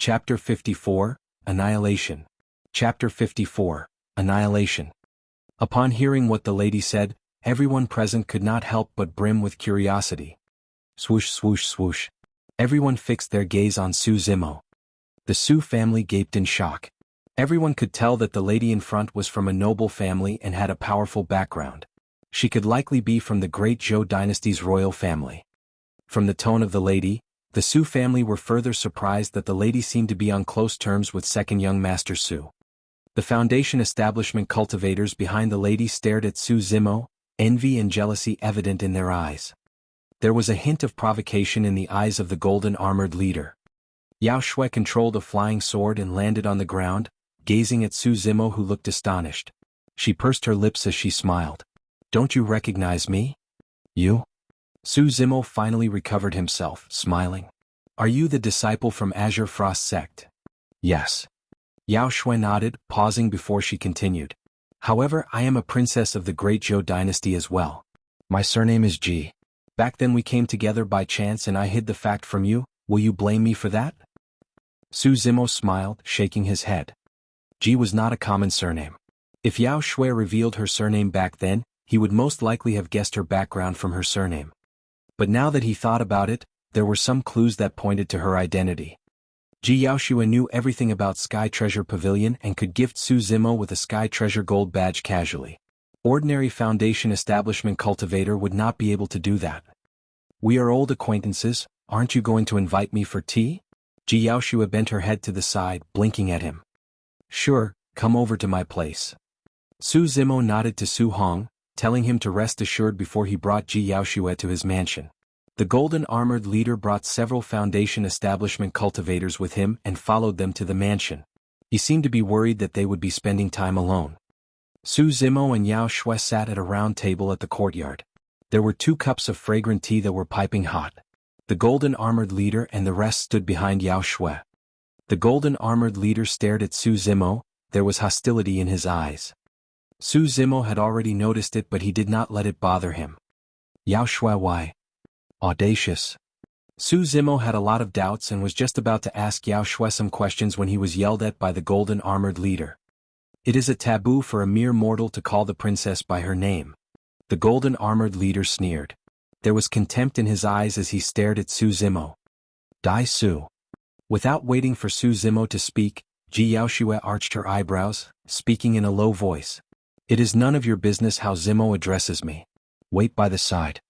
Chapter 54, Annihilation. Chapter 54, Annihilation. Upon hearing what the lady said, everyone present could not help but brim with curiosity. Swoosh swoosh swoosh. Everyone fixed their gaze on Su Zimo. The Su family gaped in shock. Everyone could tell that the lady in front was from a noble family and had a powerful background. She could likely be from the great Zhou dynasty's royal family. From the tone of the lady, the Su family were further surprised that the lady seemed to be on close terms with second young Master Su. The Foundation establishment cultivators behind the lady stared at Su Zimo, envy and jealousy evident in their eyes. There was a hint of provocation in the eyes of the golden armored leader. Yao Shui controlled a flying sword and landed on the ground, gazing at Su Zimo, who looked astonished. She pursed her lips as she smiled. "Don't you recognize me? You?" Su Zimo finally recovered himself, smiling. "Are you the disciple from Azure Frost sect?" "Yes." Yao Shui nodded, pausing before she continued. "However, I am a princess of the great Zhou dynasty as well. My surname is Ji. Back then we came together by chance and I hid the fact from you. Will you blame me for that?" Su Zimo smiled, shaking his head. Ji was not a common surname. If Yao Shui revealed her surname back then, he would most likely have guessed her background from her surname. But now that he thought about it, there were some clues that pointed to her identity. Ji Yaoshua knew everything about Sky Treasure Pavilion and could gift Su Zimo with a Sky Treasure Gold badge casually. Ordinary Foundation establishment cultivator would not be able to do that. "We are old acquaintances, aren't you going to invite me for tea?" Ji Yaoshua bent her head to the side, blinking at him. "Sure, come over to my place." Su Zimo nodded to Su Hong, telling him to rest assured before he brought Ji Yaoshua to his mansion. The golden armored leader brought several Foundation establishment cultivators with him and followed them to the mansion. He seemed to be worried that they would be spending time alone. Su Zimo and Yao Shui sat at a round table at the courtyard. There were 2 cups of fragrant tea that were piping hot. The golden armored leader and the rest stood behind Yao Shui. The golden armored leader stared at Su Zimo. There was hostility in his eyes. Su Zimo had already noticed it, but he did not let it bother him. "Yao Shui, why? Audacious." Su Zimo had a lot of doubts and was just about to ask Yao Shui some questions when he was yelled at by the golden armored leader. "It is a taboo for a mere mortal to call the princess by her name." The golden armored leader sneered. There was contempt in his eyes as he stared at Su Zimo. "Dai Su." Without waiting for Su Zimo to speak, Ji Yaoshua arched her eyebrows, speaking in a low voice. "It is none of your business how Zimo addresses me. Wait by the side."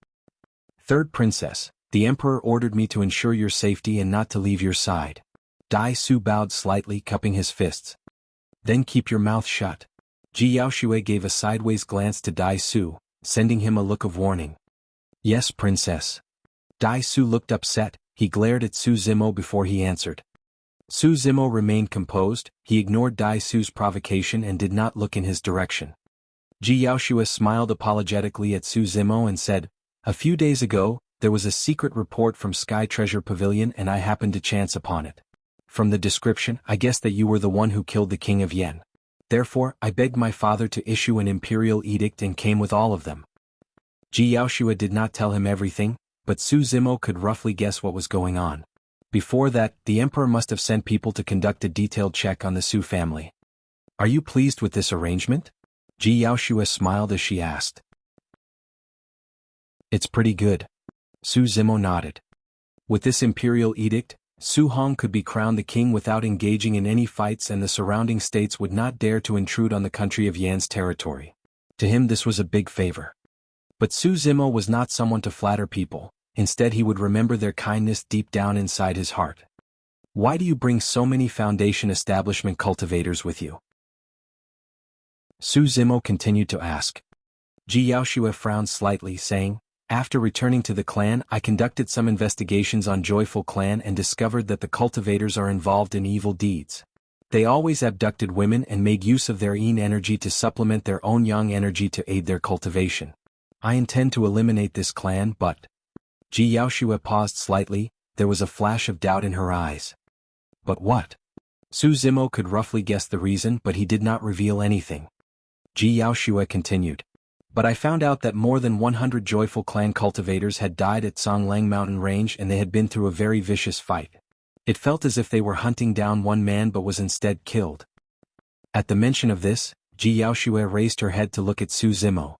"Third princess, the emperor ordered me to ensure your safety and not to leave your side." Dai Su bowed slightly, cupping his fists. "Then keep your mouth shut." Ji Yaoshua gave a sideways glance to Dai Su, sending him a look of warning. "Yes, princess." Dai Su looked upset. He glared at Su Zimo before he answered. Su Zimo remained composed. He ignored Dai Su's provocation and did not look in his direction. Ji Yaoshua smiled apologetically at Su Zimo and said, "A few days ago, there was a secret report from Sky Treasure Pavilion and I happened to chance upon it. From the description, I guessed that you were the one who killed the king of Yen. Therefore, I begged my father to issue an imperial edict and came with all of them." Ji Yaoshua did not tell him everything, but Su Zimo could roughly guess what was going on. Before that, the emperor must have sent people to conduct a detailed check on the Su family. "Are you pleased with this arrangement?" Ji Yaoshua smiled as she asked. "It's pretty good." Su Zimo nodded. With this imperial edict, Su Hong could be crowned the king without engaging in any fights, and the surrounding states would not dare to intrude on the country of Yan's territory. To him this was a big favor. But Su Zimo was not someone to flatter people. Instead, he would remember their kindness deep down inside his heart. "Why do you bring so many Foundation establishment cultivators with you?" Su Zimo continued to ask. Ji Yaoshua frowned slightly, saying, "After returning to the clan, I conducted some investigations on Joyful Clan and discovered that the cultivators are involved in evil deeds. They always abducted women and made use of their yin energy to supplement their own yang energy to aid their cultivation. I intend to eliminate this clan, but..." Ji Yaoshua paused slightly. There was a flash of doubt in her eyes. "But what?" Su Zimo could roughly guess the reason, but he did not reveal anything. Ji Yaoshua continued. "But I found out that more than 100 Joyful Clan cultivators had died at Songlang Mountain Range and they had been through a very vicious fight. It felt as if they were hunting down one man but was instead killed. At the mention of this, Ji Yaoxue raised her head to look at Su Zimo.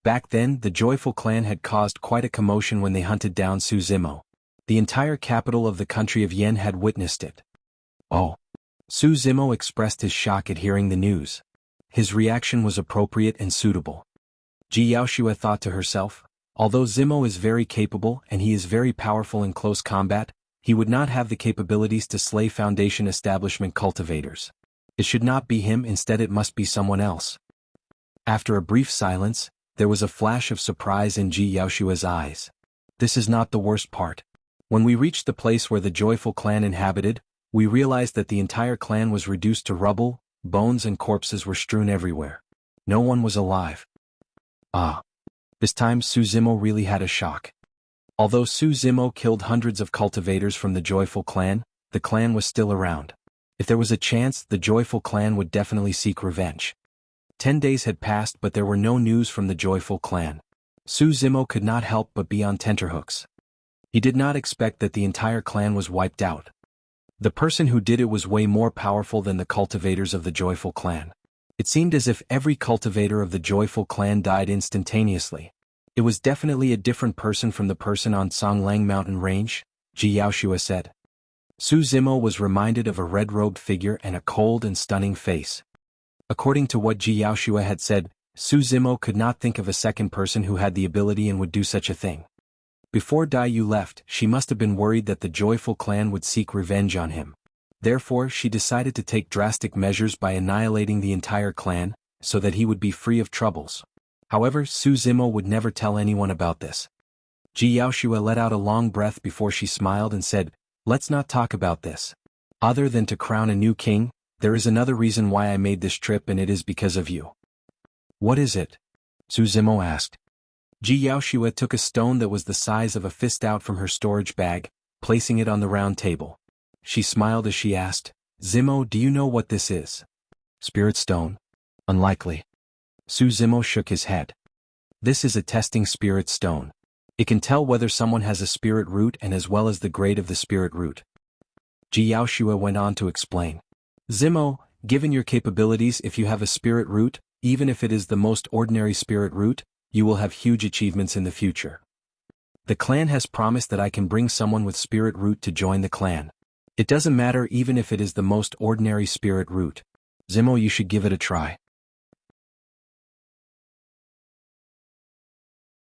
Back then, the joyful clan had caused quite a commotion when they hunted down Su Zimo. The entire capital of the country of Yen had witnessed it. Oh! Su Zimo expressed his shock at hearing the news. His reaction was appropriate and suitable. Ji Yaoxue thought to herself, although Zimo is very capable and he is very powerful in close combat, he would not have the capabilities to slay Foundation establishment cultivators. It should not be him, instead it must be someone else. After a brief silence, there was a flash of surprise in Ji Yaoxue's eyes. This is not the worst part. When we reached the place where the joyful clan inhabited, we realized that the entire clan was reduced to rubble, bones and corpses were strewn everywhere. No one was alive. Ah! This time Su Zimo really had a shock. Although Su Zimo killed hundreds of cultivators from the joyful clan, the clan was still around. If there was a chance, the joyful clan would definitely seek revenge. 10 days had passed but there were no news from the joyful clan. Su Zimo could not help but be on tenterhooks. He did not expect that the entire clan was wiped out. The person who did it was way more powerful than the cultivators of the joyful clan. It seemed as if every cultivator of the joyful clan died instantaneously. It was definitely a different person from the person on Songlang Mountain Range, Ji Yaoxue said. Su Zimo was reminded of a red-robed figure and a cold and stunning face. According to what Ji Yaoxue had said, Su Zimo could not think of a second person who had the ability and would do such a thing. Before Dai Yu left, she must have been worried that the joyful clan would seek revenge on him. Therefore, she decided to take drastic measures by annihilating the entire clan, so that he would be free of troubles. However, Su Zimo would never tell anyone about this. Ji Yaoxue let out a long breath before she smiled and said, "Let's not talk about this. Other than to crown a new king, there is another reason why I made this trip, and it is because of you." "What is it?" Su Zimo asked. Ji Yaoxue took a stone that was the size of a fist out from her storage bag, placing it on the round table. She smiled as she asked, "Zimo, do you know what this is?" "Spirit stone? Unlikely." Su Zimo shook his head. "This is a testing spirit stone. It can tell whether someone has a spirit root and as well as the grade of the spirit root." Ji Yaoxue went on to explain. "Zimo, given your capabilities, if you have a spirit root, even if it is the most ordinary spirit root, you will have huge achievements in the future. The clan has promised that I can bring someone with spirit root to join the clan. It doesn't matter even if it is the most ordinary spirit root. Zimo, you should give it a try."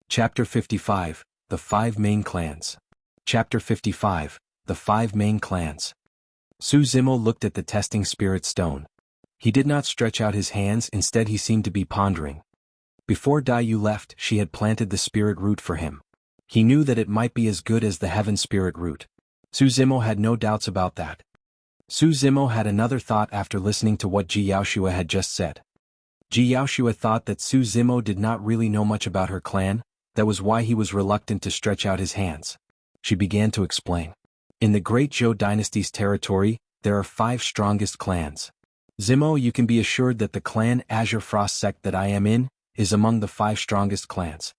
Chapter 55, The 5 Main Clans. Chapter 55, The 5 Main Clans. Su Zimo looked at the testing spirit stone. He did not stretch out his hands, instead he seemed to be pondering. Before Dai Yu left, she had planted the spirit root for him. He knew that it might be as good as the heaven spirit root. Su Zimo had no doubts about that. Su Zimo had another thought after listening to what Ji Yaoxue had just said. Ji Yaoxue thought that Su Zimo did not really know much about her clan, that was why he was reluctant to stretch out his hands. She began to explain. In the Great Zhou Dynasty's territory, there are 5 strongest clans. Zimo, you can be assured that the clan Azure Frost sect that I am in, is among the 5 strongest clans.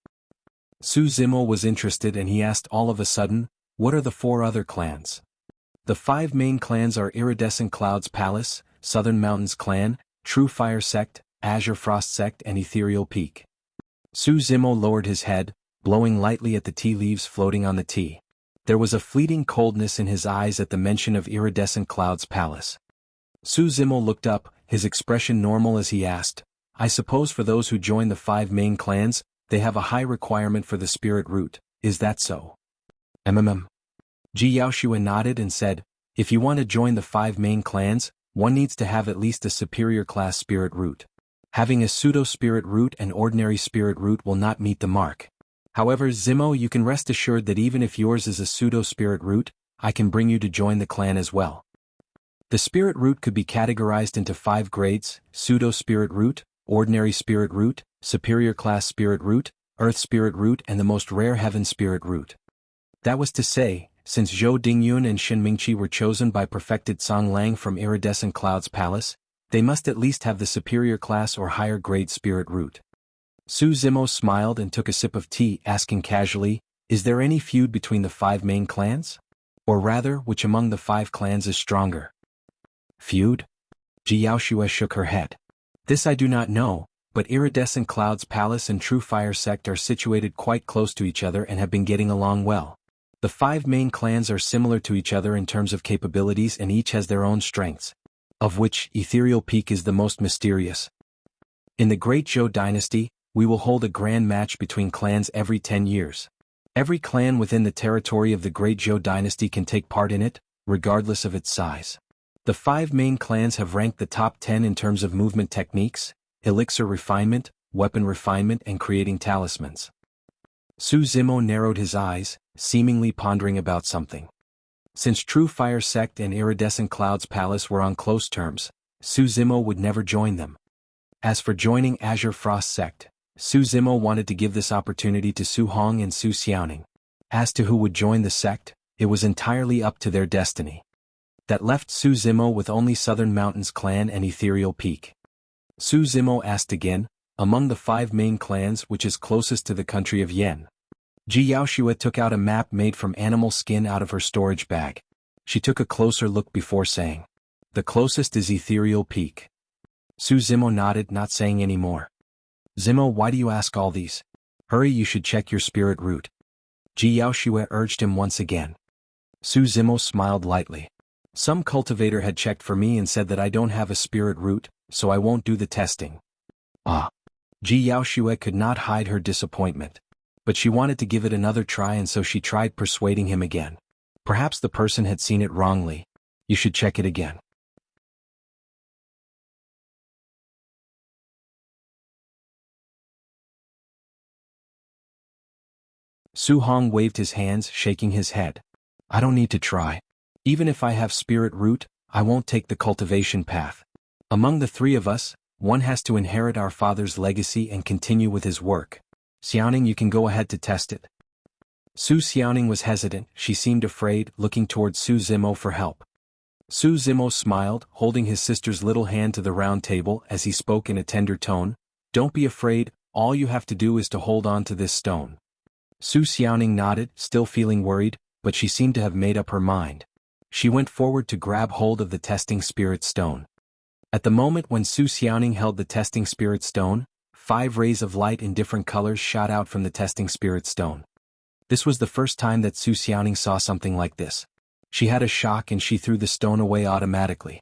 Su Zimo was interested and he asked all of a sudden, what are the 4 other clans? The 5 main clans are Iridescent Clouds Palace, Southern Mountains Clan, True Fire Sect, Azure Frost Sect and Ethereal Peak. Su Zimo lowered his head, blowing lightly at the tea leaves floating on the tea. There was a fleeting coldness in his eyes at the mention of Iridescent Clouds Palace. Su Zimo looked up, his expression normal as he asked, I suppose for those who join the 5 main clans, they have a high requirement for the spirit root, is that so? Ji Yaoxue nodded and said, if you want to join the 5 main clans, one needs to have at least a superior class spirit root. Having a pseudo-spirit root and ordinary spirit root will not meet the mark. However, Zimo, you can rest assured that even if yours is a pseudo-spirit root, I can bring you to join the clan as well. The spirit root could be categorized into 5 grades: pseudo-spirit root, ordinary spirit root, superior class spirit root, earth spirit root and the most rare heaven spirit root. That was to say, since Zhou Dingyun and Shen Mingqi were chosen by perfected Song Lang from Iridescent Clouds Palace, they must at least have the superior class or higher grade spirit root. Su Zimo smiled and took a sip of tea, asking casually, is there any feud between the 5 main clans? Or rather, which among the 5 clans is stronger? Feud? Jiaoxue shook her head. This I do not know, but Iridescent Cloud's Palace and True Fire Sect are situated quite close to each other and have been getting along well. The 5 main clans are similar to each other in terms of capabilities and each has their own strengths, of which Ethereal Peak is the most mysterious. In the Great Zhou Dynasty, we will hold a grand match between clans every 10 years. Every clan within the territory of the Great Zhou Dynasty can take part in it, regardless of its size. The 5 main clans have ranked the top 10 in terms of movement techniques, elixir refinement, weapon refinement and creating talismans. Su Zimo narrowed his eyes, seemingly pondering about something. Since True Fire Sect and Iridescent Cloud's Palace were on close terms, Su Zimo would never join them. As for joining Azure Frost Sect, Su Zimo wanted to give this opportunity to Su Hong and Su Xiaoning. As to who would join the sect, it was entirely up to their destiny. That left Su Zimo with only Southern Mountains Clan and Ethereal Peak. Su Zimo asked again, among the 5 main clans which is closest to the country of Yen. Jiaoxue took out a map made from animal skin out of her storage bag. She took a closer look before saying, the closest is Ethereal Peak. Su Zimo nodded, not saying any more. Zimo, why do you ask all these? Hurry, you should check your spirit root. Jiaoxue urged him once again. Su Zimo smiled lightly. Some cultivator had checked for me and said that I don't have a spirit root, so I won't do the testing. Ah. Jiaoxue could not hide her disappointment. But she wanted to give it another try and so she tried persuading him again. Perhaps the person had seen it wrongly. You should check it again. Su Hong waved his hands, shaking his head. I don't need to try. Even if I have spirit root, I won't take the cultivation path. Among the 3 of us, one has to inherit our father's legacy and continue with his work. Xiaoning, you can go ahead to test it. Su Xiaoning was hesitant, she seemed afraid, looking toward Su Zimo for help. Su Zimo smiled, holding his sister's little hand to the round table as he spoke in a tender tone. Don't be afraid, all you have to do is to hold on to this stone. Su Xiaoning nodded, still feeling worried, but she seemed to have made up her mind. She went forward to grab hold of the testing spirit stone. At the moment when Su Xiaoning held the testing spirit stone, 5 rays of light in different colors shot out from the testing spirit stone. This was the first time that Su Xiaoning saw something like this. She had a shock and she threw the stone away automatically.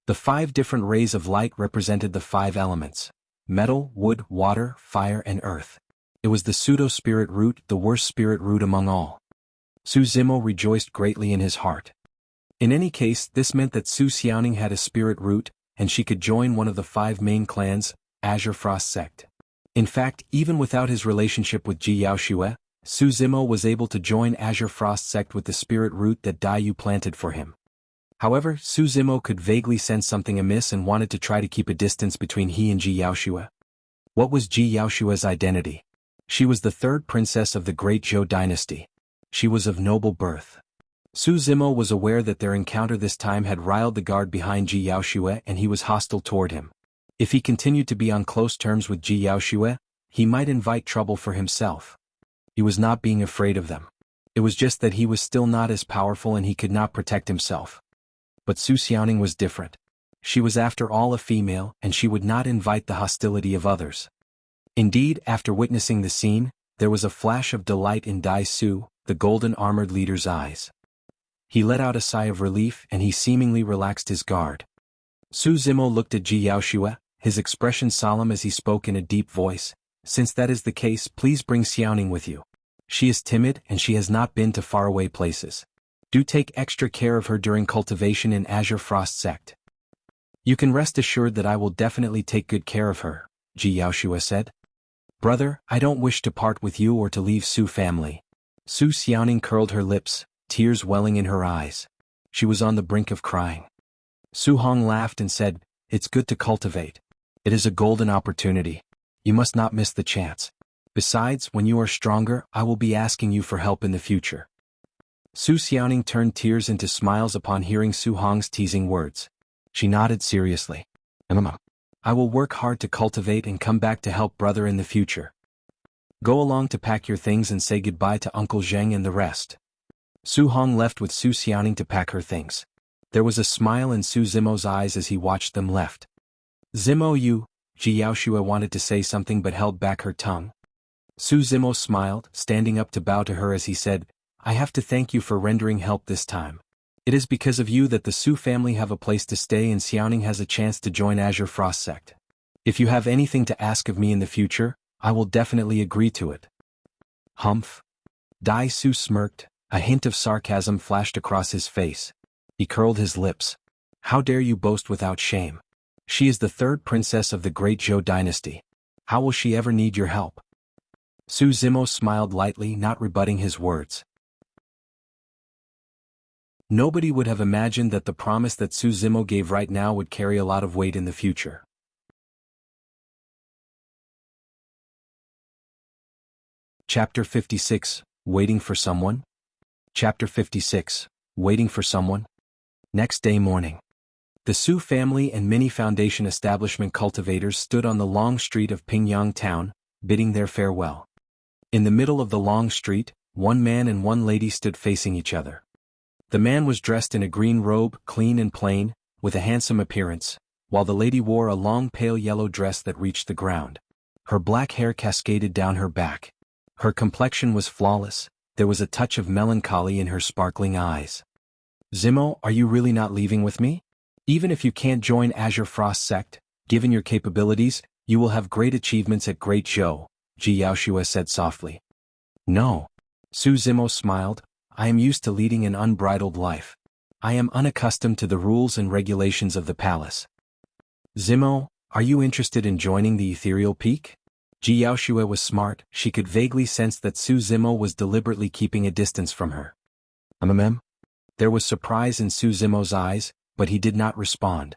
The 5 different rays of light represented the 5 elements: metal, wood, water, fire and earth. It was the pseudo-spirit root, the worst spirit root among all. Su Zimo rejoiced greatly in his heart. In any case, this meant that Su Xiaoning had a spirit root, and she could join one of the 5 main clans, Azure Frost Sect. In fact, even without his relationship with Jiaoxue, Su Zimo was able to join Azure Frost Sect with the spirit root that Dai Yu planted for him. However, Su Zimo could vaguely sense something amiss and wanted to try to keep a distance between he and Jiaoxue. What was Jiaoxue's identity? She was the 3rd princess of the Great Zhou Dynasty. She was of noble birth. Su Zimo was aware that their encounter this time had riled the guard behind Jiaoxue and he was hostile toward him. If he continued to be on close terms with Jiaoxue, he might invite trouble for himself. He was not being afraid of them. It was just that he was still not as powerful and he could not protect himself. But Su Xiaoning was different. She was after all a female and she would not invite the hostility of others. Indeed, after witnessing the scene, there was a flash of delight in Dai Su, the golden-armored leader's eyes. He let out a sigh of relief and he seemingly relaxed his guard. Su Zimo looked at Jiaoxue, his expression solemn as he spoke in a deep voice. Since that is the case, please bring Xiaoning with you. She is timid and she has not been to faraway places. Do take extra care of her during cultivation in Azure Frost Sect. You can rest assured that I will definitely take good care of her, Jiaoxue said. Brother, I don't wish to part with you or to leave Su family. Su Xiaoning curled her lips, tears welling in her eyes. She was on the brink of crying. Su Hong laughed and said, It's good to cultivate. It is a golden opportunity. You must not miss the chance. Besides, when you are stronger, I will be asking you for help in the future. Su Xiaoning turned tears into smiles upon hearing Su Hong's teasing words. She nodded seriously. I will work hard to cultivate and come back to help brother in the future. Go along to pack your things and say goodbye to Uncle Zheng and the rest. Su Hong left with Su Xiaoning to pack her things. There was a smile in Su Zimo's eyes as he watched them left. Zimo, you, Ji Yaoshua wanted to say something but held back her tongue. Su Zimo smiled, standing up to bow to her as he said, I have to thank you for rendering help this time. It is because of you that the Su family have a place to stay and Xiaoning has a chance to join Azure Frost sect. If you have anything to ask of me in the future, I will definitely agree to it. Humph. Dai Su smirked, a hint of sarcasm flashed across his face. He curled his lips. How dare you boast without shame? She is the third princess of the great Zhou dynasty. How will she ever need your help? Su Zimo smiled lightly, not rebutting his words. Nobody would have imagined that the promise that Su Zimo gave right now would carry a lot of weight in the future. Chapter 56, Waiting for Someone? Chapter 56, Waiting for Someone? Next day morning. The Su family and many Foundation establishment cultivators stood on the long street of Pingyang town, bidding their farewell. In the middle of the long street, one man and one lady stood facing each other. The man was dressed in a green robe, clean and plain, with a handsome appearance, while the lady wore a long pale yellow dress that reached the ground. Her black hair cascaded down her back. Her complexion was flawless, there was a touch of melancholy in her sparkling eyes. Zimo, are you really not leaving with me? Even if you can't join Azure Frost sect, given your capabilities, you will have great achievements at Great Zhou, Ji Yaoshua said softly. No. Su Zimo smiled, I am used to leading an unbridled life. I am unaccustomed to the rules and regulations of the palace. Zimo, are you interested in joining the Ethereal Peak? Ji Yaoshua was smart, she could vaguely sense that Su Zimo was deliberately keeping a distance from her. There was surprise in Su Zimo's eyes, but he did not respond.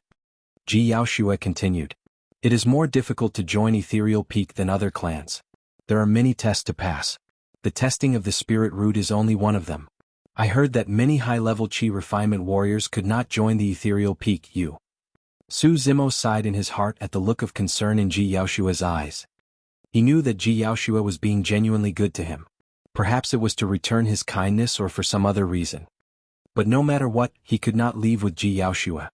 Ji Yaoshua continued. It is more difficult to join Ethereal Peak than other clans. There are many tests to pass. The testing of the spirit root is only one of them. I heard that many high-level Qi refinement warriors could not join the Ethereal Peak. Su Zimo sighed in his heart at the look of concern in Ji Yaoshua's eyes. He knew that Ji Yaoshua was being genuinely good to him. Perhaps it was to return his kindness or for some other reason. But no matter what, he could not leave with Ji Yaoshua.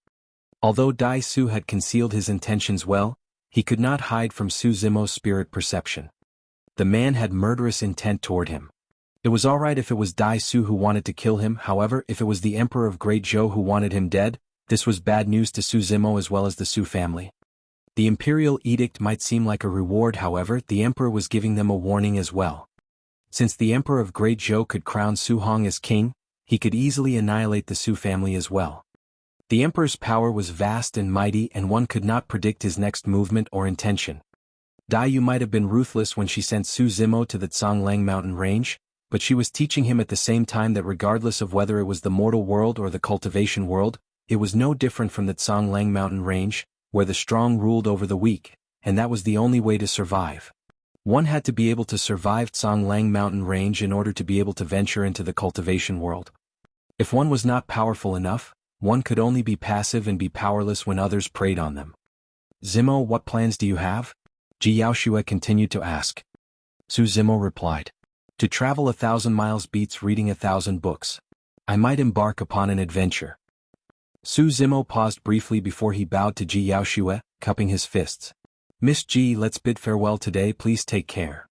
Although Dai Su had concealed his intentions well, he could not hide from Su Zimo's spirit perception. The man had murderous intent toward him. It was alright if it was Dai Su who wanted to kill him, however, if it was the Emperor of Great Zhou who wanted him dead, this was bad news to Su Zimo as well as the Su family. The imperial edict might seem like a reward, however, the Emperor was giving them a warning as well. Since the Emperor of Great Zhou could crown Su Hong as king, he could easily annihilate the Su family as well. The Emperor's power was vast and mighty and one could not predict his next movement or intention. Dai Yu might have been ruthless when she sent Su Zimo to the Zhonglang mountain range, but she was teaching him at the same time that regardless of whether it was the mortal world or the cultivation world, it was no different from the Zhonglang mountain range, where the strong ruled over the weak, and that was the only way to survive. One had to be able to survive Zhonglang mountain range in order to be able to venture into the cultivation world. If one was not powerful enough, one could only be passive and be powerless when others preyed on them. Zimo, what plans do you have? Ji Yaoshua continued to ask. Su Zimo replied. To travel 1,000 miles beats reading 1,000 books. I might embark upon an adventure. Su Zimo paused briefly before he bowed to Ji Yaoshua, cupping his fists. Miss Ji, let's bid farewell today, please take care.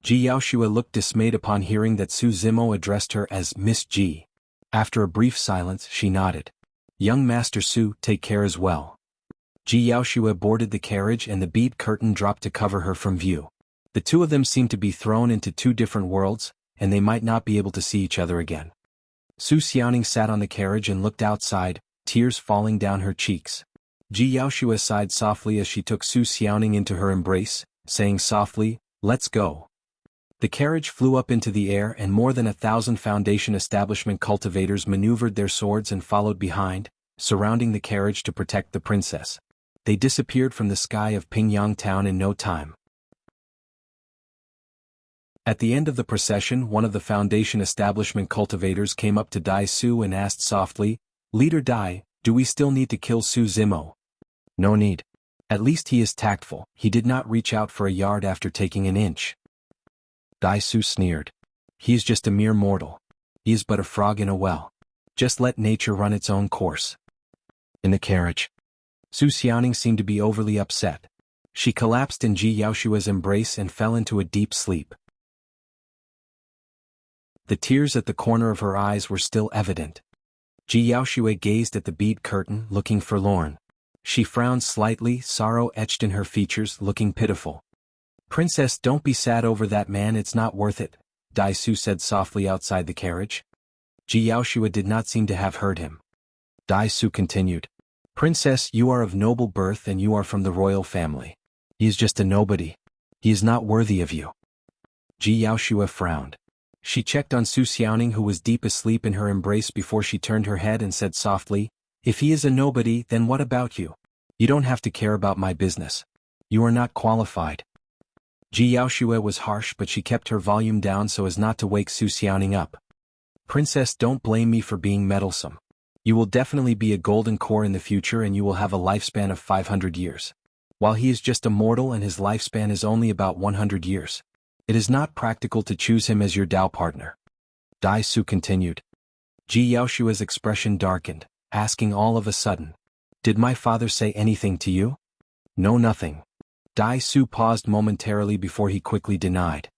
Ji Yaoshua looked dismayed upon hearing that Su Zimo addressed her as Miss Ji. After a brief silence, she nodded. Young Master Su, take care as well. Ji Yaoshua boarded the carriage and the bead curtain dropped to cover her from view. The two of them seemed to be thrown into two different worlds, and they might not be able to see each other again. Su Xiaoning sat on the carriage and looked outside, tears falling down her cheeks. Ji Yaoshua sighed softly as she took Su Xiaoning into her embrace, saying softly, let's go. The carriage flew up into the air and more than 1,000 Foundation establishment cultivators maneuvered their swords and followed behind, surrounding the carriage to protect the princess. They disappeared from the sky of Pingyang town in no time. At the end of the procession, one of the Foundation establishment cultivators came up to Dai Su and asked softly, Leader Dai, do we still need to kill Su Zimo? No need. At least he is tactful, he did not reach out for a yard after taking an inch. Dai Su sneered. He is just a mere mortal. He is but a frog in a well. Just let nature run its own course. In the carriage, Su Xiaoning seemed to be overly upset. She collapsed in Ji Yaoshua's embrace and fell into a deep sleep. The tears at the corner of her eyes were still evident. Ji Yaoshua gazed at the bead curtain, looking forlorn. She frowned slightly, sorrow etched in her features, looking pitiful. "Princess, don't be sad over that man, it's not worth it," Dai Su said softly outside the carriage. Ji Yaoshua did not seem to have heard him. Dai Su continued. "Princess, you are of noble birth and you are from the royal family. He is just a nobody. He is not worthy of you." Ji Yaoshua frowned. She checked on Su Xiaoning, who was deep asleep in her embrace, before she turned her head and said softly, "If he is a nobody, then what about you? You don't have to care about my business. You are not qualified." Ji Yaoshua was harsh, but she kept her volume down so as not to wake Su Xiaoning up. "Princess, don't blame me for being meddlesome. You will definitely be a golden core in the future and you will have a lifespan of 500 years. While he is just a mortal and his lifespan is only about 100 years. It is not practical to choose him as your Dao partner." Dai Su continued. Ji Yaoshua's expression darkened, asking all of a sudden, "Did my father say anything to you?" "No, nothing." Dai Su paused momentarily before he quickly denied.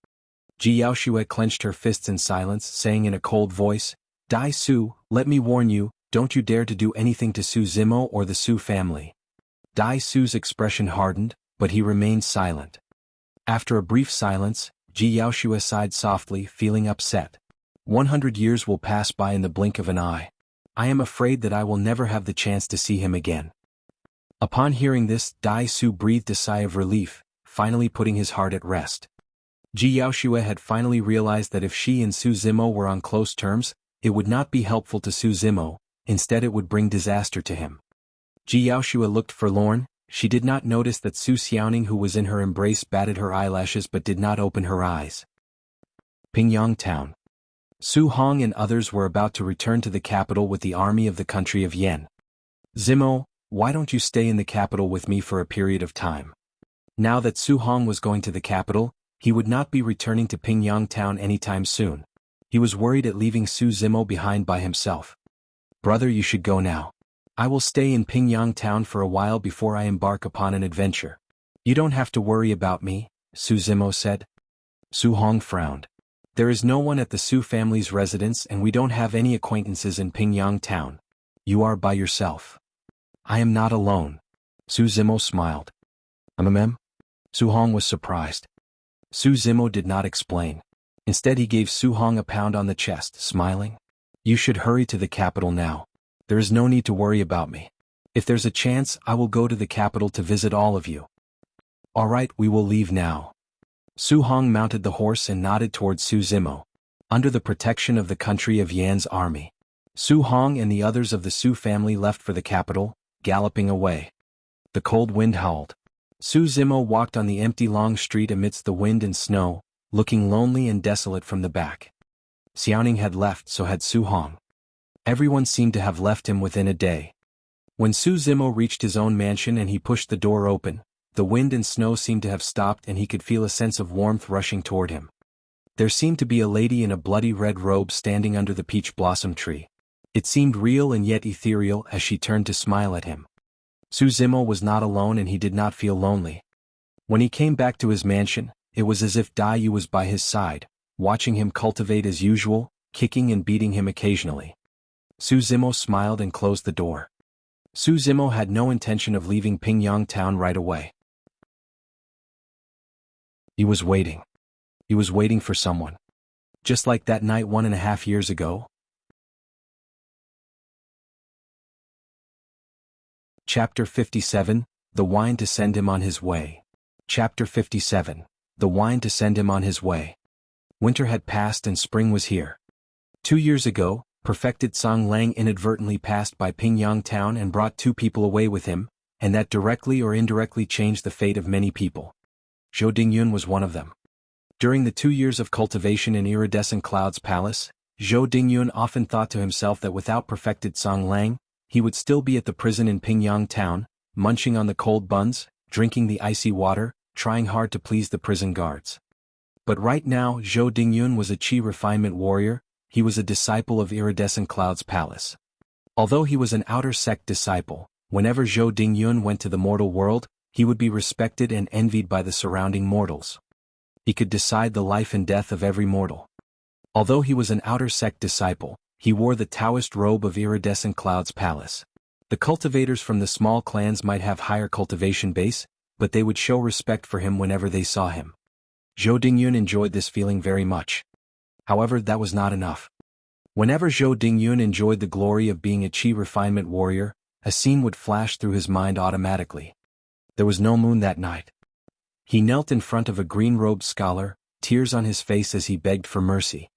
Ji Yaoshua clenched her fists in silence, saying in a cold voice, "Dai Su, let me warn you, don't you dare to do anything to Su Zimo or the Su family." Dai Su's expression hardened, but he remained silent. After a brief silence, Ji Yaoshua sighed softly, feeling upset. 100 years will pass by in the blink of an eye. I am afraid that I will never have the chance to see him again. Upon hearing this, Dai Su breathed a sigh of relief, finally putting his heart at rest. Ji Yaoshua had finally realized that if she and Su Zimo were on close terms, it would not be helpful to Su Zimo, instead it would bring disaster to him. Ji Yaoshua looked forlorn. She did not notice that Su Xiaoning, who was in her embrace, batted her eyelashes but did not open her eyes. Pingyang Town. Su Hong and others were about to return to the capital with the army of the country of Yan. "Zimo, why don't you stay in the capital with me for a period of time?" Now that Su Hong was going to the capital, he would not be returning to Pingyang Town anytime soon. He was worried at leaving Su Zimo behind by himself. "Brother, you should go now. I will stay in Pingyang Town for a while before I embark upon an adventure. You don't have to worry about me," Su Zimo said. Su Hong frowned. "There is no one at the Su family's residence and we don't have any acquaintances in Pingyang Town. You are by yourself." "I am not alone." Su Zimo smiled. Su Hong was surprised. Su Zimo did not explain. Instead he gave Su Hong a pound on the chest, smiling. "You should hurry to the capital now. There is no need to worry about me. If there's a chance, I will go to the capital to visit all of you." "All right, we will leave now." Su Hong mounted the horse and nodded towards Su Zimo. Under the protection of the country of Yan's army, Su Hong and the others of the Su family left for the capital, galloping away. The cold wind howled. Su Zimo walked on the empty long street amidst the wind and snow, looking lonely and desolate from the back. Xiaoning had left, so had Su Hong. Everyone seemed to have left him within a day. When Su Zimo reached his own mansion and he pushed the door open, the wind and snow seemed to have stopped and he could feel a sense of warmth rushing toward him. There seemed to be a lady in a bloody red robe standing under the peach blossom tree. It seemed real and yet ethereal as she turned to smile at him. Su Zimo was not alone and he did not feel lonely. When he came back to his mansion, it was as if Dai Yu was by his side, watching him cultivate as usual, kicking and beating him occasionally. Su Zimo smiled and closed the door. Su Zimo had no intention of leaving Pingyang Town right away. He was waiting. He was waiting for someone. Just like that night 1.5 years ago. Chapter 57, The Wine to Send Him on His Way. Chapter 57, The Wine to Send Him on His Way. Winter had passed and spring was here. 2 years ago, perfected Song Lang inadvertently passed by Pingyang Town and brought 2 people away with him, and that directly or indirectly changed the fate of many people. Zhou Dingyun was one of them. During the 2 years of cultivation in Iridescent Cloud's palace, Zhou Dingyun often thought to himself that without perfected Song Lang, he would still be at the prison in Pingyang Town, munching on the cold buns, drinking the icy water, trying hard to please the prison guards. But right now Zhou Dingyun was a Qi refinement warrior. he was a disciple of Iridescent Cloud's palace. Although he was an outer sect disciple, whenever Zhou Dingyun went to the mortal world, he would be respected and envied by the surrounding mortals. He could decide the life and death of every mortal. Although he was an outer sect disciple, he wore the Taoist robe of Iridescent Cloud's palace. The cultivators from the small clans might have higher cultivation base, but they would show respect for him whenever they saw him. Zhou Dingyun enjoyed this feeling very much. However, that was not enough. Whenever Zhou Dingyun enjoyed the glory of being a Qi refinement warrior, a scene would flash through his mind automatically. There was no moon that night. He knelt in front of a green-robed scholar, tears on his face as he begged for mercy.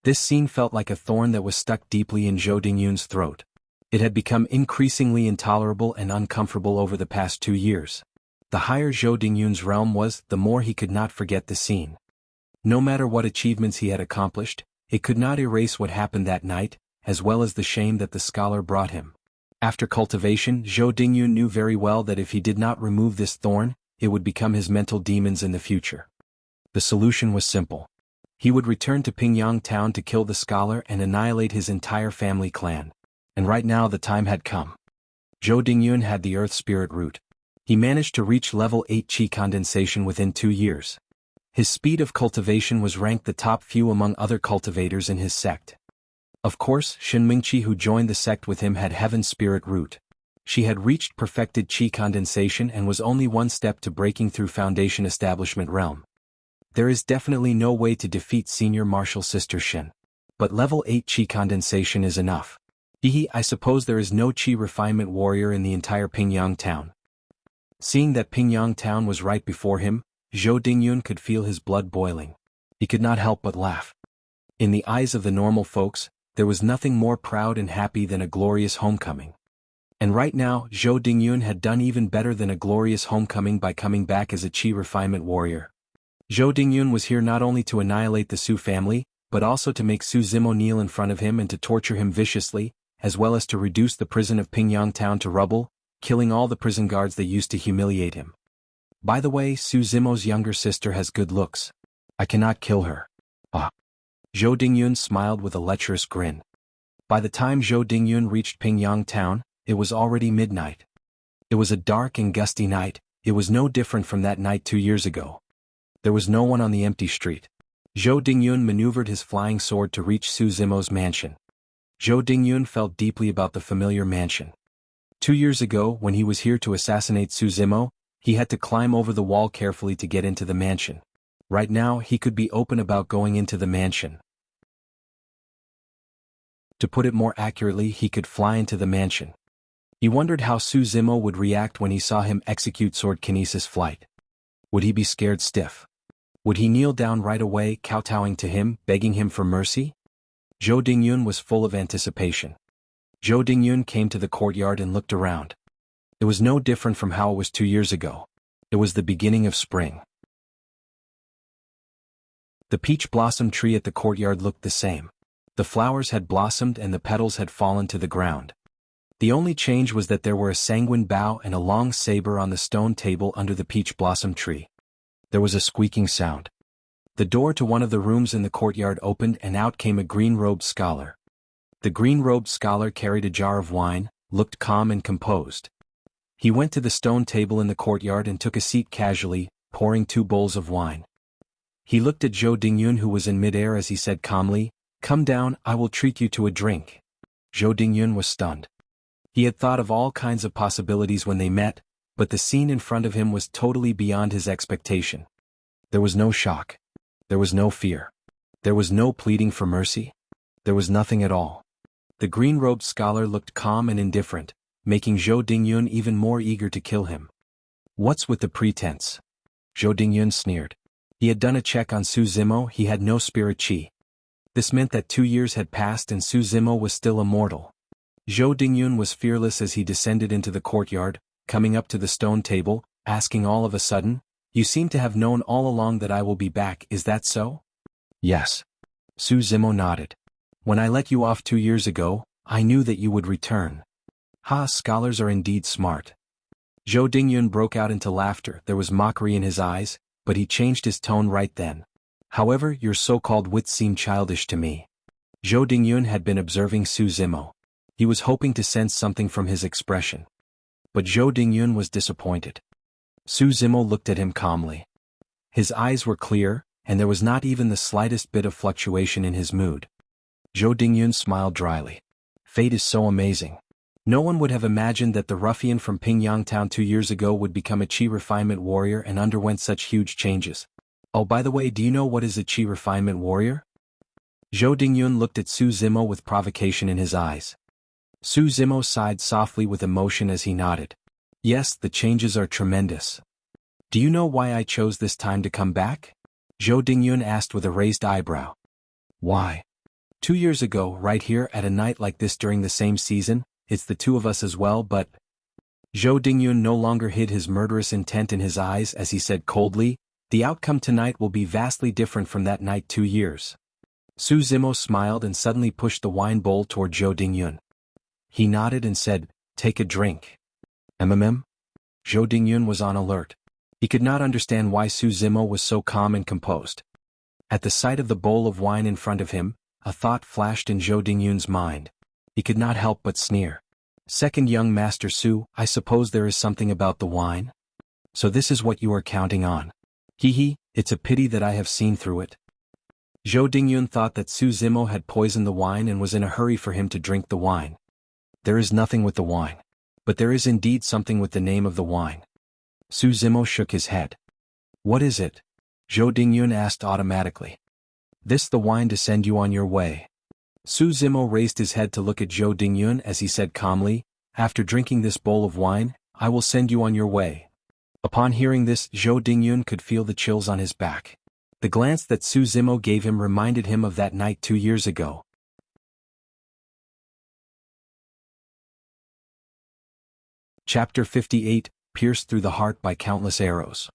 This scene felt like a thorn that was stuck deeply in Zhou Dingyun's throat. It had become increasingly intolerable and uncomfortable over the past 2 years. The higher Zhou Dingyun's realm was, the more he could not forget the scene. No matter what achievements he had accomplished, it could not erase what happened that night, as well as the shame that the scholar brought him. After cultivation, Zhou Dingyun knew very well that if he did not remove this thorn, it would become his mental demons in the future. The solution was simple. He would return to Pingyang town to kill the scholar and annihilate his entire family clan. And right now the time had come. Zhou Dingyun had the Earth Spirit root. He managed to reach level 8 Qi condensation within 2 years. His speed of cultivation was ranked the top few among other cultivators in his sect. Of course, Shen Mingqi, who joined the sect with him, had Heaven Spirit root. She had reached perfected Qi condensation and was only one step to breaking through Foundation Establishment realm. There is definitely no way to defeat Senior Martial Sister Shen. But level 8 Qi condensation is enough. I suppose there is no Qi refinement warrior in the entire Pingyang town. Seeing that Pingyang town was right before him, Zhou Dingyun could feel his blood boiling. He could not help but laugh. In the eyes of the normal folks, there was nothing more proud and happy than a glorious homecoming. And right now, Zhou Dingyun had done even better than a glorious homecoming by coming back as a Qi refinement warrior. Zhou Dingyun was here not only to annihilate the Su family, but also to make Su Zimo kneel in front of him and to torture him viciously, as well as to reduce the prison of Pingyang town to rubble, killing all the prison guards that used to humiliate him. By the way, Su Zimo's younger sister has good looks. I cannot kill her. Ah. Zhou Dingyun smiled with a lecherous grin. By the time Zhou Dingyun reached Pingyang town, it was already midnight. It was a dark and gusty night. It was no different from that night 2 years ago. There was no one on the empty street. Zhou Dingyun maneuvered his flying sword to reach Su Zimo's mansion. Zhou Dingyun felt deeply about the familiar mansion. 2 years ago, when he was here to assassinate Su Zimo, he had to climb over the wall carefully to get into the mansion. Right now, he could be open about going into the mansion. To put it more accurately, he could fly into the mansion. He wondered how Su Zimo would react when he saw him execute sword kinesis flight. Would he be scared stiff? Would he kneel down right away, kowtowing to him, begging him for mercy? Zhou Dingyun was full of anticipation. Zhou Dingyun came to the courtyard and looked around. It was no different from how it was 2 years ago. It was the beginning of spring. The peach blossom tree at the courtyard looked the same. The flowers had blossomed and the petals had fallen to the ground. The only change was that there were a sanguine bough and a long saber on the stone table under the peach blossom tree. There was a squeaking sound. The door to one of the rooms in the courtyard opened and out came a green-robed scholar. The green-robed scholar carried a jar of wine, looked calm and composed. He went to the stone table in the courtyard and took a seat casually, pouring 2 bowls of wine. He looked at Zhou Dingyun, who was in midair, as he said calmly, "Come down, I will treat you to a drink." Zhou Dingyun was stunned. He had thought of all kinds of possibilities when they met, but the scene in front of him was totally beyond his expectation. There was no shock. There was no fear. There was no pleading for mercy. There was nothing at all. The green-robed scholar looked calm and indifferent, making Zhou Dingyun even more eager to kill him. "What's with the pretense?" Zhou Dingyun sneered. He had done a check on Su Zimo. He had no spirit qi. This meant that 2 years had passed and Su Zimo was still immortal. Zhou Dingyun was fearless as he descended into the courtyard, coming up to the stone table, asking all of a sudden, "You seem to have known all along that I will be back, is that so?" "Yes." Su Zimo nodded. "When I let you off 2 years ago, I knew that you would return." "Ha, scholars are indeed smart." Zhou Dingyun broke out into laughter. There was mockery in his eyes, but he changed his tone right then. "However, your so-called wits seem childish to me. Zhou Dingyun had been observing Su Zimo. He was hoping to sense something from his expression. But Zhou Dingyun was disappointed. Su Zimo looked at him calmly. His eyes were clear, and there was not even the slightest bit of fluctuation in his mood. Zhou Dingyun smiled dryly. Fate is so amazing. No one would have imagined that the ruffian from Pingyang Town 2 years ago would become a Qi refinement warrior and underwent such huge changes. Oh, by the way, do you know what is a Qi refinement warrior? Zhou Dingyun looked at Su Zimo with provocation in his eyes. Su Zimo sighed softly with emotion as he nodded. Yes, the changes are tremendous. Do you know why I chose this time to come back? Zhou Dingyun asked with a raised eyebrow. Why? 2 years ago, right here at a night like this during the same season, it's the two of us as well, but... Zhou Dingyun no longer hid his murderous intent in his eyes as he said coldly, the outcome tonight will be vastly different from that night 2 years. Su Zimo smiled and suddenly pushed the wine bowl toward Zhou Dingyun. He nodded and said, take a drink. Zhou Dingyun was on alert. He could not understand why Su Zimo was so calm and composed. At the sight of the bowl of wine in front of him, a thought flashed in Zhou Dingyun's mind. He could not help but sneer. Second young Master Su, I suppose there is something about the wine? So this is what you are counting on. Hee, it's a pity that I have seen through it. Zhou Dingyun thought that Su Zimo had poisoned the wine and was in a hurry for him to drink the wine. There is nothing with the wine. But there is indeed something with the name of the wine. Su Zimo shook his head. What is it? Zhou Dingyun asked automatically. This the wine to send you on your way. Su Zimo raised his head to look at Zhou Dingyun as he said calmly, after drinking this bowl of wine, I will send you on your way. Upon hearing this, Zhou Dingyun could feel the chills on his back. The glance that Su Zimo gave him reminded him of that night 2 years ago. Chapter 58, Pierced Through the Heart by Countless Arrows.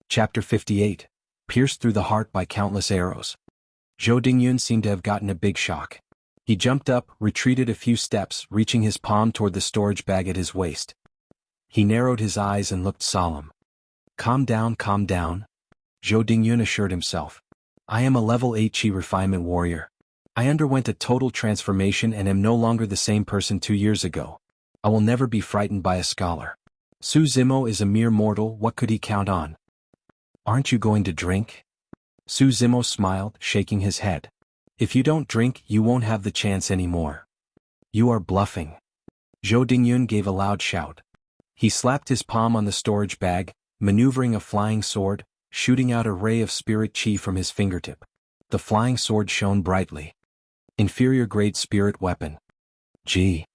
Chapter 58, Pierced Through the Heart by Countless Arrows. Zhou Dingyun seemed to have gotten a big shock. He jumped up, retreated a few steps, reaching his palm toward the storage bag at his waist. He narrowed his eyes and looked solemn. Calm down, Zhou Dingyun assured himself. I am a level 8 Qi refinement warrior. I underwent a total transformation and am no longer the same person 2 years ago. I will never be frightened by a scholar. Su Zimo is a mere mortal, what could he count on? Aren't you going to drink? Su Zimo smiled, shaking his head. If you don't drink, you won't have the chance anymore. You are bluffing. Zhou Dingyun gave a loud shout. He slapped his palm on the storage bag, maneuvering a flying sword, shooting out a ray of spirit chi from his fingertip. The flying sword shone brightly. Inferior grade spirit weapon. Gee.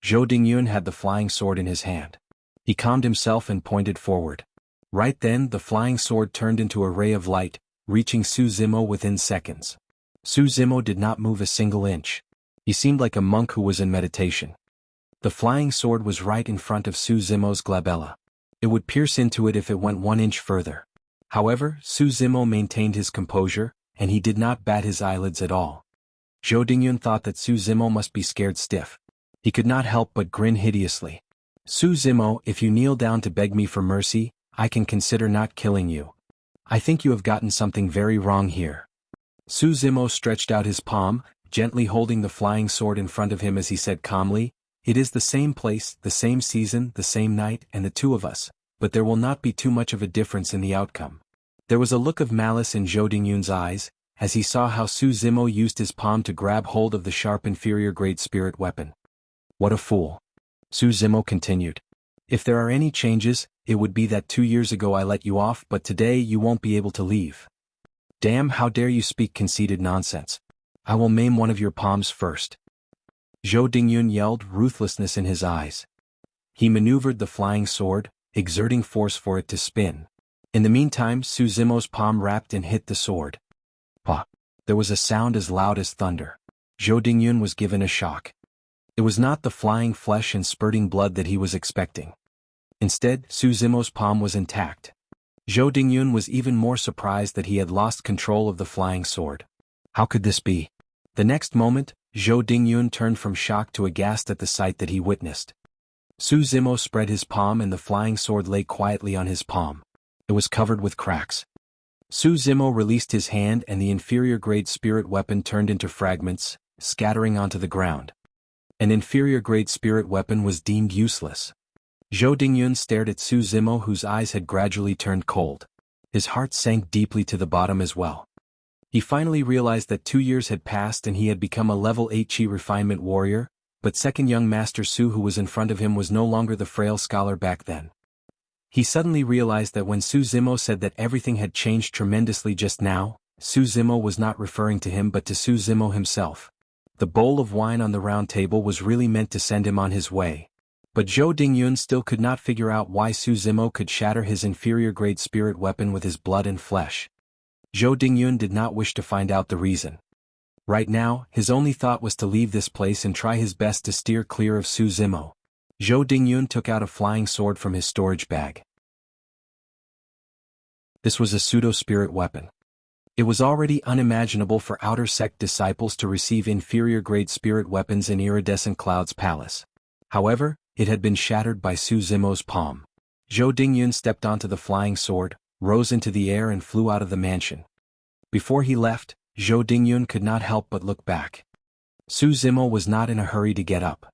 Zhou Dingyun had the flying sword in his hand. He calmed himself and pointed forward. Right then, the flying sword turned into a ray of light, reaching Su Zimo within seconds. Su Zimo did not move a single inch. He seemed like a monk who was in meditation. The flying sword was right in front of Su Zimo's glabella. It would pierce into it if it went 1 inch further. However, Su Zimo maintained his composure, and he did not bat his eyelids at all. Zhou Dingyun thought that Su Zimo must be scared stiff. He could not help but grin hideously. Su Zimo, if you kneel down to beg me for mercy, I can consider not killing you. I think you have gotten something very wrong here. Su Zimo stretched out his palm, gently holding the flying sword in front of him as he said calmly, it is the same place, the same season, the same night, and the two of us, but there will not be too much of a difference in the outcome. There was a look of malice in Zhou Dingyun's eyes, as he saw how Su Zimo used his palm to grab hold of the sharp inferior grade spirit weapon. What a fool. Su Zimo continued. If there are any changes, it would be that 2 years ago I let you off, but today you won't be able to leave. Damn, how dare you speak conceited nonsense. I will maim one of your palms first. Zhou Dingyun yelled, ruthlessness in his eyes. He maneuvered the flying sword, exerting force for it to spin. In the meantime, Su Zimo's palm rapped and hit the sword. Pah! There was a sound as loud as thunder. Zhou Dingyun was given a shock. It was not the flying flesh and spurting blood that he was expecting. Instead, Su Zimo's palm was intact. Zhou Dingyun was even more surprised that he had lost control of the flying sword. How could this be? The next moment, Zhou Dingyun turned from shock to aghast at the sight that he witnessed. Su Zimo spread his palm and the flying sword lay quietly on his palm. It was covered with cracks. Su Zimo released his hand and the inferior grade spirit weapon turned into fragments, scattering onto the ground. An inferior-grade spirit weapon was deemed useless. Zhou Dingyun stared at Su Zimo, whose eyes had gradually turned cold. His heart sank deeply to the bottom as well. He finally realized that 2 years had passed and he had become a level 8 Qi refinement warrior, but second young Master Su, who was in front of him, was no longer the frail scholar back then. He suddenly realized that when Su Zimo said that everything had changed tremendously just now, Su Zimo was not referring to him but to Su Zimo himself. The bowl of wine on the round table was really meant to send him on his way. But Zhou Dingyun still could not figure out why Su Zimo could shatter his inferior-grade spirit weapon with his blood and flesh. Zhou Dingyun did not wish to find out the reason. Right now, his only thought was to leave this place and try his best to steer clear of Su Zimo. Zhou Dingyun took out a flying sword from his storage bag. This was a pseudo-spirit weapon. It was already unimaginable for outer sect disciples to receive inferior-grade spirit weapons in Iridescent Cloud's palace. However, it had been shattered by Su Zimo's palm. Zhou Dingyun stepped onto the flying sword, rose into the air and flew out of the mansion. Before he left, Zhou Dingyun could not help but look back. Su Zimo was not in a hurry to get up.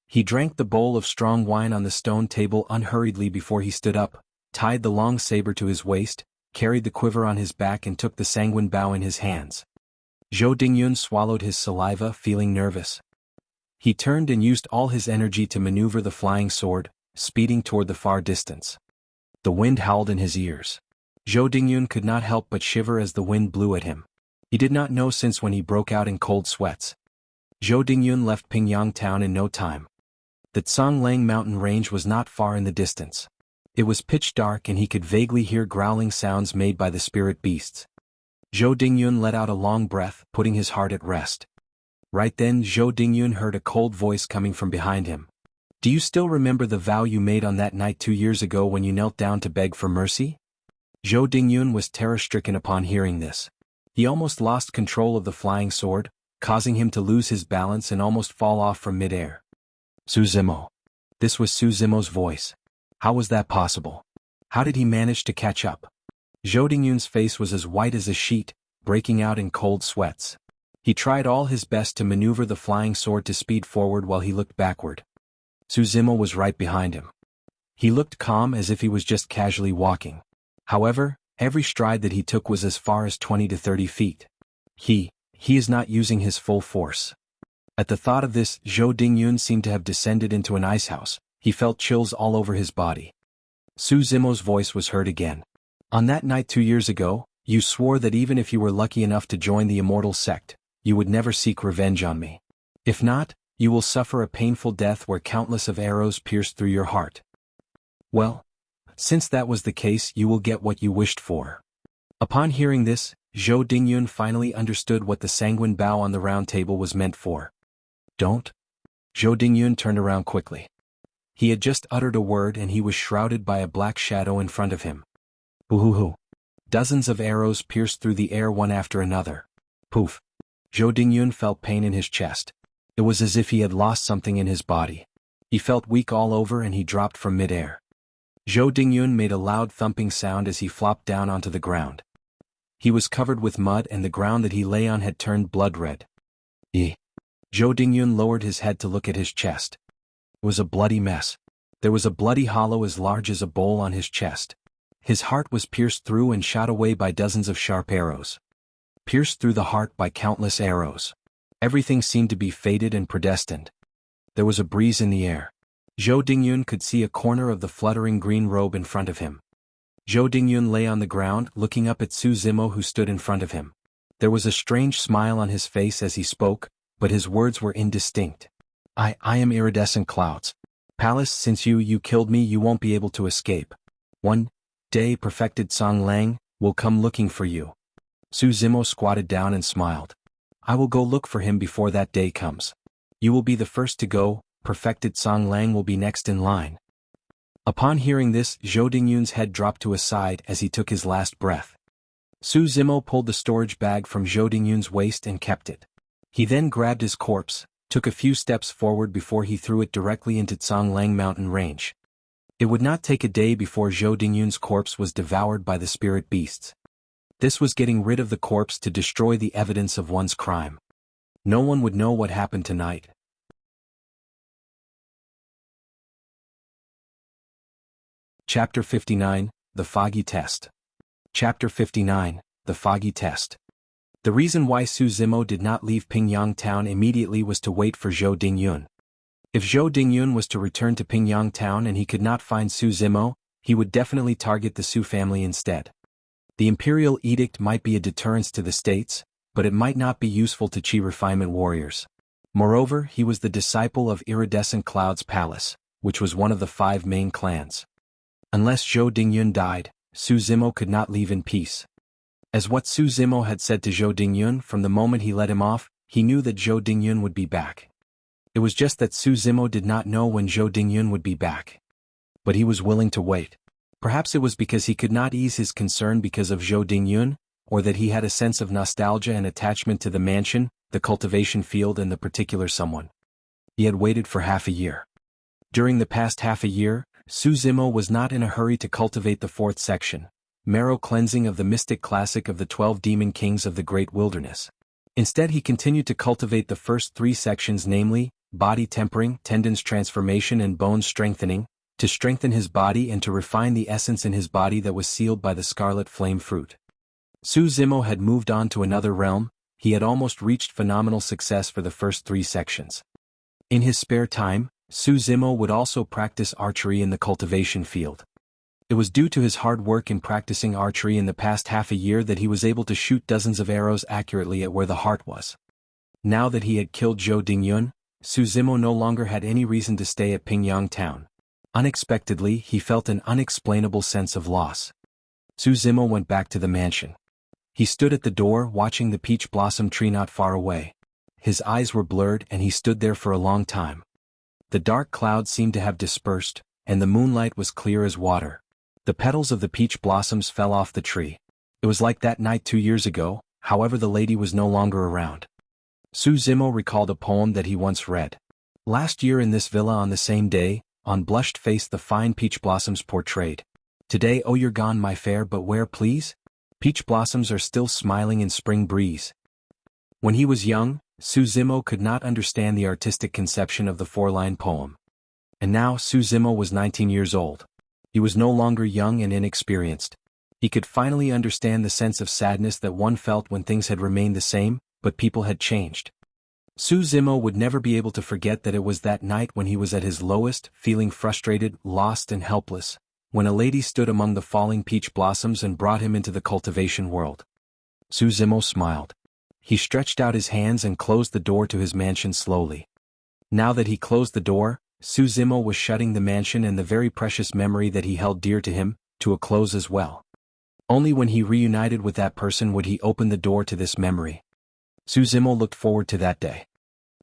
He drank the bowl of strong wine on the stone table unhurriedly before he stood up, tied the long saber to his waist, carried the quiver on his back and took the sanguine bow in his hands. Zhou Dingyun swallowed his saliva, feeling nervous. He turned and used all his energy to maneuver the flying sword, speeding toward the far distance. The wind howled in his ears. Zhou Dingyun could not help but shiver as the wind blew at him. He did not know since when he broke out in cold sweats. Zhou Dingyun left Pingyang town in no time. The Conglang mountain range was not far in the distance. It was pitch dark and he could vaguely hear growling sounds made by the spirit beasts. Zhou Dingyun let out a long breath, putting his heart at rest. Right then Zhou Dingyun heard a cold voice coming from behind him. "Do you still remember the vow you made on that night 2 years ago when you knelt down to beg for mercy?" Zhou Dingyun was terror-stricken upon hearing this. He almost lost control of the flying sword, causing him to lose his balance and almost fall off from mid-air. "Su Zimo." This was Su Zimo's voice. How was that possible? How did he manage to catch up? Zhou Dingyun's face was as white as a sheet, breaking out in cold sweats. He tried all his best to maneuver the flying sword to speed forward while he looked backward. Su Zimo was right behind him. He looked calm as if he was just casually walking. However, every stride that he took was as far as 20 to 30 feet. He is not using his full force. At the thought of this, Zhou Dingyun seemed to have descended into an icehouse. He felt chills all over his body. Su Zimo's voice was heard again. "On that night 2 years ago, you swore that even if you were lucky enough to join the immortal sect, you would never seek revenge on me. If not, you will suffer a painful death where countless of arrows pierce through your heart. Well, since that was the case, you will get what you wished for." Upon hearing this, Zhou Dingyun finally understood what the sanguine bow on the round table was meant for. "Don't?" Zhou Dingyun turned around quickly. He had just uttered a word and he was shrouded by a black shadow in front of him. Boo-hoo-hoo. Dozens of arrows pierced through the air one after another. Poof. Zhou Dingyun felt pain in his chest. It was as if he had lost something in his body. He felt weak all over and he dropped from mid-air. Zhou Dingyun made a loud thumping sound as he flopped down onto the ground. He was covered with mud and the ground that he lay on had turned blood red. Zhou Dingyun lowered his head to look at his chest. It was a bloody mess. There was a bloody hollow as large as a bowl on his chest. His heart was pierced through and shot away by dozens of sharp arrows. Pierced through the heart by countless arrows. Everything seemed to be fated and predestined. There was a breeze in the air. Zhou Dingyun could see a corner of the fluttering green robe in front of him. Zhou Dingyun lay on the ground, looking up at Su Zimo who stood in front of him. There was a strange smile on his face as he spoke, but his words were indistinct. I am Iridescent Clouds. Palace, since you killed me, you won't be able to escape. One day perfected Song Lang will come looking for you." Su Zimo squatted down and smiled. "I will go look for him before that day comes. You will be the first to go, perfected Song Lang will be next in line." Upon hearing this, Zhou Dingyun's head dropped to his side as he took his last breath. Su Zimo pulled the storage bag from Zhou Dingyun's waist and kept it. He then grabbed his corpse, took a few steps forward before he threw it directly into Conglang mountain range. It would not take a day before Zhou Dingyun's corpse was devoured by the spirit beasts. This was getting rid of the corpse to destroy the evidence of one's crime. No one would know what happened tonight. Chapter 59, The Foggy Test. Chapter 59, The Foggy Test. The reason why Su Zimo did not leave Pingyang town immediately was to wait for Zhou Dingyun. If Zhou Dingyun was to return to Pingyang town and he could not find Su Zimo, he would definitely target the Su family instead. The imperial edict might be a deterrence to the states, but it might not be useful to Qi refinement warriors. Moreover, he was the disciple of Iridescent Cloud's palace, which was one of the 5 main clans. Unless Zhou Dingyun died, Su Zimo could not leave in peace. As what Su Zimo had said to Zhou Dingyun from the moment he let him off, he knew that Zhou Dingyun would be back. It was just that Su Zimo did not know when Zhou Dingyun would be back. But he was willing to wait. Perhaps it was because he could not ease his concern because of Zhou Dingyun, or that he had a sense of nostalgia and attachment to the mansion, the cultivation field and the particular someone. He had waited for half a year. During the past half a year, Su Zimo was not in a hurry to cultivate the 4th section, marrow cleansing of the mystic classic of the 12 demon kings of the great wilderness. Instead he continued to cultivate the first 3 sections, namely, body tempering, tendons transformation and bone strengthening, to strengthen his body and to refine the essence in his body that was sealed by the scarlet flame fruit. Su Zimo had moved on to another realm. He had almost reached phenomenal success for the first 3 sections. In his spare time, Su Zimo would also practice archery in the cultivation field. It was due to his hard work in practicing archery in the past half a year that he was able to shoot dozens of arrows accurately at where the heart was. Now that he had killed Zhou Dingyun, Su Zimo no longer had any reason to stay at Pingyang town. Unexpectedly, he felt an unexplainable sense of loss. Su Zimo went back to the mansion. He stood at the door watching the peach blossom tree not far away. His eyes were blurred and he stood there for a long time. The dark clouds seemed to have dispersed, and the moonlight was clear as water. The petals of the peach blossoms fell off the tree. It was like that night 2 years ago, however the lady was no longer around. Su Zimo recalled a poem that he once read. Last year in this villa on the same day, on blushed face the fine peach blossoms portrayed. Today oh you're gone my fair, but where please? Peach blossoms are still smiling in spring breeze. When he was young, Su Zimo could not understand the artistic conception of the 4-line poem. And now Su Zimo was 19 years old. He was no longer young and inexperienced. He could finally understand the sense of sadness that one felt when things had remained the same, but people had changed. Su Zimo would never be able to forget that it was that night when he was at his lowest, feeling frustrated, lost and helpless, when a lady stood among the falling peach blossoms and brought him into the cultivation world. Su Zimo smiled. He stretched out his hands and closed the door to his mansion slowly. Now that he closed the door, Su Zimo was shutting the mansion and the very precious memory that he held dear to him, to a close as well. Only when he reunited with that person would he open the door to this memory. Su Zimo looked forward to that day.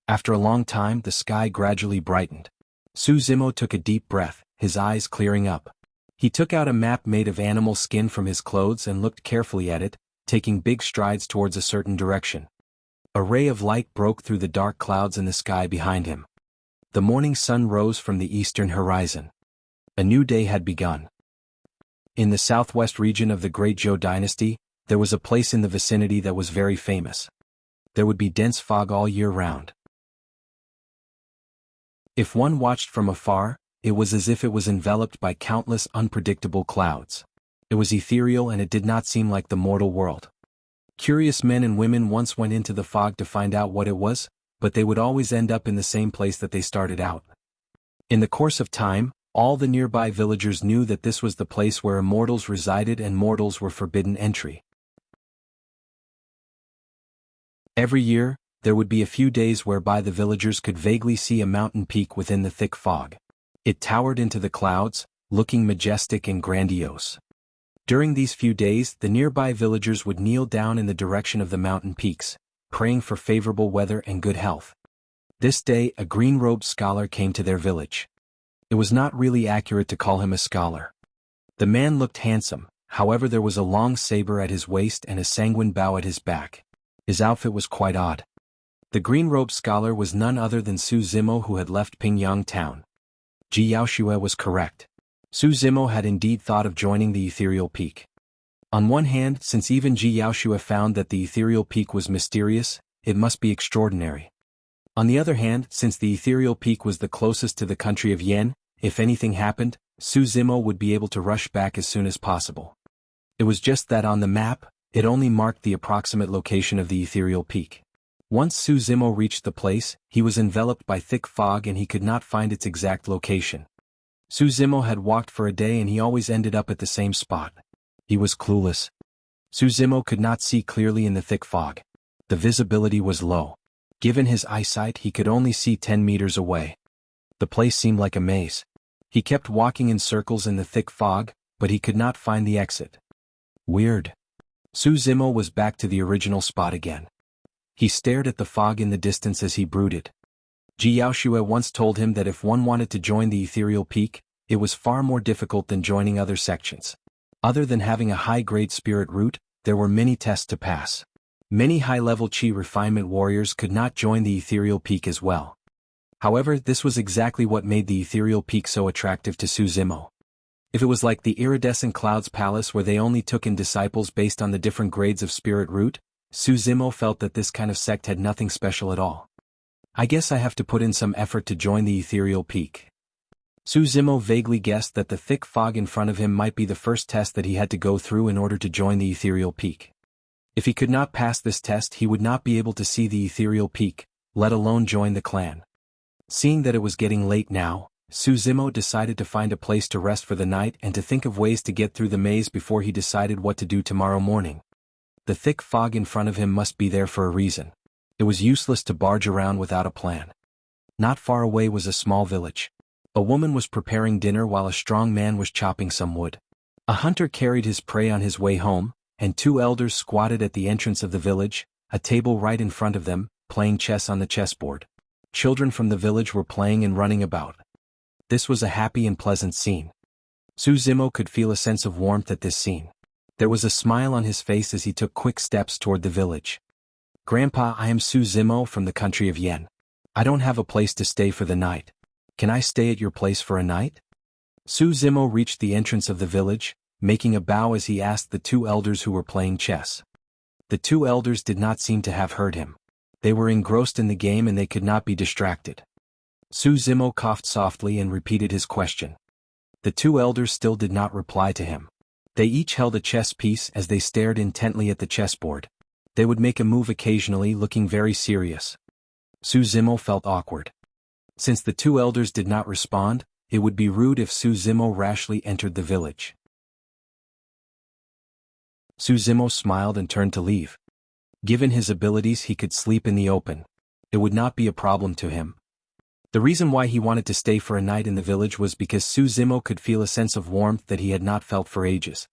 After a long time the sky gradually brightened. Su Zimo took a deep breath, his eyes clearing up. He took out a map made of animal skin from his clothes and looked carefully at it, taking big strides towards a certain direction. A ray of light broke through the dark clouds in the sky behind him. The morning sun rose from the eastern horizon. A new day had begun. In the southwest region of the Great Zhou dynasty, there was a place in the vicinity that was very famous. There would be dense fog all year round. If one watched from afar, it was as if it was enveloped by countless unpredictable clouds. It was ethereal and it did not seem like the mortal world. Curious men and women once went into the fog to find out what it was, but they would always end up in the same place that they started out. In the course of time, all the nearby villagers knew that this was the place where immortals resided and mortals were forbidden entry. Every year, there would be a few days whereby the villagers could vaguely see a mountain peak within the thick fog. It towered into the clouds, looking majestic and grandiose. During these few days, the nearby villagers would kneel down in the direction of the mountain peaks, praying for favorable weather and good health. This day, a green-robed scholar came to their village. It was not really accurate to call him a scholar. The man looked handsome, however there was a long saber at his waist and a sanguine bow at his back. His outfit was quite odd. The green-robed scholar was none other than Su Zimo, who had left Pingyang town. Ji Yaoshue was correct. Su Zimo had indeed thought of joining the ethereal peak. On one hand, since even Jianghu found that the ethereal peak was mysterious, it must be extraordinary. On the other hand, since the ethereal peak was the closest to the country of Yen, if anything happened, Su Zimo would be able to rush back as soon as possible. It was just that on the map, it only marked the approximate location of the ethereal peak. Once Su Zimo reached the place, he was enveloped by thick fog and he could not find its exact location. Su Zimo had walked for a day and he always ended up at the same spot. He was clueless. Su Zimo could not see clearly in the thick fog. The visibility was low. Given his eyesight, he could only see 10 meters away. The place seemed like a maze. He kept walking in circles in the thick fog, but he could not find the exit. Weird. Su Zimo was back to the original spot again. He stared at the fog in the distance as he brooded. Jianghu once told him that if one wanted to join the ethereal peak, it was far more difficult than joining other sections. Other than having a high-grade spirit root, there were many tests to pass. Many high-level chi refinement warriors could not join the ethereal peak as well. However, this was exactly what made the ethereal peak so attractive to Su Zimo. If it was like the iridescent clouds palace where they only took in disciples based on the different grades of spirit root, Su Zimo felt that this kind of sect had nothing special at all. I guess I have to put in some effort to join the ethereal peak. Su Zimo vaguely guessed that the thick fog in front of him might be the first test that he had to go through in order to join the ethereal peak. If he could not pass this test, he would not be able to see the ethereal peak, let alone join the clan. Seeing that it was getting late now, Su Zimo decided to find a place to rest for the night and to think of ways to get through the maze before he decided what to do tomorrow morning. The thick fog in front of him must be there for a reason. It was useless to barge around without a plan. Not far away was a small village. A woman was preparing dinner while a strong man was chopping some wood. A hunter carried his prey on his way home, and two elders squatted at the entrance of the village, a table right in front of them, playing chess on the chessboard. Children from the village were playing and running about. This was a happy and pleasant scene. Su Zimo could feel a sense of warmth at this scene. There was a smile on his face as he took quick steps toward the village. "Grandpa, I am Su Zimo from the country of Yen. I don't have a place to stay for the night. Can I stay at your place for a night?" Su Zimo reached the entrance of the village, making a bow as he asked the two elders who were playing chess. The two elders did not seem to have heard him. They were engrossed in the game and they could not be distracted. Su Zimo coughed softly and repeated his question. The two elders still did not reply to him. They each held a chess piece as they stared intently at the chessboard. They would make a move occasionally, looking very serious. Su Zimo felt awkward. Since the two elders did not respond, it would be rude if Su Zimo rashly entered the village. Su Zimo smiled and turned to leave. Given his abilities, he could sleep in the open. It would not be a problem to him. The reason why he wanted to stay for a night in the village was because Su Zimo could feel a sense of warmth that he had not felt for ages.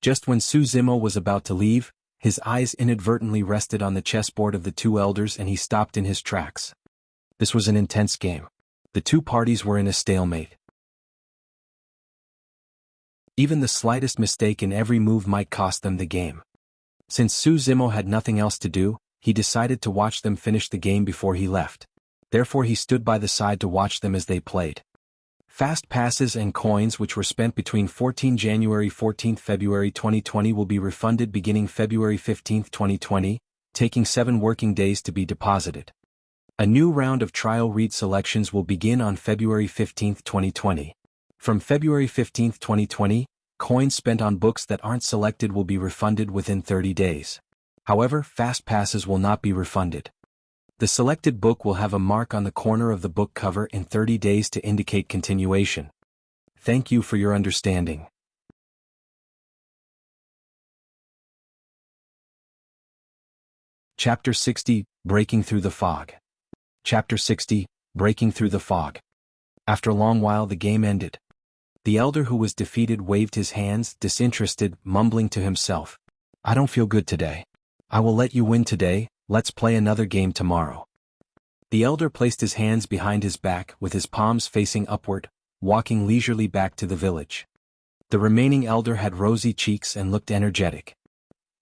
Just when Su Zimo was about to leave, his eyes inadvertently rested on the chessboard of the two elders and he stopped in his tracks. This was an intense game. The two parties were in a stalemate. Even the slightest mistake in every move might cost them the game. Since Su Zimo had nothing else to do, he decided to watch them finish the game before he left. Therefore he stood by the side to watch them as they played. Fast passes and coins which were spent between 14 January 14 February 2020 will be refunded beginning February 15, 2020, taking 7 working days to be deposited. A new round of trial read selections will begin on February 15, 2020. From February 15, 2020, coins spent on books that aren't selected will be refunded within 30 days. However, fast passes will not be refunded. The selected book will have a mark on the corner of the book cover in 30 days to indicate continuation. Thank you for your understanding. Chapter 60, Breaking Through the Fog. Chapter 60, Breaking Through the Fog. After a long while the game ended. The elder who was defeated waved his hands, disinterested, mumbling to himself. "I don't feel good today. I will let you win today, let's play another game tomorrow." The elder placed his hands behind his back with his palms facing upward, walking leisurely back to the village. The remaining elder had rosy cheeks and looked energetic.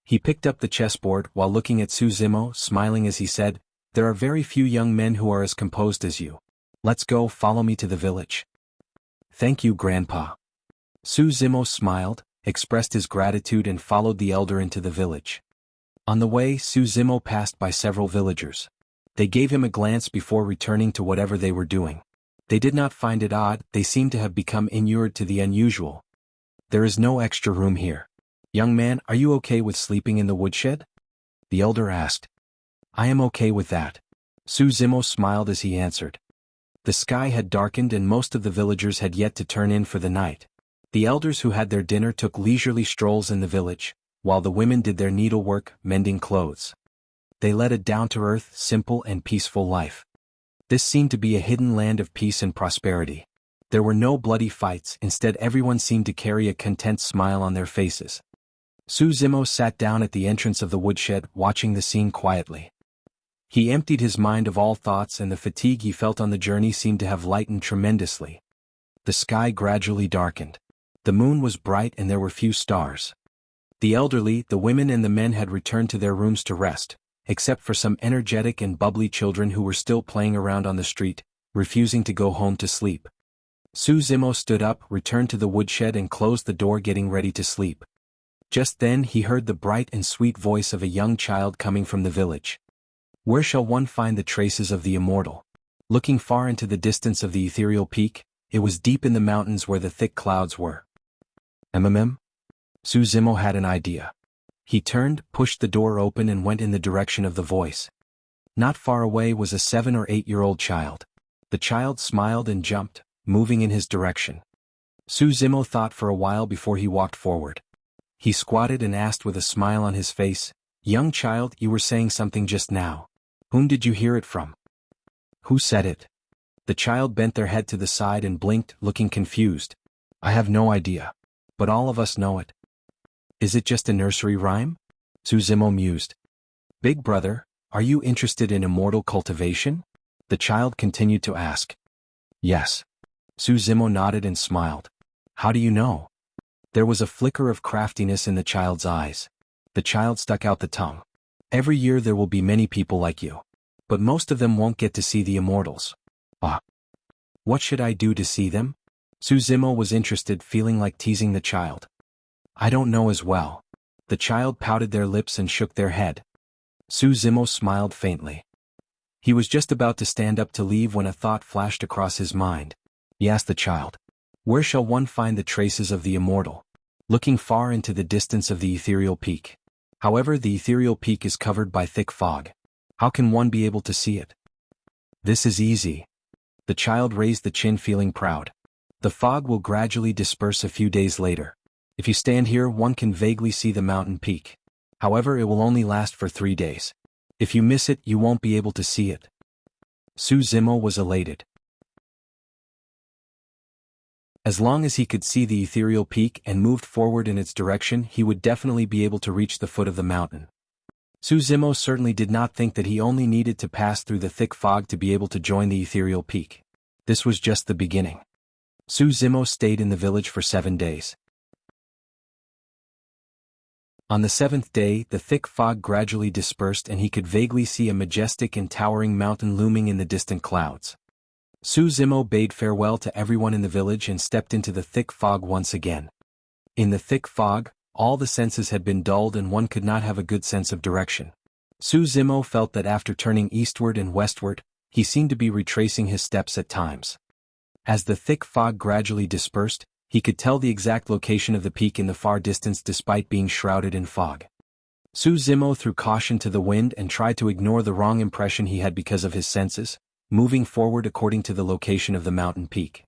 He picked up the chessboard while looking at Su Zimo, smiling as he said, "There are very few young men who are as composed as you. Let's go, follow me to the village." "Thank you, Grandpa." Su Zimo smiled, expressed his gratitude and followed the elder into the village. On the way, Su Zimo passed by several villagers. They gave him a glance before returning to whatever they were doing. They did not find it odd, they seemed to have become inured to the unusual. "There is no extra room here. Young man, are you okay with sleeping in the woodshed?" the elder asked. "I am okay with that." Su Zimo smiled as he answered. The sky had darkened and most of the villagers had yet to turn in for the night. The elders who had their dinner took leisurely strolls in the village, while the women did their needlework, mending clothes. They led a down-to-earth, simple and peaceful life. This seemed to be a hidden land of peace and prosperity. There were no bloody fights, instead everyone seemed to carry a content smile on their faces. Su Zimo sat down at the entrance of the woodshed, watching the scene quietly. He emptied his mind of all thoughts and the fatigue he felt on the journey seemed to have lightened tremendously. The sky gradually darkened. The moon was bright and there were few stars. The elderly, the women and the men had returned to their rooms to rest, except for some energetic and bubbly children who were still playing around on the street, refusing to go home to sleep. Su Zimo stood up, returned to the woodshed and closed the door, getting ready to sleep. Just then he heard the bright and sweet voice of a young child coming from the village. "Where shall one find the traces of the immortal?" Looking far into the distance of the ethereal peak, it was deep in the mountains where the thick clouds were. Su Zimo had an idea. He turned, pushed the door open and went in the direction of the voice. Not far away was a 7 or 8-year-old child. The child smiled and jumped, moving in his direction. Su Zimo thought for a while before he walked forward. He squatted and asked with a smile on his face, "Young child, you were saying something just now. Whom did you hear it from?" "Who said it?" The child bent their head to the side and blinked, looking confused. "I have no idea. But all of us know it." "Is it just a nursery rhyme?" Su Zimo mused. "Big brother, are you interested in immortal cultivation?" the child continued to ask. "Yes." Su Zimo nodded and smiled. "How do you know?" There was a flicker of craftiness in the child's eyes. The child stuck out the tongue. "Every year there will be many people like you. But most of them won't get to see the immortals." "Ah. What should I do to see them?" Su Zimo was interested, feeling like teasing the child. "I don't know as well." The child pouted their lips and shook their head. Su Zimo smiled faintly. He was just about to stand up to leave when a thought flashed across his mind. He asked the child, "Where shall one find the traces of the immortal?" Looking far into the distance of the ethereal peak. However, the ethereal peak is covered by thick fog. How can one be able to see it? "This is easy." The child raised the chin, feeling proud. "The fog will gradually disperse a few days later. If you stand here, one can vaguely see the mountain peak. However, it will only last for 3 days. If you miss it, you won't be able to see it." Su Zimo was elated. As long as he could see the ethereal peak and moved forward in its direction, he would definitely be able to reach the foot of the mountain. Su Zimo certainly did not think that he only needed to pass through the thick fog to be able to join the ethereal peak. This was just the beginning. Su Zimo stayed in the village for 7 days. On the 7th day, the thick fog gradually dispersed and he could vaguely see a majestic and towering mountain looming in the distant clouds. Su Zimo bade farewell to everyone in the village and stepped into the thick fog once again. In the thick fog, all the senses had been dulled and one could not have a good sense of direction. Su Zimo felt that after turning eastward and westward, he seemed to be retracing his steps at times. As the thick fog gradually dispersed, he could tell the exact location of the peak in the far distance despite being shrouded in fog. Su Zimo threw caution to the wind and tried to ignore the wrong impression he had because of his senses, moving forward according to the location of the mountain peak.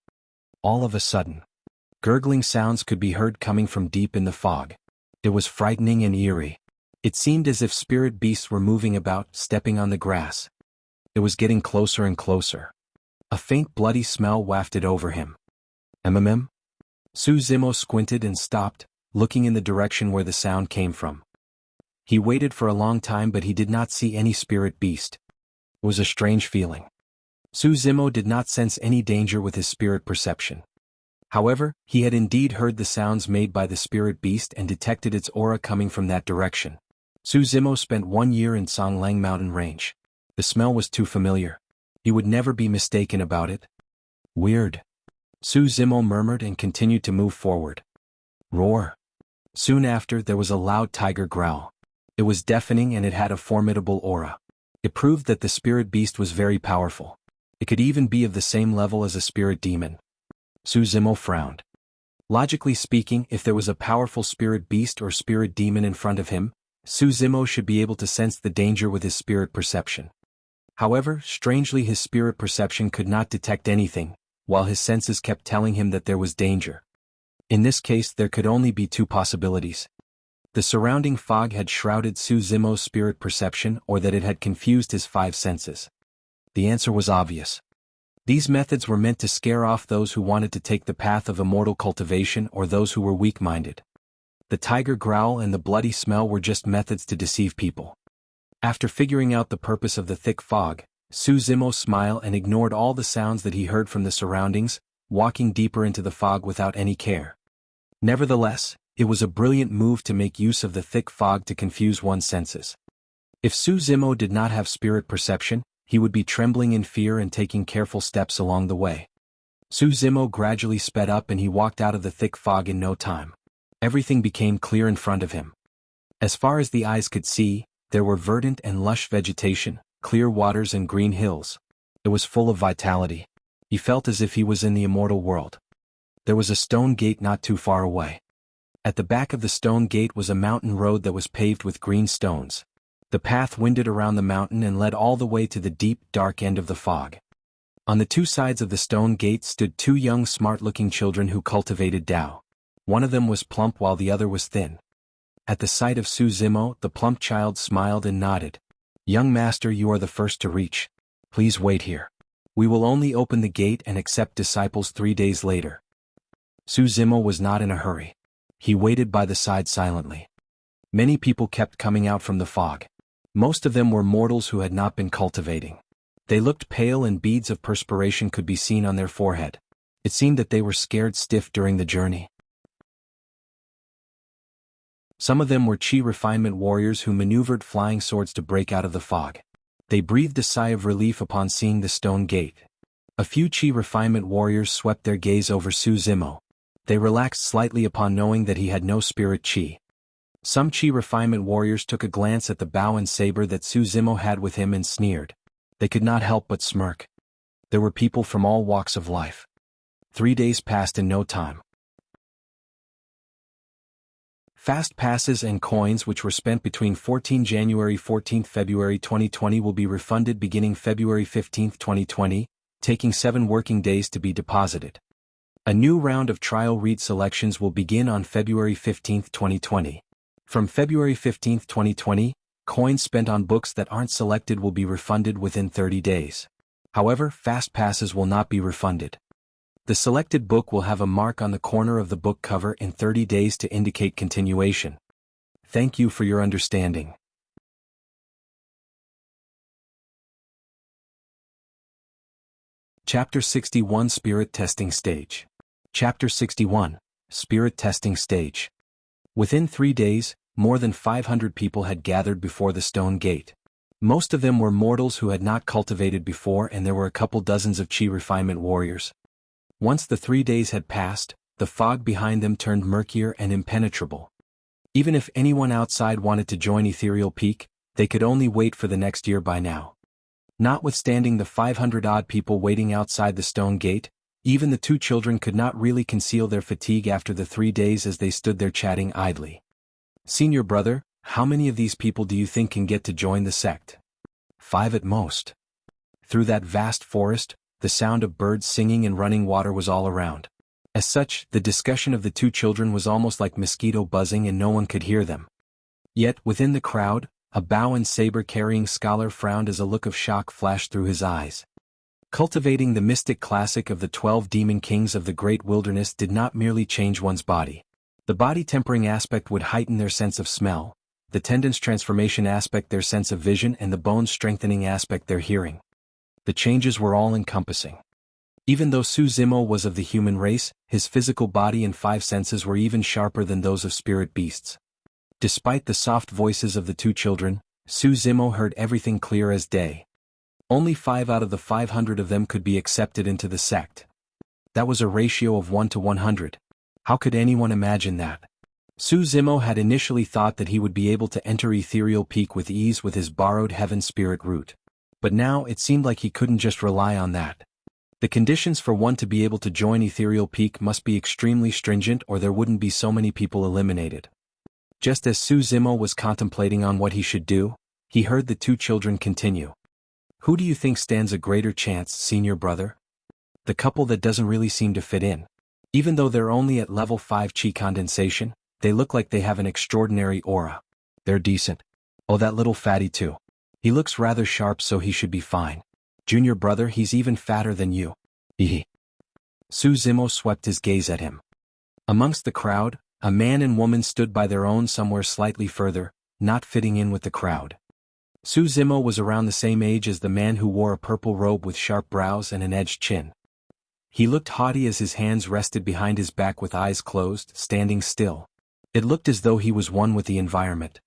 All of a sudden, gurgling sounds could be heard coming from deep in the fog. It was frightening and eerie. It seemed as if spirit beasts were moving about, stepping on the grass. It was getting closer and closer. A faint bloody smell wafted over him. Su Zimo squinted and stopped, looking in the direction where the sound came from. He waited for a long time but he did not see any spirit beast. It was a strange feeling. Su Zimo did not sense any danger with his spirit perception. However, he had indeed heard the sounds made by the spirit beast and detected its aura coming from that direction. Su Zimo spent 1 year in Songlang mountain range. The smell was too familiar. He would never be mistaken about it. Weird. Su Zimo murmured and continued to move forward. Roar. Soon after, there was a loud tiger growl. It was deafening and it had a formidable aura. It proved that the spirit beast was very powerful. It could even be of the same level as a spirit demon. Su Zimo frowned. Logically speaking, if there was a powerful spirit beast or spirit demon in front of him, Su Zimo should be able to sense the danger with his spirit perception. However, strangely his spirit perception could not detect anything, while his senses kept telling him that there was danger. In this case there could only be two possibilities. The surrounding fog had shrouded Su Zimo's spirit perception or that it had confused his five senses. The answer was obvious. These methods were meant to scare off those who wanted to take the path of immortal cultivation or those who were weak-minded. The tiger growl and the bloody smell were just methods to deceive people. After figuring out the purpose of the thick fog, Su Zimo smiled and ignored all the sounds that he heard from the surroundings, walking deeper into the fog without any care. Nevertheless, it was a brilliant move to make use of the thick fog to confuse one's senses. If Su Zimo did not have spirit perception, he would be trembling in fear and taking careful steps along the way. Su Zimo gradually sped up and he walked out of the thick fog in no time. Everything became clear in front of him. As far as the eyes could see, there were verdant and lush vegetation, clear waters and green hills. It was full of vitality. He felt as if he was in the immortal world. There was a stone gate not too far away. At the back of the stone gate was a mountain road that was paved with green stones. The path winded around the mountain and led all the way to the deep, dark end of the fog. On the two sides of the stone gate stood two young smart-looking children who cultivated Tao. One of them was plump while the other was thin. At the sight of Su Zimo, the plump child smiled and nodded. "Young master, you are the first to reach. Please wait here. We will only open the gate and accept disciples 3 days later." Su Zimo was not in a hurry. He waited by the side silently. Many people kept coming out from the fog. Most of them were mortals who had not been cultivating. They looked pale and beads of perspiration could be seen on their forehead. It seemed that they were scared stiff during the journey. Some of them were chi refinement warriors who maneuvered flying swords to break out of the fog. They breathed a sigh of relief upon seeing the stone gate. A few chi refinement warriors swept their gaze over Su Zimo. They relaxed slightly upon knowing that he had no spirit chi. Some chi refinement warriors took a glance at the bow and saber that Su Zimo had with him and sneered. They could not help but smirk. There were people from all walks of life. 3 days passed in no time. Fast passes and coins which were spent between 14 January 14 February 2020 will be refunded beginning February 15, 2020, taking 7 working days to be deposited. A new round of trial read selections will begin on February 15, 2020. From February 15, 2020, coins spent on books that aren't selected will be refunded within 30 days. However, fast passes will not be refunded. The selected book will have a mark on the corner of the book cover in 30 days to indicate continuation. Thank you for your understanding. Chapter 61 Spirit Testing Stage. Chapter 61 Spirit Testing Stage. Within 3 days, more than 500 people had gathered before the stone gate. Most of them were mortals who had not cultivated before, and there were a couple dozens of chi refinement warriors. Once the 3 days had passed, the fog behind them turned murkier and impenetrable. Even if anyone outside wanted to join Ethereal Peak, they could only wait for the next year by now. Notwithstanding the 500-odd people waiting outside the stone gate, even the two children could not really conceal their fatigue after the 3 days as they stood there chatting idly. "Senior brother, how many of these people do you think can get to join the sect?" "5 at most." Through that vast forest, the sound of birds singing and running water was all around. As such, the discussion of the two children was almost like mosquito buzzing and no one could hear them. Yet, within the crowd, a bow and saber-carrying scholar frowned as a look of shock flashed through his eyes. Cultivating the mystic classic of the 12 demon kings of the great wilderness did not merely change one's body. The body-tempering aspect would heighten their sense of smell, the tendons transformation aspect their sense of vision, and the bone-strengthening aspect their hearing. The changes were all-encompassing. Even though Su Zimo was of the human race, his physical body and 5 senses were even sharper than those of spirit beasts. Despite the soft voices of the two children, Su Zimo heard everything clear as day. Only 5 out of the 500 of them could be accepted into the sect. That was a ratio of 1 to 100. How could anyone imagine that? Su Zimo had initially thought that he would be able to enter Ethereal Peak with ease with his borrowed Heaven Spirit root. But now it seemed like he couldn't just rely on that. The conditions for one to be able to join Ethereal Peak must be extremely stringent, or there wouldn't be so many people eliminated. Just as Su Zimo was contemplating on what he should do, he heard the two children continue. Who do you think stands a greater chance, senior brother? The couple that doesn't really seem to fit in. Even though they're only at level 5 chi condensation, they look like they have an extraordinary aura. They're decent. Oh, that little fatty too. He looks rather sharp, so he should be fine. Junior brother, he's even fatter than you. Hehe. Su Zimo swept his gaze at him. Amongst the crowd, a man and woman stood by their own somewhere slightly further, not fitting in with the crowd. Su Zimo was around the same age as the man who wore a purple robe with sharp brows and an edged chin. He looked haughty as his hands rested behind his back with eyes closed, standing still. It looked as though he was one with the environment.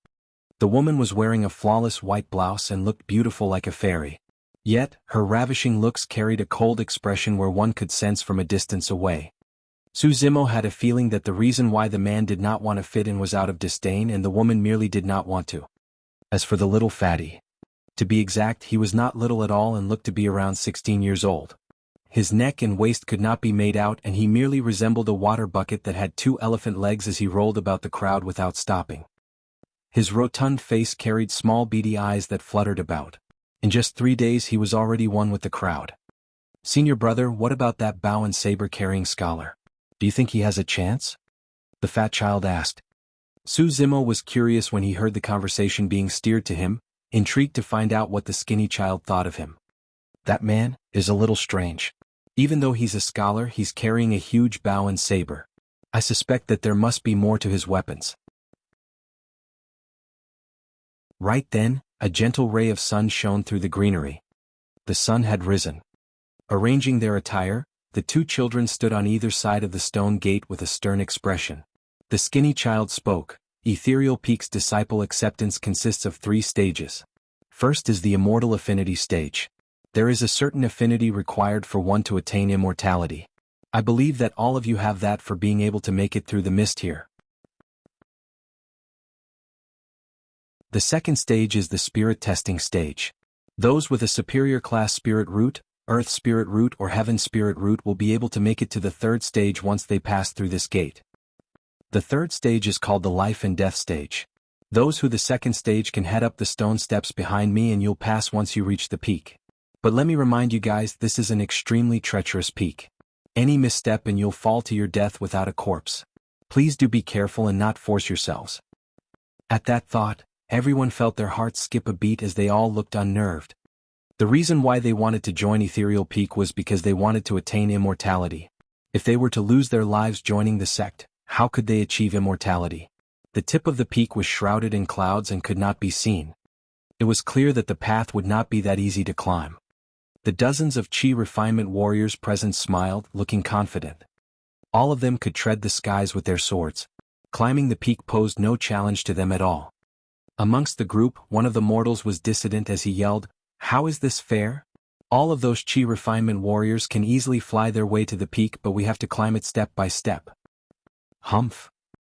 The woman was wearing a flawless white blouse and looked beautiful like a fairy. Yet, her ravishing looks carried a cold expression where one could sense from a distance away. Su Zimo had a feeling that the reason why the man did not want to fit in was out of disdain, and the woman merely did not want to. As for the little fatty, to be exact, he was not little at all and looked to be around 16 years old. His neck and waist could not be made out, and he merely resembled a water bucket that had 2 elephant legs as he rolled about the crowd without stopping. His rotund face carried small beady eyes that fluttered about. In just 3 days he was already one with the crowd. Senior brother, what about that bow and saber-carrying scholar? Do you think he has a chance? The fat child asked. Su Zimo was curious when he heard the conversation being steered to him, intrigued to find out what the skinny child thought of him. That man is a little strange. Even though he's a scholar, he's carrying a huge bow and saber. I suspect that there must be more to his weapons. Right then, a gentle ray of sun shone through the greenery. The sun had risen. Arranging their attire, the two children stood on either side of the stone gate with a stern expression. The skinny child spoke. Ethereal Peak's disciple acceptance consists of 3 stages. First is the immortal affinity stage. There is a certain affinity required for one to attain immortality. I believe that all of you have that for being able to make it through the mist here. The second stage is the spirit testing stage. Those with a superior class spirit root, earth spirit root or heaven spirit root will be able to make it to the third stage once they pass through this gate. The third stage is called the life and death stage. Those who the second stage can head up the stone steps behind me and you'll pass once you reach the peak. But let me remind you guys, this is an extremely treacherous peak. Any misstep and you'll fall to your death without a corpse. Please do be careful and not force yourselves. At that thought, everyone felt their hearts skip a beat as they all looked unnerved. The reason why they wanted to join Ethereal Peak was because they wanted to attain immortality. If they were to lose their lives joining the sect, how could they achieve immortality? The tip of the peak was shrouded in clouds and could not be seen. It was clear that the path would not be that easy to climb. The dozens of chi refinement warriors present smiled, looking confident. All of them could tread the skies with their swords. Climbing the peak posed no challenge to them at all. Amongst the group, one of the mortals was dissident as he yelled, "How is this fair? All of those chi refinement warriors can easily fly their way to the peak, but we have to climb it step by step." Humph.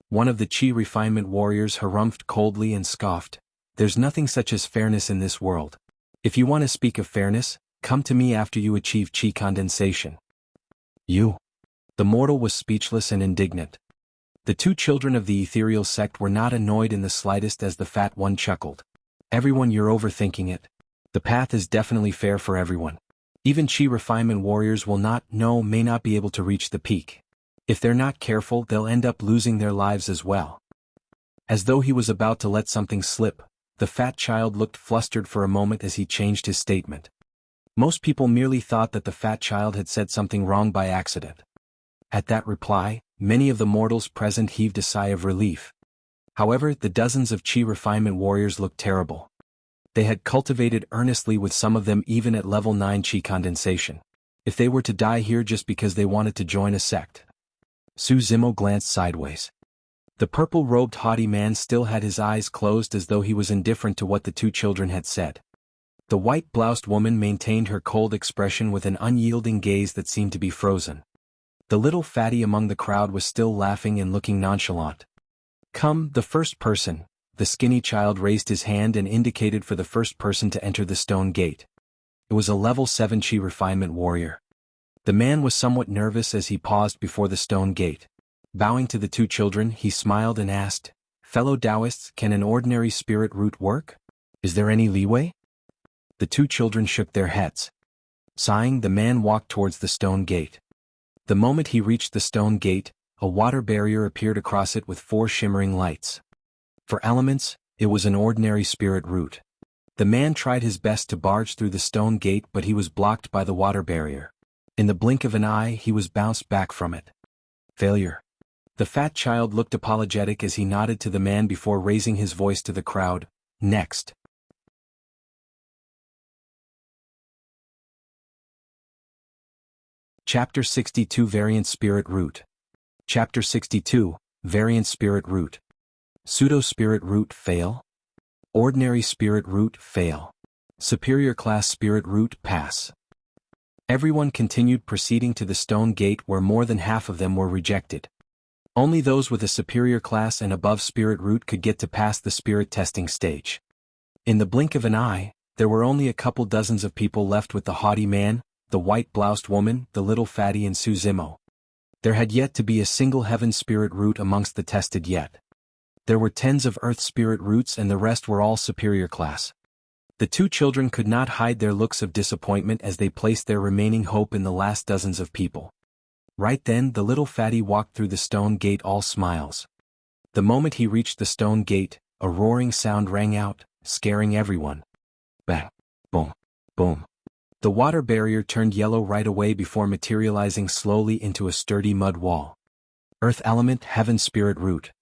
One of the chi refinement warriors harumphed coldly and scoffed. There's nothing such as fairness in this world. If you want to speak of fairness, come to me after you achieve chi condensation. You. The mortal was speechless and indignant. The two children of the ethereal sect were not annoyed in the slightest as the fat one chuckled. Everyone, you're overthinking it. The path is definitely fair for everyone. Even chi refinement warriors may not be able to reach the peak. If they're not careful, they'll end up losing their lives as well. As though he was about to let something slip, the fat child looked flustered for a moment as he changed his statement. Most people merely thought that the fat child had said something wrong by accident. At that reply, many of the mortals present heaved a sigh of relief. However, the dozens of chi refinement warriors looked terrible. They had cultivated earnestly, with some of them even at level 9 chi condensation. If they were to die here just because they wanted to join a sect. Su Zimo glanced sideways. The purple-robed haughty man still had his eyes closed as though he was indifferent to what the two children had said. The white-bloused woman maintained her cold expression with an unyielding gaze that seemed to be frozen. The little fatty among the crowd was still laughing and looking nonchalant. Come, the first person. The skinny child raised his hand and indicated for the first person to enter the stone gate. It was a level 7 Chi refinement warrior. The man was somewhat nervous as he paused before the stone gate. Bowing to the two children, he smiled and asked, "Fellow Taoists, can an ordinary spirit root work? Is there any leeway?" The two children shook their heads. Sighing, the man walked towards the stone gate. The moment he reached the stone gate, a water barrier appeared across it with 4 shimmering lights. For elements, it was an ordinary spirit root. The man tried his best to barge through the stone gate, but he was blocked by the water barrier. In the blink of an eye, he was bounced back from it. Failure. The fat child looked apologetic as he nodded to the man before raising his voice to the crowd. Next. Chapter 62 Variant Spirit Root. Chapter 62, Variant Spirit Root. Pseudo-Spirit Root fail. Ordinary Spirit Root fail. Superior Class Spirit Root pass. Everyone continued proceeding to the stone gate where more than half of them were rejected. Only those with a superior class and above Spirit Root could get to pass the spirit testing stage. In the blink of an eye, there were only a couple dozens of people left with the haughty man, the white-bloused woman, the little fatty and Suzimo. There had yet to be a single heaven spirit root amongst the tested yet. There were tens of earth spirit roots and the rest were all superior class. The two children could not hide their looks of disappointment as they placed their remaining hope in the last dozens of people. Right then the little fatty walked through the stone gate all smiles. The moment he reached the stone gate, a roaring sound rang out, scaring everyone. Bang! Boom! Boom! The water barrier turned yellow right away before materializing slowly into a sturdy mud wall. Earth Element Heaven Spirit Root.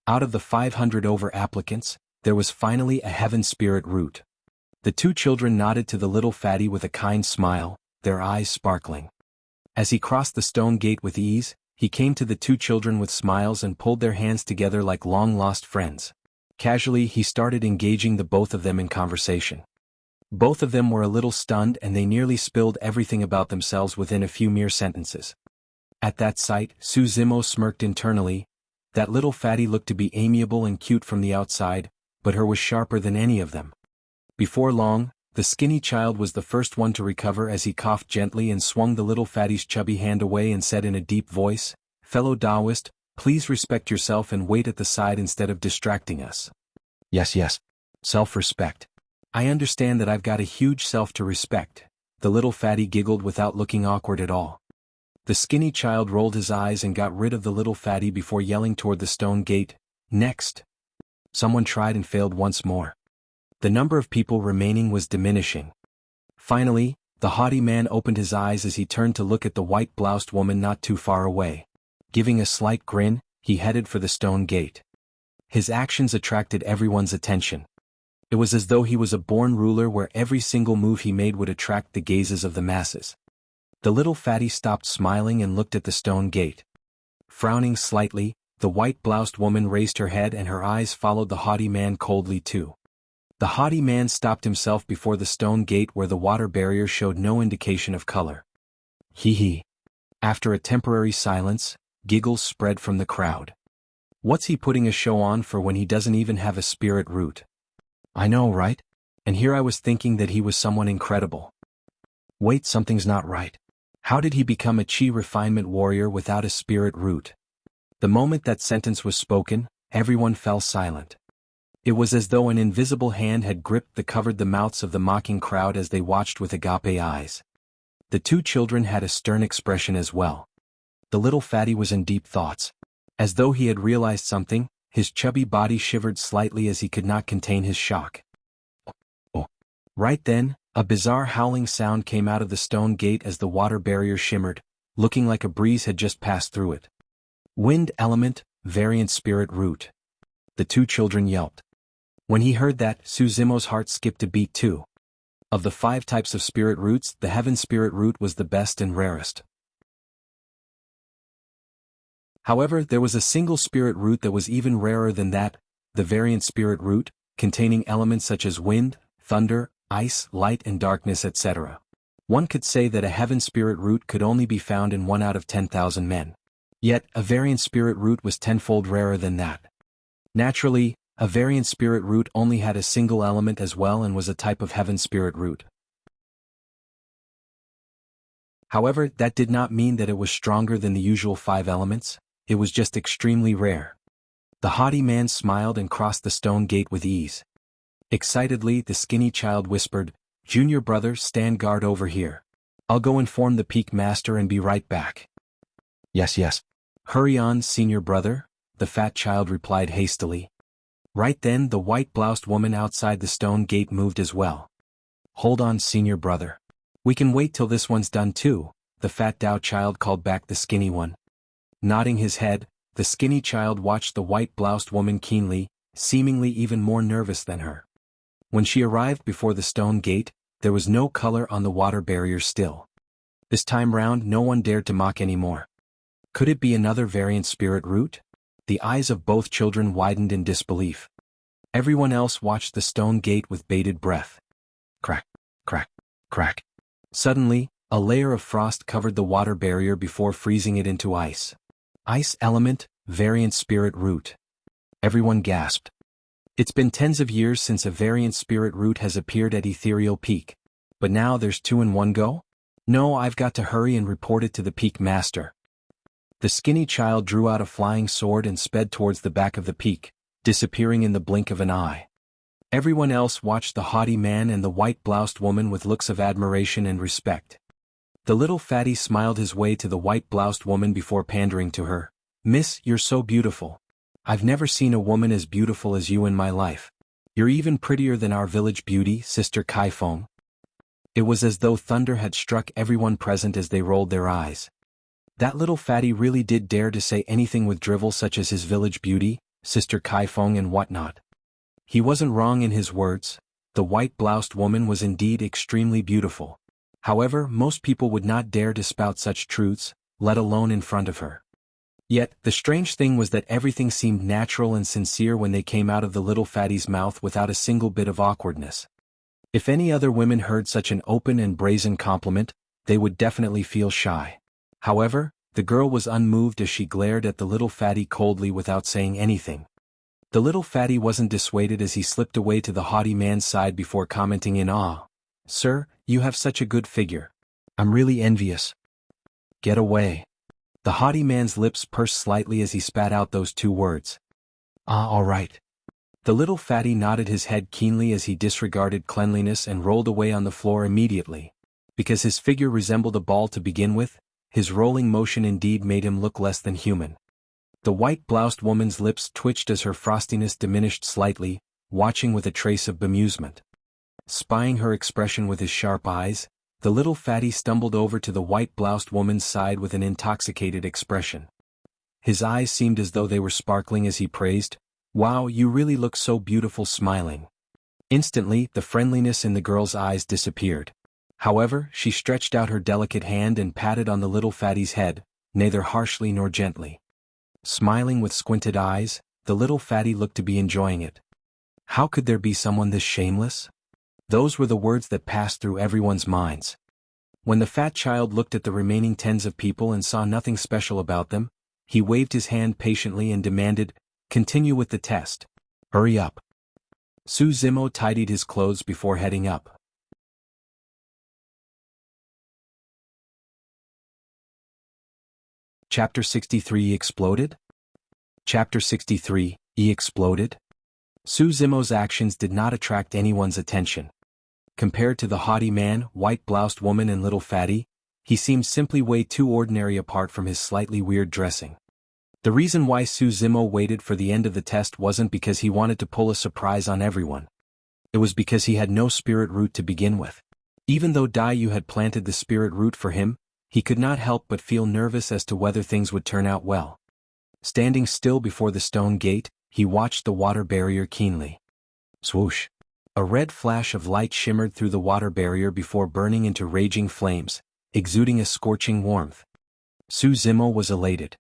Out of the 500 over applicants, there was finally a Heaven Spirit Root. The two children nodded to the little fatty with a kind smile, their eyes sparkling. As he crossed the stone gate with ease, he came to the two children with smiles and pulled their hands together like long-lost friends. Casually he started engaging the both of them in conversation. Both of them were a little stunned and they nearly spilled everything about themselves within a few mere sentences. At that sight, Suzimo smirked internally. That little fatty looked to be amiable and cute from the outside, but her was sharper than any of them. Before long, the skinny child was the first one to recover as he coughed gently and swung the little fatty's chubby hand away and said in a deep voice, "Fellow Taoist, please respect yourself and wait at the side instead of distracting us." Yes. Self-respect. I understand that I've got a huge self to respect. The little fatty giggled without looking awkward at all. The skinny child rolled his eyes and got rid of the little fatty before yelling toward the stone gate, "Next." Someone tried and failed once more. The number of people remaining was diminishing. Finally, the haughty man opened his eyes as he turned to look at the white-bloused woman not too far away. Giving a slight grin, he headed for the stone gate. His actions attracted everyone's attention. It was as though he was a born ruler where every single move he made would attract the gazes of the masses. The little fatty stopped smiling and looked at the stone gate. Frowning slightly, the white-bloused woman raised her head and her eyes followed the haughty man coldly too. The haughty man stopped himself before the stone gate where the water barrier showed no indication of color. Hee. After a temporary silence, giggles spread from the crowd. What's he putting a show on for when he doesn't even have a spirit root? I know, right? And here I was thinking that he was someone incredible. Wait, something's not right. How did he become a Chi refinement warrior without a spirit root? The moment that sentence was spoken, everyone fell silent. It was as though an invisible hand had gripped the mouths of the mocking crowd as they watched with agape eyes. The two children had a stern expression as well. The little fatty was in deep thoughts. As though he had realized something, his chubby body shivered slightly as he could not contain his shock. Oh. Right then, a bizarre howling sound came out of the stone gate as the water barrier shimmered, looking like a breeze had just passed through it. Wind Element, Variant Spirit Root. The two children yelped. When he heard that, Suzimo's heart skipped a beat too. Of the 5 types of spirit roots, the Heaven Spirit Root was the best and rarest. However, there was a single spirit root that was even rarer than that, the Variant Spirit Root, containing elements such as wind, thunder, ice, light and darkness etc. One could say that a Heaven Spirit Root could only be found in 1 out of 10,000 men. Yet, a Variant Spirit Root was tenfold rarer than that. Naturally, a variant spirit root only had a single element as well and was a type of heaven spirit root. However, that did not mean that it was stronger than the usual 5 elements, it was just extremely rare. The haughty man smiled and crossed the stone gate with ease. Excitedly, the skinny child whispered, "Junior brother, stand guard over here. I'll go inform the peak master and be right back." "Yes, yes. Hurry on, senior brother," the fat child replied hastily. Right then, the white-bloused woman outside the stone gate moved as well. "Hold on, senior brother. We can wait till this one's done too," the fat Dao child called back the skinny one. Nodding his head, the skinny child watched the white-bloused woman keenly, seemingly even more nervous than her. When she arrived before the stone gate, there was no color on the water barrier still. This time round no one dared to mock anymore. Could it be another variant spirit root? The eyes of both children widened in disbelief. Everyone else watched the stone gate with bated breath. Crack, crack, crack. Suddenly, a layer of frost covered the water barrier before freezing it into ice. Ice element, variant spirit root. Everyone gasped. It's been tens of years since a variant spirit root has appeared at Ethereal Peak. But now there's 2 in one go? No, I've got to hurry and report it to the peak master. The skinny child drew out a flying sword and sped towards the back of the peak, disappearing in the blink of an eye. Everyone else watched the haughty man and the white-bloused woman with looks of admiration and respect. The little fatty smiled his way to the white-bloused woman before pandering to her. "Miss, you're so beautiful. I've never seen a woman as beautiful as you in my life. You're even prettier than our village beauty, Sister Kaifeng." It was as though thunder had struck everyone present as they rolled their eyes. That little fatty really did dare to say anything with drivel such as his village beauty, Sister Kaifeng and whatnot. He wasn't wrong in his words. The white-bloused woman was indeed extremely beautiful. However, most people would not dare to spout such truths, let alone in front of her. Yet, the strange thing was that everything seemed natural and sincere when they came out of the little fatty's mouth without a single bit of awkwardness. If any other women heard such an open and brazen compliment, they would definitely feel shy. However, the girl was unmoved as she glared at the little fatty coldly without saying anything. The little fatty wasn't dissuaded as he slipped away to the haughty man's side before commenting in awe. "Sir, you have such a good figure. I'm really envious." "Get away." The haughty man's lips pursed slightly as he spat out those 2 words. "Ah, all right." The little fatty nodded his head keenly as he disregarded cleanliness and rolled away on the floor immediately. Because his figure resembled a ball to begin with, his rolling motion indeed made him look less than human. The white-bloused woman's lips twitched as her frostiness diminished slightly, watching with a trace of bemusement. Spying her expression with his sharp eyes, the little fatty stumbled over to the white-bloused woman's side with an intoxicated expression. His eyes seemed as though they were sparkling as he praised, "Wow, you really look so beautiful," smiling. Instantly, the friendliness in the girl's eyes disappeared. However, she stretched out her delicate hand and patted on the little fatty's head, neither harshly nor gently. Smiling with squinted eyes, the little fatty looked to be enjoying it. How could there be someone this shameless? Those were the words that passed through everyone's minds. When the fat child looked at the remaining tens of people and saw nothing special about them, he waved his hand patiently and demanded, "Continue with the test. Hurry up." Su Zimo tidied his clothes before heading up. Chapter 63 Exploded? Chapter 63, Exploded? Su Zimo's actions did not attract anyone's attention. Compared to the haughty man, white-bloused woman and little fatty, he seemed simply way too ordinary apart from his slightly weird dressing. The reason why Su Zimo waited for the end of the test wasn't because he wanted to pull a surprise on everyone. It was because he had no spirit root to begin with. Even though Dai Yu had planted the spirit root for him, he could not help but feel nervous as to whether things would turn out well. Standing still before the stone gate, he watched the water barrier keenly. Swoosh! A red flash of light shimmered through the water barrier before burning into raging flames, exuding a scorching warmth. Su Zimo was elated.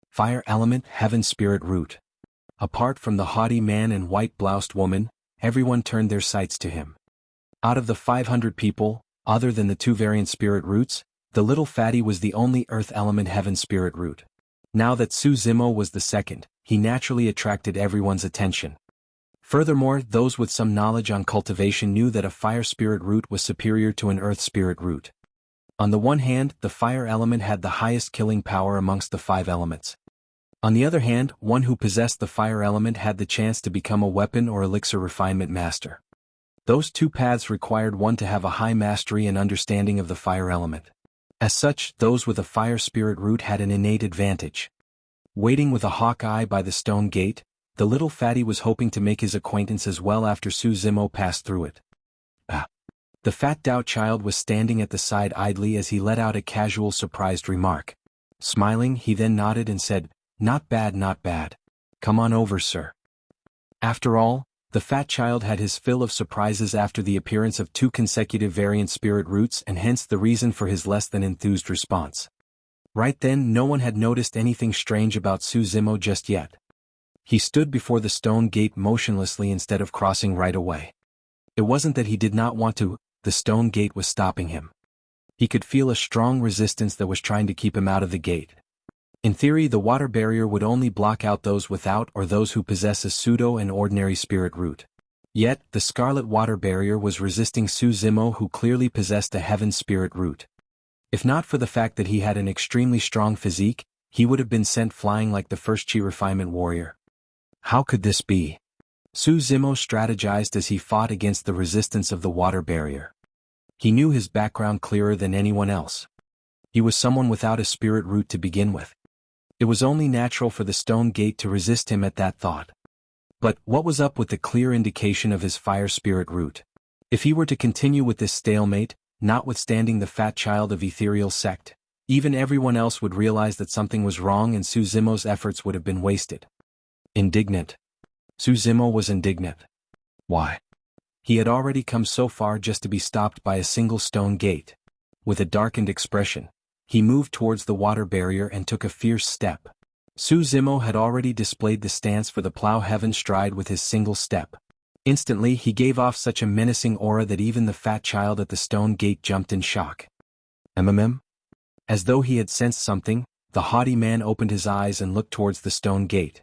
Fire element, heaven spirit root. Apart from the haughty man and white-bloused woman, everyone turned their sights to him. Out of the 500 people, other than the 2 variant spirit roots, the little fatty was the only earth element heaven spirit root. Now that Su Zimo was the second, he naturally attracted everyone's attention. Furthermore, those with some knowledge on cultivation knew that a fire spirit root was superior to an earth spirit root. On the one hand, the fire element had the highest killing power amongst the 5 elements. On the other hand, one who possessed the fire element had the chance to become a weapon or elixir refinement master. Those 2 paths required one to have a high mastery and understanding of the fire element. As such, those with a fire spirit root had an innate advantage. Waiting with a hawk eye by the stone gate, the little fatty was hoping to make his acquaintance as well after Su Zimo passed through it. The fat Dao child was standing at the side idly as he let out a casual surprised remark. Smiling, he then nodded and said, "Not bad, not bad. Come on over, sir." After all, the fat child had his fill of surprises after the appearance of 2 consecutive variant spirit roots, and hence the reason for his less than enthused response. Right then, no one had noticed anything strange about Su Zimo just yet. He stood before the stone gate motionlessly instead of crossing right away. It wasn't that he did not want to, the stone gate was stopping him. He could feel a strong resistance that was trying to keep him out of the gate. In theory, the water barrier would only block out those without or those who possess a pseudo and ordinary spirit root. Yet, the scarlet water barrier was resisting Su Zimo, who clearly possessed a heaven spirit root. If not for the fact that he had an extremely strong physique, he would have been sent flying like the first Chi refinement warrior. How could this be? Su Zimo strategized as he fought against the resistance of the water barrier. He knew his background clearer than anyone else. He was someone without a spirit root to begin with. It was only natural for the stone gate to resist him at that thought. But what was up with the clear indication of his fire spirit root? If he were to continue with this stalemate, notwithstanding the fat child of ethereal sect, even everyone else would realize that something was wrong and Su Zimo's efforts would have been wasted. Indignant. Su Zimo was indignant. Why? He had already come so far just to be stopped by a single stone gate. With a darkened expression, he moved towards the water barrier and took a fierce step. Su Zimo had already displayed the stance for the plow heaven stride with his single step. Instantly he gave off such a menacing aura that even the fat child at the stone gate jumped in shock. As though he had sensed something, the haughty man opened his eyes and looked towards the stone gate.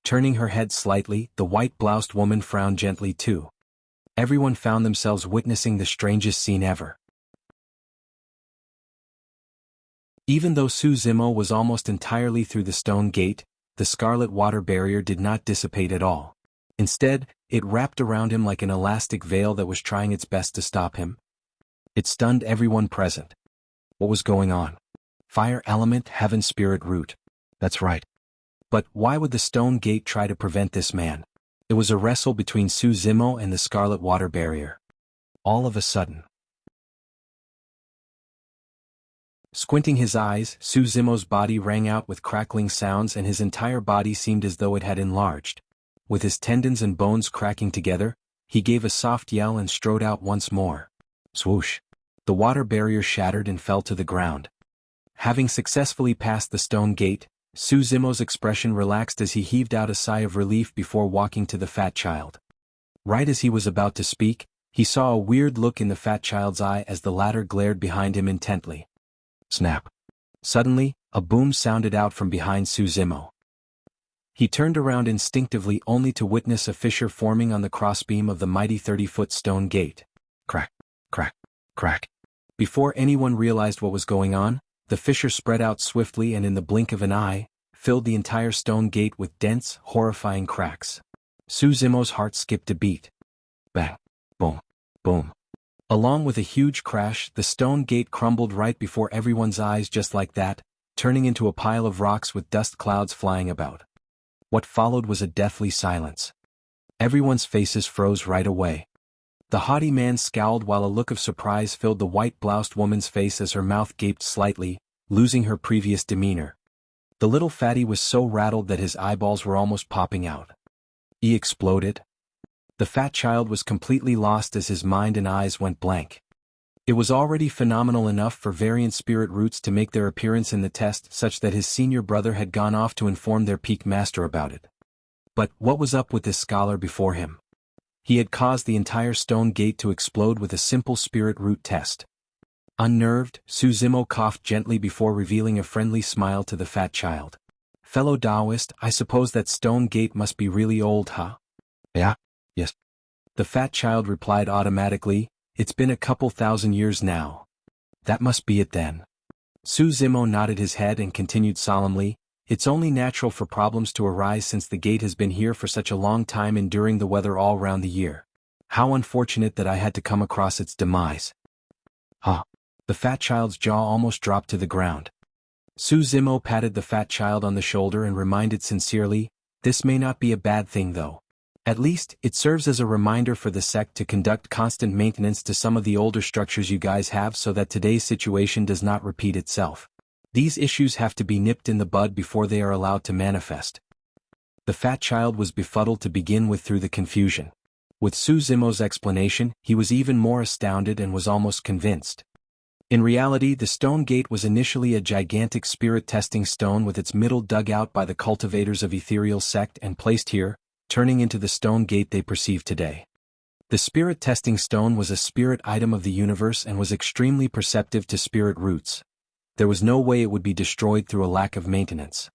Turning her head slightly, the white-bloused woman frowned gently too. Everyone found themselves witnessing the strangest scene ever. Even though Su Zimo was almost entirely through the stone gate, the scarlet water barrier did not dissipate at all. Instead, it wrapped around him like an elastic veil that was trying its best to stop him. It stunned everyone present. What was going on? Fire element, heaven spirit root. That's right. But why would the stone gate try to prevent this man? It was a wrestle between Su Zimo and the scarlet water barrier. All of a sudden. Squinting his eyes, Su Zimo's body rang out with crackling sounds and his entire body seemed as though it had enlarged. With his tendons and bones cracking together, he gave a soft yell and strode out once more. Swoosh! The water barrier shattered and fell to the ground. Having successfully passed the stone gate, Su Zimo's expression relaxed as he heaved out a sigh of relief before walking to the fat child. Right as he was about to speak, he saw a weird look in the fat child's eye as the latter glared behind him intently. Snap! Suddenly, a boom sounded out from behind Su Zimo. He turned around instinctively only to witness a fissure forming on the crossbeam of the mighty 30-foot stone gate. Crack! Crack! Crack! Before anyone realized what was going on, the fissure spread out swiftly and in the blink of an eye, filled the entire stone gate with dense, horrifying cracks. Su Zimo's heart skipped a beat. Bang! Boom! Boom! Along with a huge crash, the stone gate crumbled right before everyone's eyes just like that, turning into a pile of rocks with dust clouds flying about. What followed was a deathly silence. Everyone's faces froze right away. The haughty man scowled while a look of surprise filled the white-bloused woman's face as her mouth gaped slightly, losing her previous demeanor. The little fatty was so rattled that his eyeballs were almost popping out. He exploded. The fat child was completely lost as his mind and eyes went blank. It was already phenomenal enough for variant spirit roots to make their appearance in the test such that his senior brother had gone off to inform their peak master about it. But what was up with this scholar before him? He had caused the entire stone gate to explode with a simple spirit root test. Unnerved, Su Zimo coughed gently before revealing a friendly smile to the fat child. Fellow Taoist, I suppose that stone gate must be really old, huh? Yeah. Yes. The fat child replied automatically, it's been a couple thousand years now. That must be it then. Su Zimo nodded his head and continued solemnly, it's only natural for problems to arise since the gate has been here for such a long time enduring the weather all round the year. How unfortunate that I had to come across its demise. Huh. The fat child's jaw almost dropped to the ground. Su Zimo patted the fat child on the shoulder and reminded sincerely, this may not be a bad thing though. At least, it serves as a reminder for the sect to conduct constant maintenance to some of the older structures you guys have so that today's situation does not repeat itself. These issues have to be nipped in the bud before they are allowed to manifest. The fat child was befuddled to begin with through the confusion. With Su Zimo's explanation, he was even more astounded and was almost convinced. In reality, the stone gate was initially a gigantic spirit testing stone with its middle dug out by the cultivators of ethereal sect and placed here, turning into the stone gate they perceive today. The spirit testing stone was a spirit item of the universe and was extremely perceptive to spirit roots. There was no way it would be destroyed through a lack of maintenance.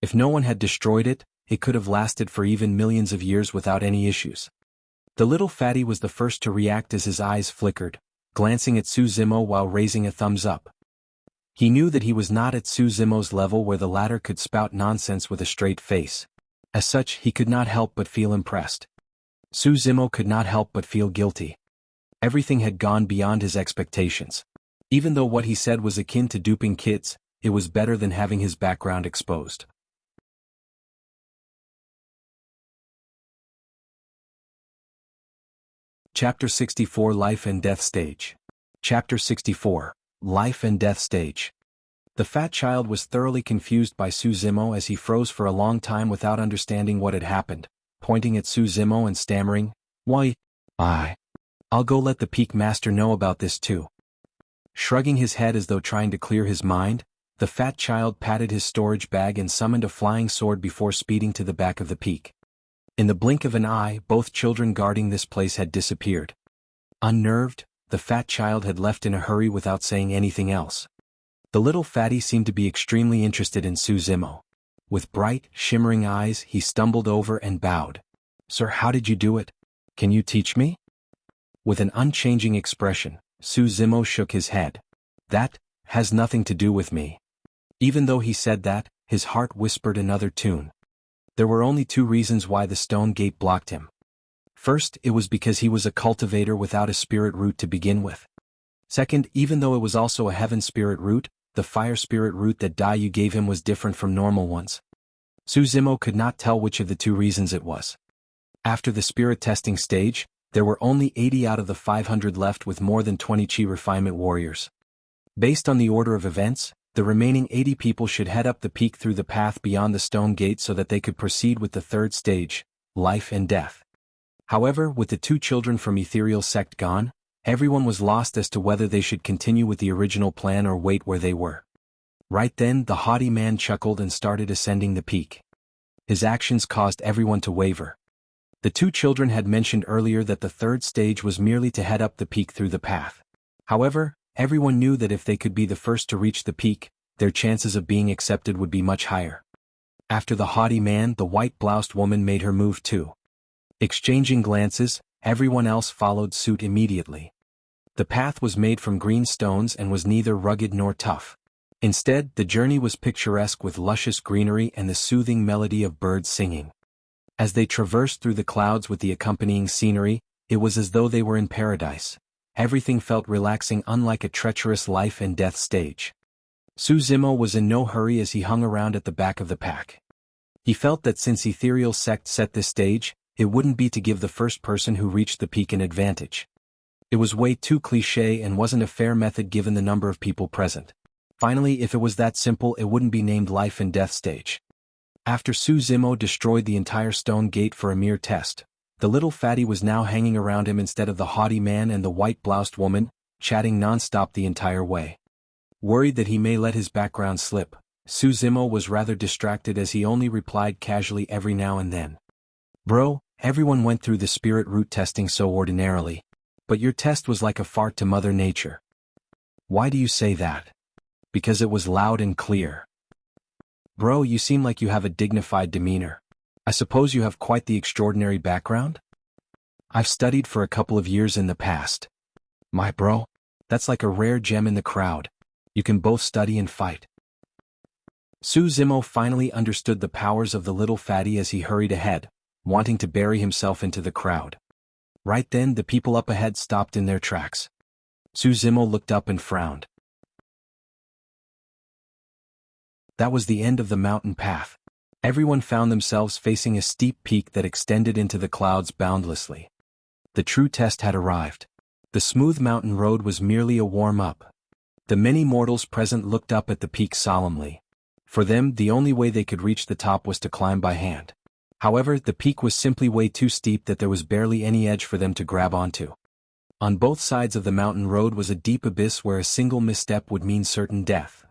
If no one had destroyed it, it could have lasted for even millions of years without any issues. The little fatty was the first to react as his eyes flickered, glancing at Su Zimo while raising a thumbs up. He knew that he was not at Su Zimo's level where the latter could spout nonsense with a straight face. As such, he could not help but feel impressed. Su Zimo could not help but feel guilty. Everything had gone beyond his expectations. Even though what he said was akin to duping kids, it was better than having his background exposed. Chapter 64 Life and Death Stage. Chapter 64 Life and Death Stage. The fat child was thoroughly confused by Su Zimo as he froze for a long time without understanding what had happened, pointing at Su Zimo and stammering, "Why, I'll go let the peak master know about this too." Shrugging his head as though trying to clear his mind, the fat child patted his storage bag and summoned a flying sword before speeding to the back of the peak. In the blink of an eye, both children guarding this place had disappeared. Unnerved, the fat child had left in a hurry without saying anything else. The little fatty seemed to be extremely interested in Su Zimo. With bright, shimmering eyes, he stumbled over and bowed. "Sir, how did you do it? Can you teach me?" With an unchanging expression, Su Zimo shook his head. "That has nothing to do with me." Even though he said that, his heart whispered another tune. There were only two reasons why the stone gate blocked him. First, it was because he was a cultivator without a spirit root to begin with. Second, even though it was also a heaven spirit root, the fire spirit root that Daiyu gave him was different from normal ones. Su Zimo could not tell which of the two reasons it was. After the spirit testing stage, there were only 80 out of the 500 left with more than 20 chi refinement warriors. Based on the order of events, the remaining 80 people should head up the peak through the path beyond the stone gate so that they could proceed with the third stage, life and death. However, with the two children from ethereal sect gone, everyone was lost as to whether they should continue with the original plan or wait where they were. Right then, the haughty man chuckled and started ascending the peak. His actions caused everyone to waver. The two children had mentioned earlier that the third stage was merely to head up the peak through the path. However, everyone knew that if they could be the first to reach the peak, their chances of being accepted would be much higher. After the haughty man, the white-bloused woman made her move too. Exchanging glances, everyone else followed suit immediately. The path was made from green stones and was neither rugged nor tough. Instead, the journey was picturesque with luscious greenery and the soothing melody of birds singing. As they traversed through the clouds with the accompanying scenery, it was as though they were in paradise. Everything felt relaxing, unlike a treacherous life and death stage. Su Zimo was in no hurry as he hung around at the back of the pack. He felt that since ethereal sect set this stage, it wouldn't be to give the first person who reached the peak an advantage. It was way too cliché and wasn't a fair method given the number of people present. Finally, if it was that simple, it wouldn't be named life and death stage. After Su Zimo destroyed the entire stone gate for a mere test, the little fatty was now hanging around him instead of the haughty man and the white-bloused woman, chatting non-stop the entire way. Worried that he may let his background slip, Su Zimo was rather distracted as he only replied casually every now and then. "Bro, everyone went through the spirit root testing so ordinarily. But your test was like a fart to Mother Nature." "Why do you say that?" "Because it was loud and clear." Bro, you seem like you have a dignified demeanor. I suppose you have quite the extraordinary background? I've studied for a couple of years in the past. My bro, that's like a rare gem in the crowd. You can both study and fight. Su Zimo finally understood the powers of the little fatty as he hurried ahead, wanting to bury himself into the crowd. Right then the people up ahead stopped in their tracks. Su Zimo looked up and frowned. That was the end of the mountain path. Everyone found themselves facing a steep peak that extended into the clouds boundlessly. The true test had arrived. The smooth mountain road was merely a warm-up. The many mortals present looked up at the peak solemnly. For them, the only way they could reach the top was to climb by hand. However, the peak was simply way too steep that there was barely any edge for them to grab onto. On both sides of the mountain road was a deep abyss where a single misstep would mean certain death.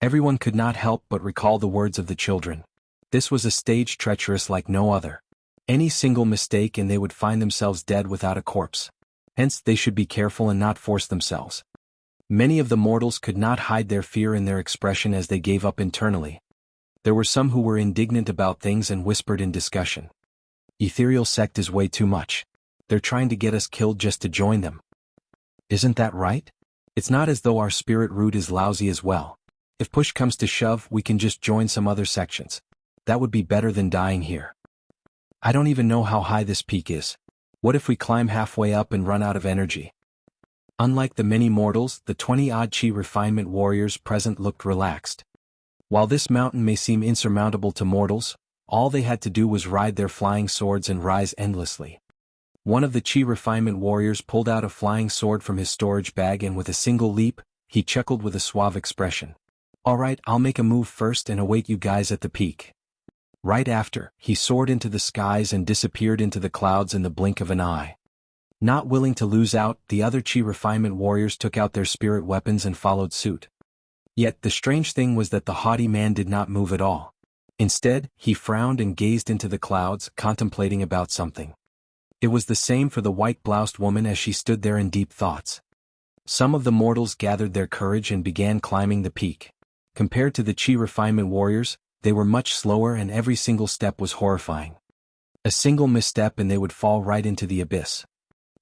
Everyone could not help but recall the words of the children. This was a stage treacherous like no other. Any single mistake and they would find themselves dead without a corpse. Hence, they should be careful and not force themselves. Many of the mortals could not hide their fear in their expression as they gave up internally. There were some who were indignant about things and whispered in discussion. Ethereal sect is way too much. They're trying to get us killed just to join them. Isn't that right? It's not as though our spirit root is lousy as well. If push comes to shove, we can just join some other sections. That would be better than dying here. I don't even know how high this peak is. What if we climb halfway up and run out of energy? Unlike the many mortals, the 20-odd chi refinement warriors present looked relaxed. While this mountain may seem insurmountable to mortals, all they had to do was ride their flying swords and rise endlessly. One of the chi refinement warriors pulled out a flying sword from his storage bag and with a single leap, he chuckled with a suave expression. Alright, I'll make a move first and await you guys at the peak. Right after, he soared into the skies and disappeared into the clouds in the blink of an eye. Not willing to lose out, the other chi refinement warriors took out their spirit weapons and followed suit. Yet the strange thing was that the haughty man did not move at all. Instead, he frowned and gazed into the clouds, contemplating about something. It was the same for the white-bloused woman as she stood there in deep thoughts. Some of the mortals gathered their courage and began climbing the peak. Compared to the chi refinement warriors, they were much slower and every single step was horrifying. A single misstep and they would fall right into the abyss.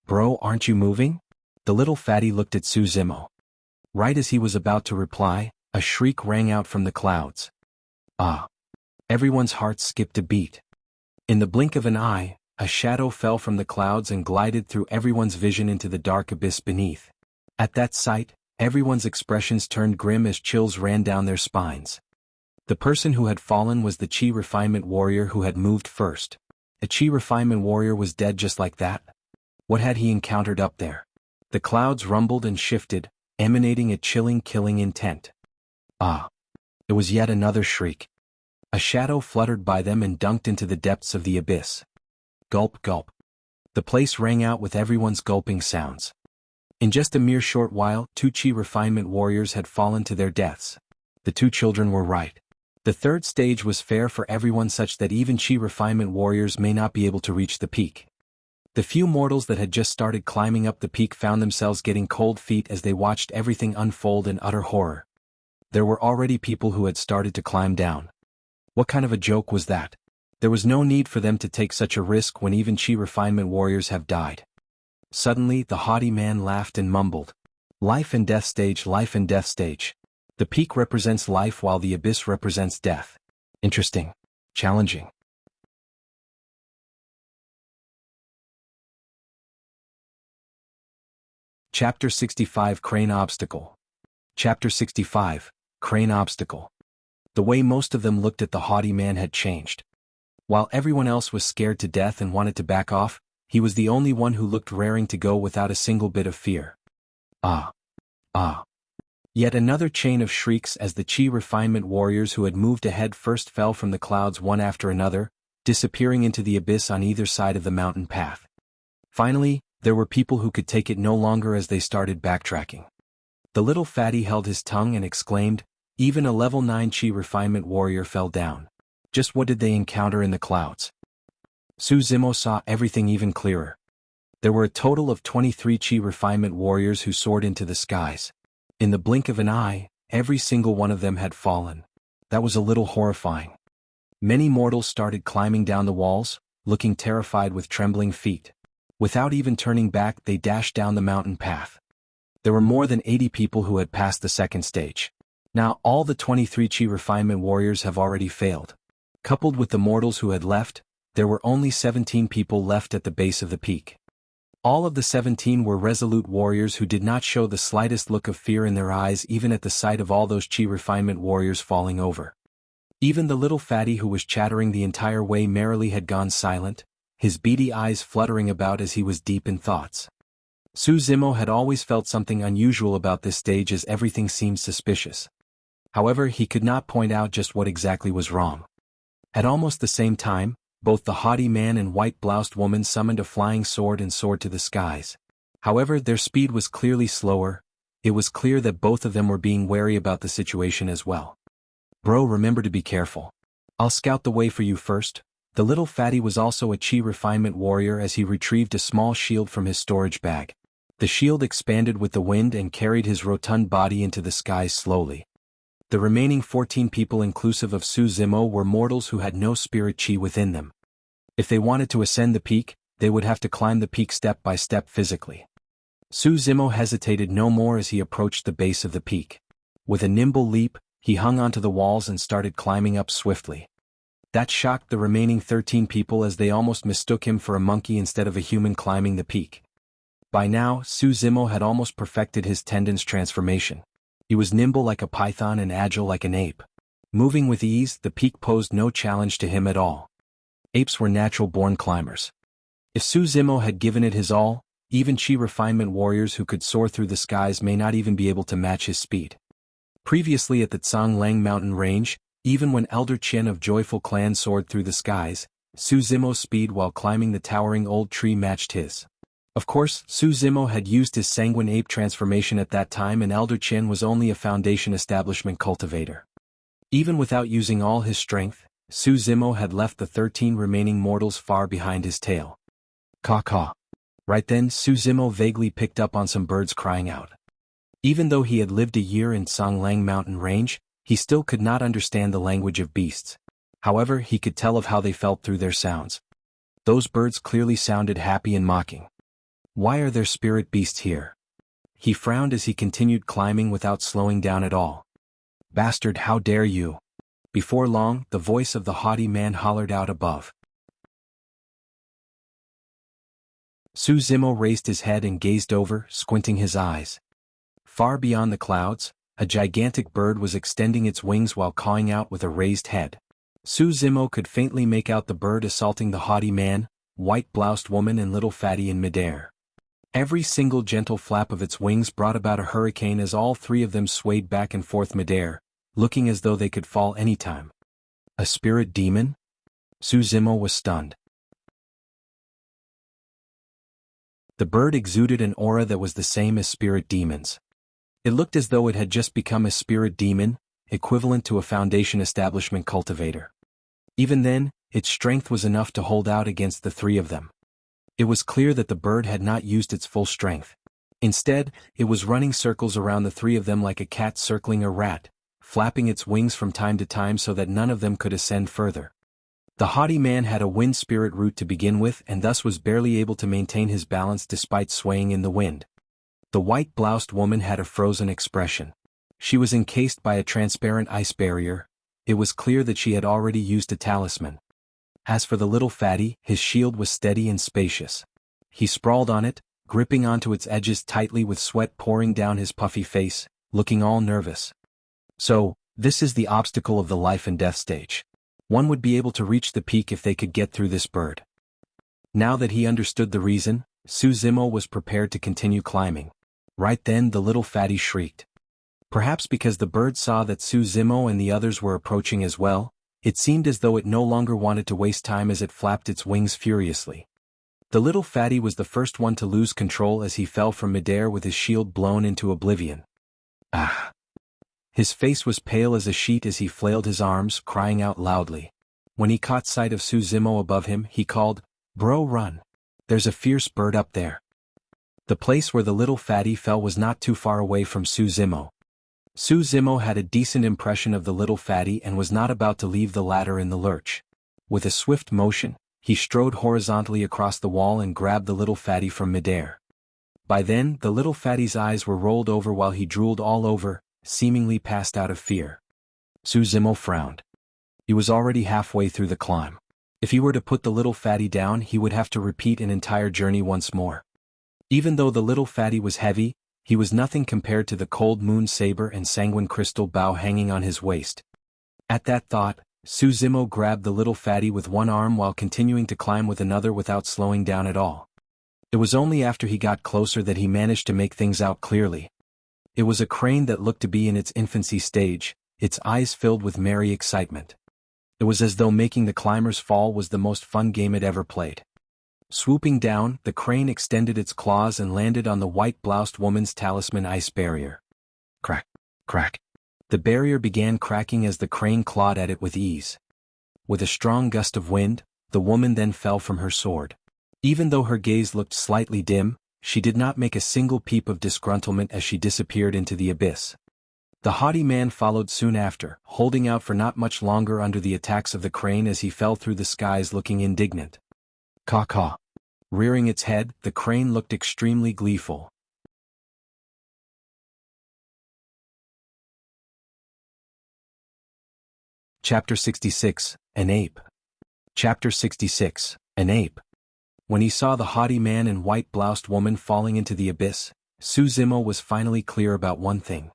Bro, aren't you moving? The little fatty looked at Su Zimo. Right as he was about to reply, a shriek rang out from the clouds. Ah! Everyone's hearts skipped a beat. In the blink of an eye, a shadow fell from the clouds and glided through everyone's vision into the dark abyss beneath. At that sight, everyone's expressions turned grim as chills ran down their spines. The person who had fallen was the chi refinement warrior who had moved first. A chi refinement warrior was dead just like that? What had he encountered up there? The clouds rumbled and shifted, emanating a chilling, killing intent. Ah! It was yet another shriek. A shadow fluttered by them and dunked into the depths of the abyss. Gulp, gulp. The place rang out with everyone's gulping sounds. In just a mere short while, 2 chi refinement warriors had fallen to their deaths. The 2 children were right. The third stage was fair for everyone such that even chi refinement warriors may not be able to reach the peak. The few mortals that had just started climbing up the peak found themselves getting cold feet as they watched everything unfold in utter horror. There were already people who had started to climb down. What kind of a joke was that? There was no need for them to take such a risk when even chi refinement warriors have died. Suddenly, the haughty man laughed and mumbled. Life and death stage, life and death stage. The peak represents life while the abyss represents death. Interesting. Challenging. Chapter 65 Crane Obstacle. Chapter 65 Crane Obstacle. The way most of them looked at the haughty man had changed. While everyone else was scared to death and wanted to back off, he was the only one who looked raring to go without a single bit of fear. Ah! Ah! Yet another chain of shrieks as the chi refinement warriors who had moved ahead first fell from the clouds one after another, disappearing into the abyss on either side of the mountain path. Finally, there were people who could take it no longer as they started backtracking. The little fatty held his tongue and exclaimed, even a level 9 chi refinement warrior fell down. Just what did they encounter in the clouds? Su Zimo saw everything even clearer. There were a total of 23 chi refinement warriors who soared into the skies. In the blink of an eye, every single one of them had fallen. That was a little horrifying. Many mortals started climbing down the walls, looking terrified with trembling feet. Without even turning back, they dashed down the mountain path. There were more than 80 people who had passed the second stage. Now all the 23 Chi refinement warriors have already failed. Coupled with the mortals who had left, there were only 17 people left at the base of the peak. All of the 17 were resolute warriors who did not show the slightest look of fear in their eyes even at the sight of all those Chi refinement warriors falling over. Even the little fatty who was chattering the entire way merrily had gone silent, his beady eyes fluttering about as he was deep in thoughts. Su Zimo had always felt something unusual about this stage as everything seemed suspicious. However, he could not point out just what exactly was wrong. At almost the same time, both the haughty man and white-bloused woman summoned a flying sword and soared to the skies. However, their speed was clearly slower. It was clear that both of them were being wary about the situation as well. Bro, remember to be careful. I'll scout the way for you first. The little fatty was also a Chi refinement warrior as he retrieved a small shield from his storage bag. The shield expanded with the wind and carried his rotund body into the skies slowly. The remaining 14 people inclusive of Su Zimo were mortals who had no spirit Chi within them. If they wanted to ascend the peak, they would have to climb the peak step by step physically. Su Zimo hesitated no more as he approached the base of the peak. With a nimble leap, he hung onto the walls and started climbing up swiftly. That shocked the remaining 13 people as they almost mistook him for a monkey instead of a human climbing the peak. By now, Su Zimo had almost perfected his tendons transformation. He was nimble like a python and agile like an ape. Moving with ease, the peak posed no challenge to him at all. Apes were natural-born climbers. If Su Zimo had given it his all, even Chi refinement warriors who could soar through the skies may not even be able to match his speed. Previously at the Tsanglang mountain range, even when Elder Qian of Joyful Clan soared through the skies, Su Zimo's speed while climbing the towering old tree matched his. Of course, Su Zimo had used his sanguine ape transformation at that time and Elder Qian was only a foundation establishment cultivator. Even without using all his strength, Su Zimo had left the 13 remaining mortals far behind his tail. Caw-caw. Right then, Su Zimo vaguely picked up on some birds crying out. Even though he had lived a year in Tsanglang mountain range, he still could not understand the language of beasts. However, he could tell of how they felt through their sounds. Those birds clearly sounded happy and mocking. Why are there spirit beasts here? He frowned as he continued climbing without slowing down at all. Bastard, how dare you! Before long, the voice of the haughty man hollered out above. Su Zimo raised his head and gazed over, squinting his eyes. Far beyond the clouds, a gigantic bird was extending its wings while cawing out with a raised head. Su Zimo could faintly make out the bird assaulting the haughty man, white-bloused woman and little fatty in midair. Every single gentle flap of its wings brought about a hurricane as all three of them swayed back and forth midair, looking as though they could fall any time. A spirit demon? Su Zimo was stunned. The bird exuded an aura that was the same as spirit demons. It looked as though it had just become a spirit demon, equivalent to a foundation establishment cultivator. Even then, its strength was enough to hold out against the three of them. It was clear that the bird had not used its full strength. Instead, it was running circles around the three of them like a cat circling a rat, flapping its wings from time to time so that none of them could ascend further. The haughty man had a wind spirit root to begin with and thus was barely able to maintain his balance despite swaying in the wind. The white-bloused woman had a frozen expression. She was encased by a transparent ice barrier. It was clear that she had already used a talisman. As for the little fatty, his shield was steady and spacious. He sprawled on it, gripping onto its edges tightly with sweat pouring down his puffy face, looking all nervous. So, this is the obstacle of the life and death stage. One would be able to reach the peak if they could get through this bird. Now that he understood the reason, Su Zimo was prepared to continue climbing. Right then the little fatty shrieked. Perhaps because the bird saw that Su Zimo and the others were approaching as well, it seemed as though it no longer wanted to waste time as it flapped its wings furiously. The little fatty was the first one to lose control as he fell from midair with his shield blown into oblivion. Ah! His face was pale as a sheet as he flailed his arms, crying out loudly. When he caught sight of Su Zimo above him, he called, "Bro, run! There's a fierce bird up there." The place where the little fatty fell was not too far away from Su Zimo. Su Zimo had a decent impression of the little fatty and was not about to leave the ladder in the lurch. With a swift motion, he strode horizontally across the wall and grabbed the little fatty from midair. By then, the little fatty's eyes were rolled over while he drooled all over, seemingly passed out of fear. Su Zimo frowned. He was already halfway through the climb. If he were to put the little fatty down, he would have to repeat an entire journey once more. Even though the little fatty was heavy, he was nothing compared to the cold moon saber and sanguine crystal bow hanging on his waist. At that thought, Su Zimo grabbed the little fatty with one arm while continuing to climb with another without slowing down at all. It was only after he got closer that he managed to make things out clearly. It was a crane that looked to be in its infancy stage, its eyes filled with merry excitement. It was as though making the climber's fall was the most fun game it ever played. Swooping down, the crane extended its claws and landed on the white-bloused woman's talisman ice barrier. Crack, crack. The barrier began cracking as the crane clawed at it with ease. With a strong gust of wind, the woman then fell from her sword. Even though her gaze looked slightly dim, she did not make a single peep of disgruntlement as she disappeared into the abyss. The haughty man followed soon after, holding out for not much longer under the attacks of the crane as he fell through the skies looking indignant. Caw-caw. Rearing its head, the crane looked extremely gleeful. Chapter 66, An Ape. Chapter 66, An Ape. When he saw the haughty man and white-bloused woman falling into the abyss, Su Zimo was finally clear about one thing.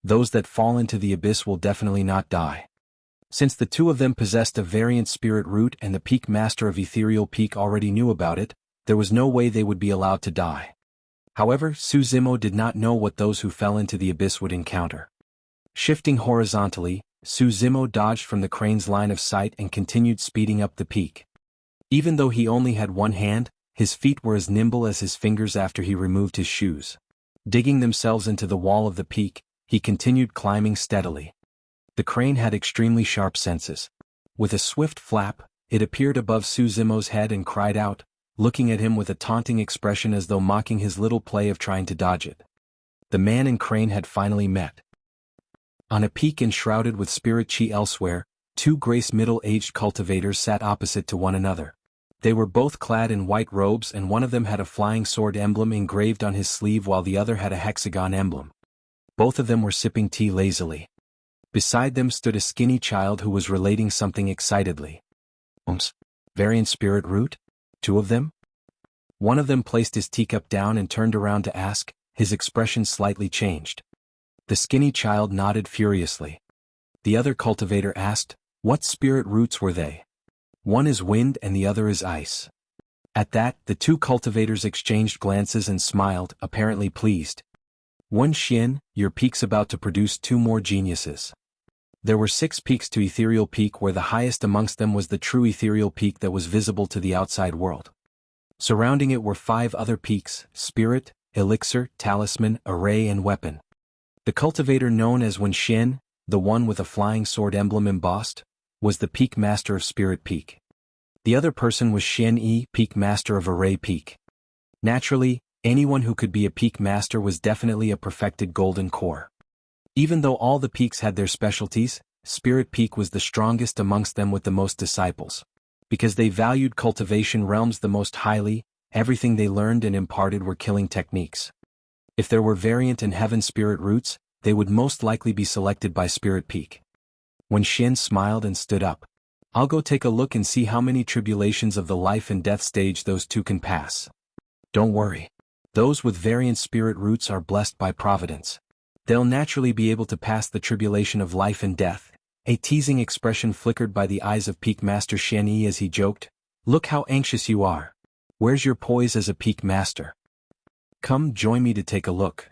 Those that fall into the abyss will definitely not die. Since the two of them possessed a variant spirit root and the peak master of Ethereal Peak already knew about it, there was no way they would be allowed to die. However, Su Zimo did not know what those who fell into the abyss would encounter. Shifting horizontally, Su Zimo dodged from the crane's line of sight and continued speeding up the peak. Even though he only had one hand, his feet were as nimble as his fingers after he removed his shoes. Digging themselves into the wall of the peak, he continued climbing steadily. The crane had extremely sharp senses. With a swift flap, it appeared above Su Zimo's head and cried out, looking at him with a taunting expression as though mocking his little play of trying to dodge it. The man and crane had finally met. On a peak enshrouded with spirit chi elsewhere, two grace middle-aged cultivators sat opposite to one another. They were both clad in white robes and one of them had a flying sword emblem engraved on his sleeve while the other had a hexagon emblem. Both of them were sipping tea lazily. Beside them stood a skinny child who was relating something excitedly. Variant spirit root? Two of them? One of them placed his teacup down and turned around to ask, his expression slightly changed. The skinny child nodded furiously. The other cultivator asked, what spirit roots were they? One is wind and the other is ice. At that, the two cultivators exchanged glances and smiled, apparently pleased. One Xian, your peak's about to produce two more geniuses. There were 6 peaks to Ethereal Peak where the highest amongst them was the true Ethereal Peak that was visible to the outside world. Surrounding it were 5 other peaks, Spirit, Elixir, Talisman, Array and Weapon. The cultivator known as Wen Xian, the one with a flying sword emblem embossed, was the Peak Master of Spirit Peak. The other person was Xian Yi, Peak Master of Array Peak. Naturally, anyone who could be a Peak Master was definitely a perfected golden core. Even though all the peaks had their specialties, Spirit Peak was the strongest amongst them with the most disciples. Because they valued cultivation realms the most highly, everything they learned and imparted were killing techniques. If there were variant and heaven spirit roots, they would most likely be selected by Spirit Peak. When Xian smiled and stood up, I'll go take a look and see how many tribulations of the life and death stage those two can pass. Don't worry. Those with variant spirit roots are blessed by Providence. They'll naturally be able to pass the tribulation of life and death. A teasing expression flickered by the eyes of Peak Master Xian Yi as he joked, look how anxious you are. Where's your poise as a Peak Master? Come join me to take a look.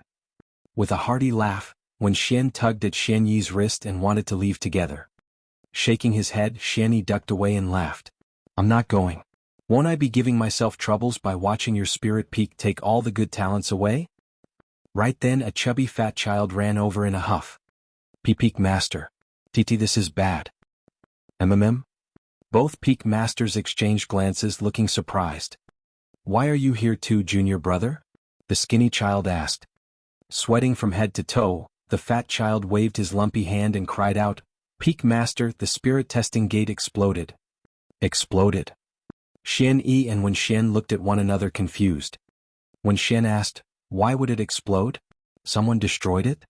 With a hearty laugh, Wen Xian tugged at Xian Yi's wrist and wanted to leave together. Shaking his head, Xian Yi ducked away and laughed. I'm not going. Won't I be giving myself troubles by watching your Spirit Peak take all the good talents away? Right then a chubby fat child ran over in a huff. Peak Master. TT, this is bad. Both Peak Masters exchanged glances looking surprised. Why are you here too, junior brother? The skinny child asked. Sweating from head to toe, The fat child waved his lumpy hand and cried out, "Peak Master, the spirit testing gate exploded." Exploded. Xian Yi and Wen Xian looked at one another confused. Wen Xian asked, "Why would it explode? Someone destroyed it?"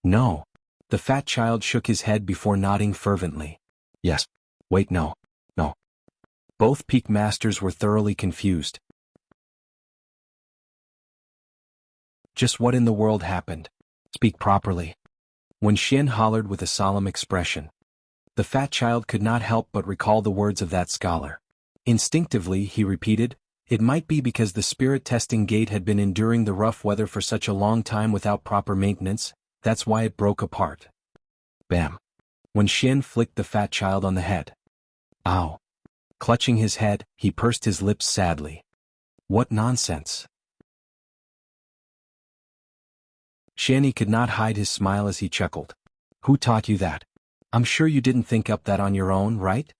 "No." The fat child shook his head before nodding fervently. "Yes. Wait, no. No." Both Peak Masters were thoroughly confused. Just what in the world happened? Speak properly. Wen Xian hollered with a solemn expression. The fat child could not help but recall the words of that scholar. Instinctively, he repeated, "It might be because the spirit testing gate had been enduring the rough weather for such a long time without proper maintenance, that's why it broke apart." Bam. Wen Xian flicked the fat child on the head. Ow. Clutching his head, he pursed his lips sadly. What nonsense. Xian could not hide his smile as he chuckled. "Who taught you that? I'm sure you didn't think up that on your own, right?"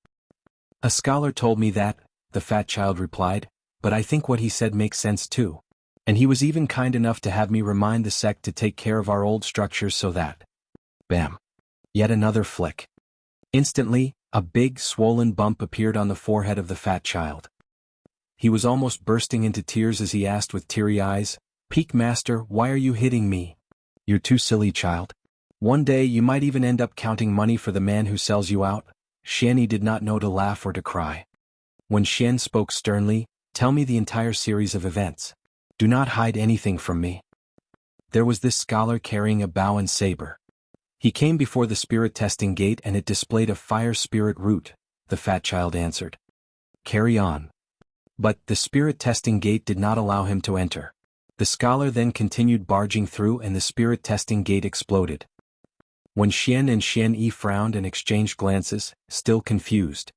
"A scholar told me that," the fat child replied, "but I think what he said makes sense too. And he was even kind enough to have me remind the sect to take care of our old structures so that..." Bam. Yet another flick. Instantly, a big, swollen bump appeared on the forehead of the fat child. He was almost bursting into tears as he asked with teary eyes, "Peak Master, why are you hitting me?" "You're too silly, child. One day you might even end up counting money for the man who sells you out." Xian did not know to laugh or to cry. When Xian spoke sternly, "Tell me the entire series of events. Do not hide anything from me." There was this scholar carrying a bow and saber. He came before the spirit testing gate and it displayed a fire spirit root, the fat child answered. "Carry on." But the spirit testing gate did not allow him to enter. The scholar then continued barging through and the spirit testing gate exploded. When Xian and Xian Yi frowned and exchanged glances, still confused.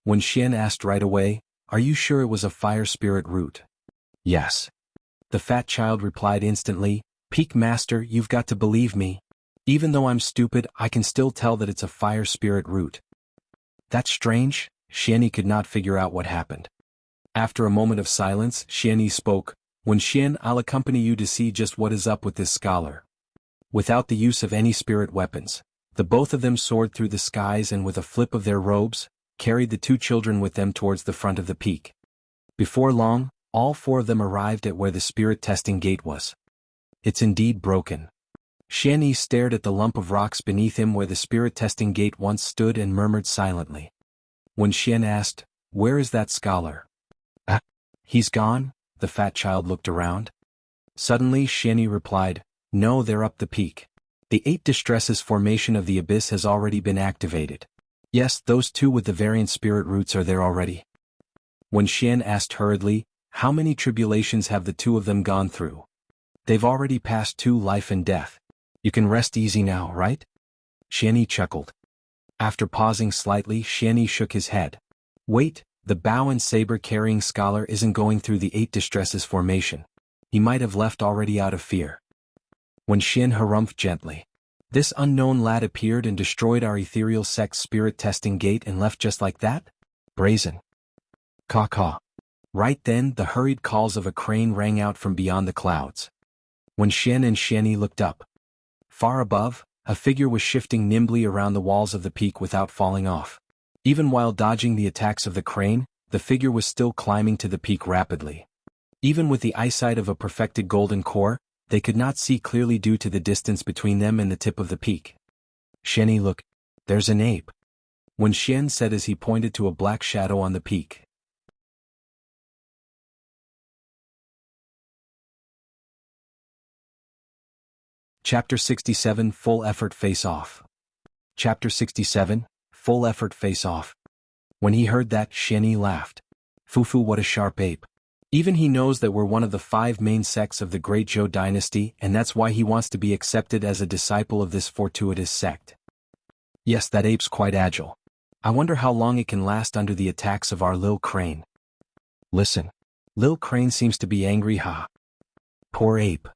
When Xian asked right away, "Are you sure it was a fire spirit root?" "Yes." The fat child replied instantly, "Peak Master, you've got to believe me. Even though I'm stupid, I can still tell that it's a fire spirit root." "That's strange." Xian could not figure out what happened. After a moment of silence, Xian spoke, "When Xian, I'll accompany you to see just what is up with this scholar." Without the use of any spirit weapons, the both of them soared through the skies and with a flip of their robes, carried the two children with them towards the front of the peak. Before long, all four of them arrived at where the spirit testing gate was. "It's indeed broken." Xian stared at the lump of rocks beneath him where the spirit testing gate once stood and murmured silently. When Xian asked, "Where is that scholar?" "He's gone." The fat child looked around. Suddenly Xian replied, "No, they're up the peak. The 8 distresses formation of the abyss has already been activated. Yes, those two with the variant spirit roots are there already." When Xian asked hurriedly, "How many tribulations have the two of them gone through?" "They've already passed 2 life and death. You can rest easy now, right?" Xian chuckled. After pausing slightly, Xian shook his head. "Wait, the bow and saber carrying scholar isn't going through the 8 distresses formation. He might have left already out of fear." When Xian harumphed gently. "This unknown lad appeared and destroyed our ethereal sect's spirit testing gate and left just like that? Brazen." Caw-caw. Right then, the hurried calls of a crane rang out from beyond the clouds. When Xian and Xian looked up. Far above, a figure was shifting nimbly around the walls of the peak without falling off. Even while dodging the attacks of the crane, the figure was still climbing to the peak rapidly. Even with the eyesight of a perfected golden core, they could not see clearly due to the distance between them and the tip of the peak. "Xian, look. There's an ape," When Xian said as he pointed to a black shadow on the peak. Chapter 67 Full Effort Face-Off. Chapter 67 Full Effort Face-Off. When he heard that, Xian laughed. "Fufu, what a sharp ape. Even he knows that we're one of the 5 main sects of the Great Zhou dynasty, and that's why he wants to be accepted as a disciple of this fortuitous sect. Yes, that ape's quite agile. I wonder how long it can last under the attacks of our Lil Crane. Listen. Lil Crane seems to be angry, ha. Poor ape.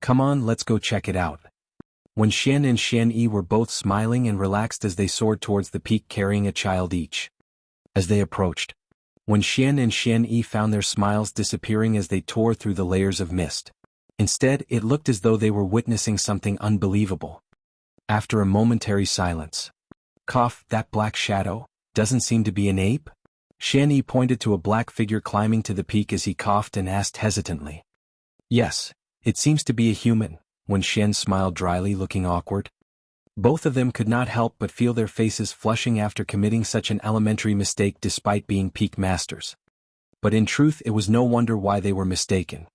Come on, let's go check it out." When Xian and Xian were both smiling and relaxed as they soared towards the peak carrying a child each. As they approached, when Xian and Xian found their smiles disappearing as they tore through the layers of mist. Instead, it looked as though they were witnessing something unbelievable. After a momentary silence, "Cough, that black shadow doesn't seem to be an ape?" Xian Yi pointed to a black figure climbing to the peak as he coughed and asked hesitantly. "Yes, it seems to be a human," when Xian smiled dryly, looking awkward. Both of them could not help but feel their faces flushing after committing such an elementary mistake despite being peak masters. But in truth it was no wonder why they were mistaken.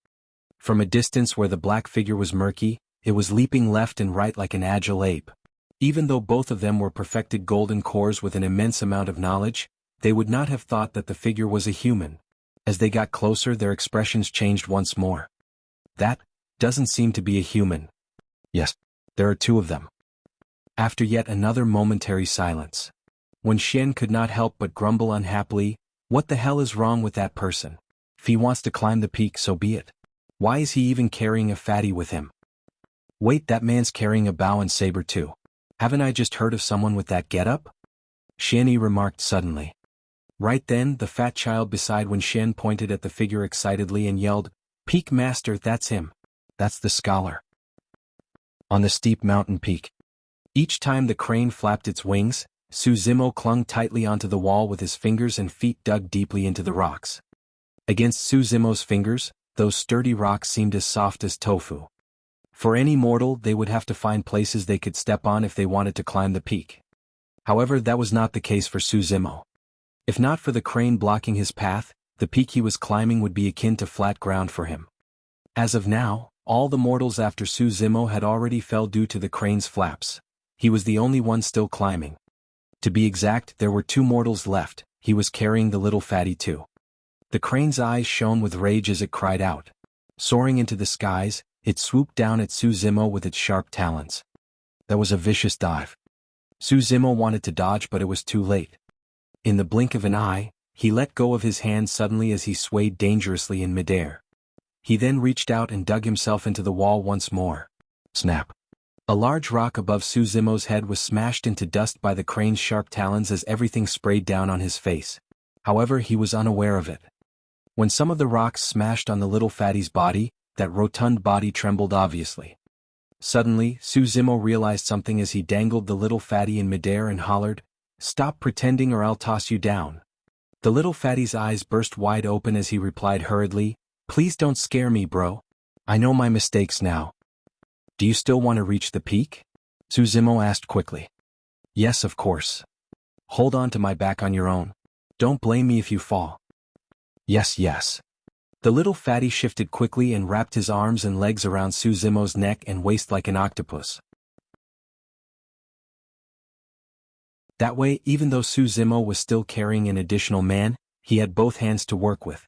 From a distance where the black figure was murky, it was leaping left and right like an agile ape. Even though both of them were perfected golden cores with an immense amount of knowledge, they would not have thought that the figure was a human. As they got closer, their expressions changed once more. "That doesn't seem to be a human." "Yes, there are two of them." After yet another momentary silence, when Xian could not help but grumble unhappily, "What the hell is wrong with that person? If he wants to climb the peak, so be it. Why is he even carrying a fatty with him? Wait, that man's carrying a bow and saber too. Haven't I just heard of someone with that getup?" Xian Yi remarked suddenly. Right then, the fat child beside Wen Xian pointed at the figure excitedly and yelled, "Peak Master, that's him. That's the scholar." On the steep mountain peak. Each time the crane flapped its wings, Su Zimo clung tightly onto the wall with his fingers and feet dug deeply into the rocks. Against Su Zimo's fingers, those sturdy rocks seemed as soft as tofu. For any mortal, they would have to find places they could step on if they wanted to climb the peak. However, that was not the case for Su Zimo. If not for the crane blocking his path, the peak he was climbing would be akin to flat ground for him. As of now, all the mortals after Su Zimo had already fell due to the crane's flaps. He was the only one still climbing. To be exact, there were two mortals left. He was carrying the little fatty too. The crane's eyes shone with rage as it cried out. Soaring into the skies, it swooped down at Su Zimo with its sharp talons. That was a vicious dive. Su Zimo wanted to dodge, but it was too late. In the blink of an eye, he let go of his hand suddenly as he swayed dangerously in midair. He then reached out and dug himself into the wall once more. Snap! A large rock above Su Zimo's head was smashed into dust by the crane's sharp talons as everything sprayed down on his face. However, he was unaware of it. When some of the rocks smashed on the little fatty's body, that rotund body trembled obviously. Suddenly, Su Zimo realized something as he dangled the little fatty in midair and hollered, "Stop pretending or I'll toss you down." The little fatty's eyes burst wide open as he replied hurriedly, "Please don't scare me, bro. I know my mistakes now." "Do you still want to reach the peak?" Su Zimo asked quickly. "Yes, of course. Hold on to my back on your own. Don't blame me if you fall." "Yes, yes." The little fatty shifted quickly and wrapped his arms and legs around Su Zimo's neck and waist like an octopus. That way, even though Su Zimo was still carrying an additional man, he had both hands to work with.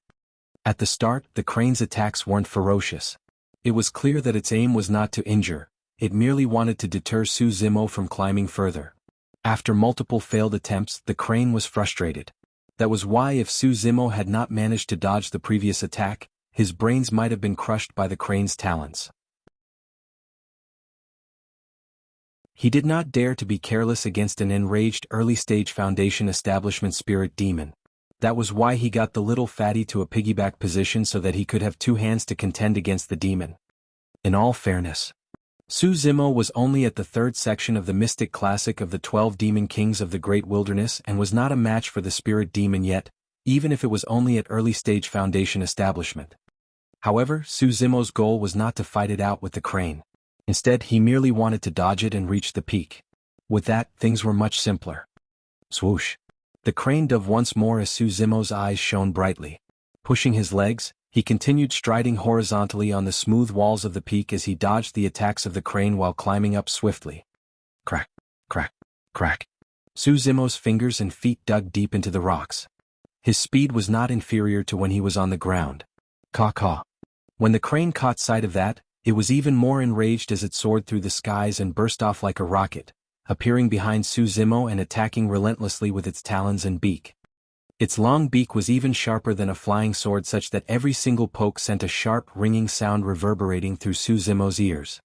At the start, the crane's attacks weren't ferocious. It was clear that its aim was not to injure, it merely wanted to deter Su Zimo from climbing further. After multiple failed attempts, the crane was frustrated. That was why if Su Zimo had not managed to dodge the previous attack, his brains might have been crushed by the crane's talons. He did not dare to be careless against an enraged early-stage Foundation establishment spirit demon. That was why he got the little fatty to a piggyback position so that he could have two hands to contend against the demon. In all fairness, Su Zimo was only at the third section of the Mystic Classic of the 12 Demon Kings of the Great Wilderness and was not a match for the spirit demon yet, even if it was only at early-stage Foundation establishment. However, Su Zimo's goal was not to fight it out with the crane. Instead, he merely wanted to dodge it and reach the peak. With that, things were much simpler. Swoosh! The crane dove once more as Su Zimo's eyes shone brightly. Pushing his legs, he continued striding horizontally on the smooth walls of the peak as he dodged the attacks of the crane while climbing up swiftly. Crack, crack, crack. Su Zimo's fingers and feet dug deep into the rocks. His speed was not inferior to when he was on the ground. Caw-caw. When the crane caught sight of that, it was even more enraged as it soared through the skies and burst off like a rocket, appearing behind Su Zimo and attacking relentlessly with its talons and beak. Its long beak was even sharper than a flying sword, such that every single poke sent a sharp, ringing sound reverberating through Su Zimo's ears.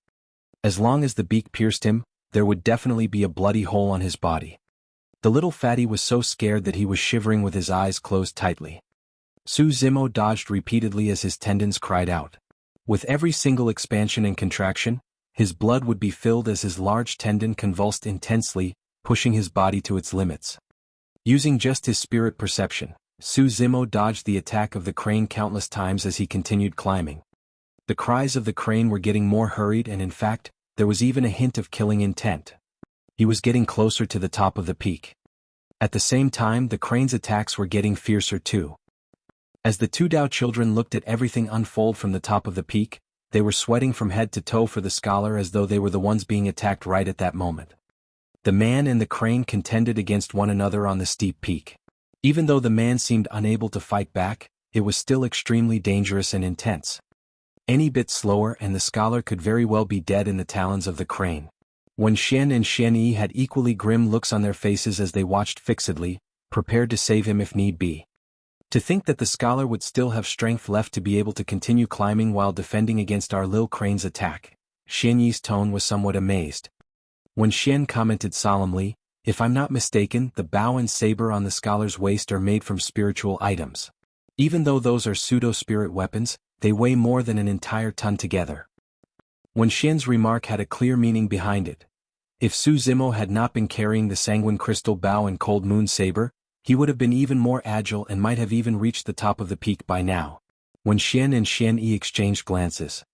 As long as the beak pierced him, there would definitely be a bloody hole on his body. The little fatty was so scared that he was shivering with his eyes closed tightly. Su Zimo dodged repeatedly as his tendons cried out. With every single expansion and contraction, his blood would be filled as his large tendon convulsed intensely, pushing his body to its limits. Using just his spirit perception, Su Zimo dodged the attack of the crane countless times as he continued climbing. The cries of the crane were getting more hurried, and in fact, there was even a hint of killing intent. He was getting closer to the top of the peak. At the same time, the crane's attacks were getting fiercer too. As the two Dao children looked at everything unfold from the top of the peak, they were sweating from head to toe for the scholar as though they were the ones being attacked right at that moment. The man and the crane contended against one another on the steep peak. Even though the man seemed unable to fight back, it was still extremely dangerous and intense. Any bit slower and the scholar could very well be dead in the talons of the crane. Wen Xian and Xian Yi had equally grim looks on their faces as they watched fixedly, prepared to save him if need be. To think that the scholar would still have strength left to be able to continue climbing while defending against our Lil Crane's attack. Xian Yi's tone was somewhat amazed. Wen Xian commented solemnly, "If I'm not mistaken, the bow and saber on the scholar's waist are made from spiritual items. Even though those are pseudo-spirit weapons, they weigh more than an entire ton together." Wen Xian's remark had a clear meaning behind it. If Su Zimo had not been carrying the sanguine crystal bow and cold moon saber, he would have been even more agile and might have even reached the top of the peak by now. Wen Xian and Xian Yi exchanged glances.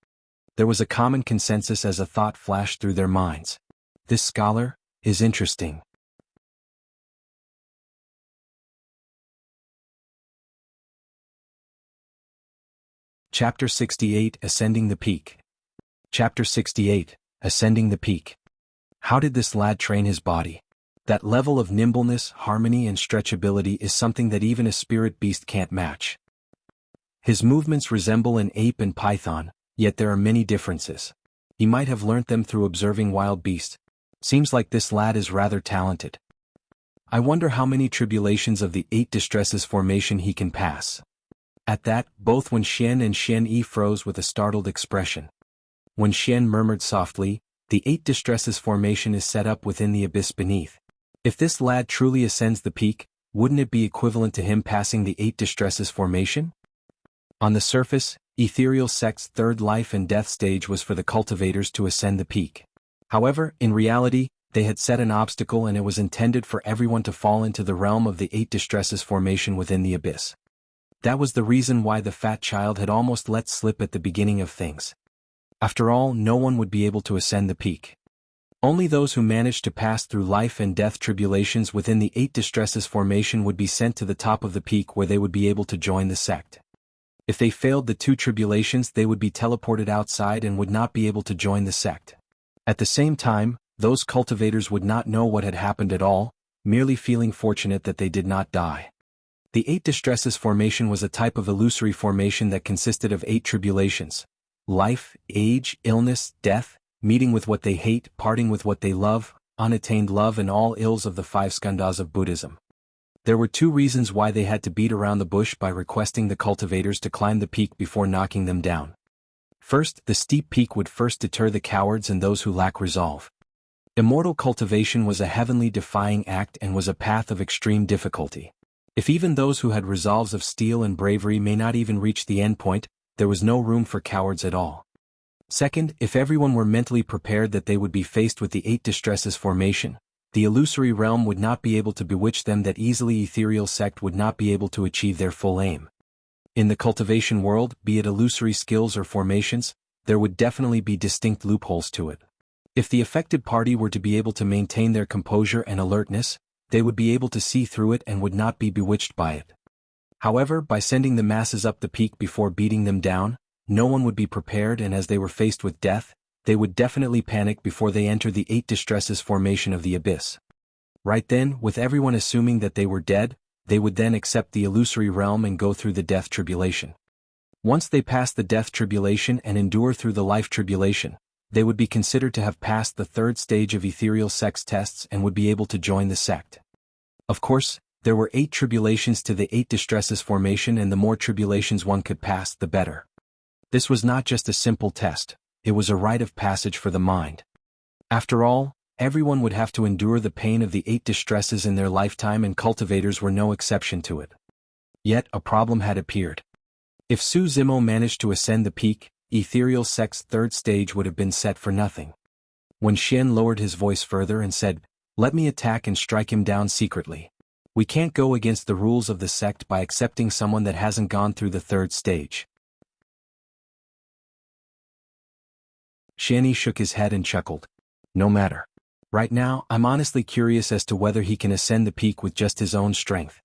There was a common consensus as a thought flashed through their minds. This scholar is interesting. Chapter 68 Ascending the Peak. Chapter 68 Ascending the Peak. How did this lad train his body? That level of nimbleness, harmony and stretchability is something that even a spirit beast can't match. His movements resemble an ape and python, yet there are many differences. He might have learnt them through observing wild beasts. Seems like this lad is rather talented. I wonder how many tribulations of the 8 distresses formation he can pass. At that, both Wen Xian and Xian Yi froze with a startled expression. Wen Xian murmured softly, "The 8 distresses formation is set up within the abyss beneath. If this lad truly ascends the peak, wouldn't it be equivalent to him passing the 8 distresses formation?" On the surface, Ethereal Sect's 3rd life and death stage was for the cultivators to ascend the peak. However, in reality, they had set an obstacle and it was intended for everyone to fall into the realm of the 8 distresses formation within the abyss. That was the reason why the fat child had almost let slip at the beginning of things. After all, no one would be able to ascend the peak. Only those who managed to pass through life and death tribulations within the 8 distresses formation would be sent to the top of the peak where they would be able to join the sect. If they failed the 2 tribulations, they would be teleported outside and would not be able to join the sect. At the same time, those cultivators would not know what had happened at all, merely feeling fortunate that they did not die. The 8 distresses formation was a type of illusory formation that consisted of 8 tribulations: life, age, illness, death, meeting with what they hate, parting with what they love, unattained love and all ills of the 5 skandhas of Buddhism. There were 2 reasons why they had to beat around the bush by requesting the cultivators to climb the peak before knocking them down. First, the steep peak would first deter the cowards and those who lack resolve. Immortal cultivation was a heavenly defying act and was a path of extreme difficulty. If even those who had resolves of steel and bravery may not even reach the endpoint, there was no room for cowards at all. Second, if everyone were mentally prepared that they would be faced with the 8 distresses formation, the illusory realm would not be able to bewitch them that easily. Ethereal Sect would not be able to achieve their full aim. In the cultivation world, be it illusory skills or formations, there would definitely be distinct loopholes to it. If the affected party were to be able to maintain their composure and alertness, they would be able to see through it and would not be bewitched by it. However, by sending the masses up the peak before beating them down, no one would be prepared, and as they were faced with death, they would definitely panic before they entered the 8 distresses formation of the abyss. Right then, with everyone assuming that they were dead, they would then accept the illusory realm and go through the death tribulation. Once they pass the death tribulation and endure through the life tribulation, they would be considered to have passed the 3rd stage of Ethereal Sect's tests and would be able to join the sect. Of course, there were 8 tribulations to the 8 distresses formation, and the more tribulations one could pass, the better. This was not just a simple test, it was a rite of passage for the mind. After all, everyone would have to endure the pain of the 8 distresses in their lifetime, and cultivators were no exception to it. Yet, a problem had appeared. If Su Zimo managed to ascend the peak, Ethereal Sect's third stage would have been set for nothing. When Xian lowered his voice further and said, "Let me attack and strike him down secretly. We can't go against the rules of the sect by accepting someone that hasn't gone through the third stage." Xianyi shook his head and chuckled. "No matter. Right now, I'm honestly curious as to whether he can ascend the peak with just his own strength."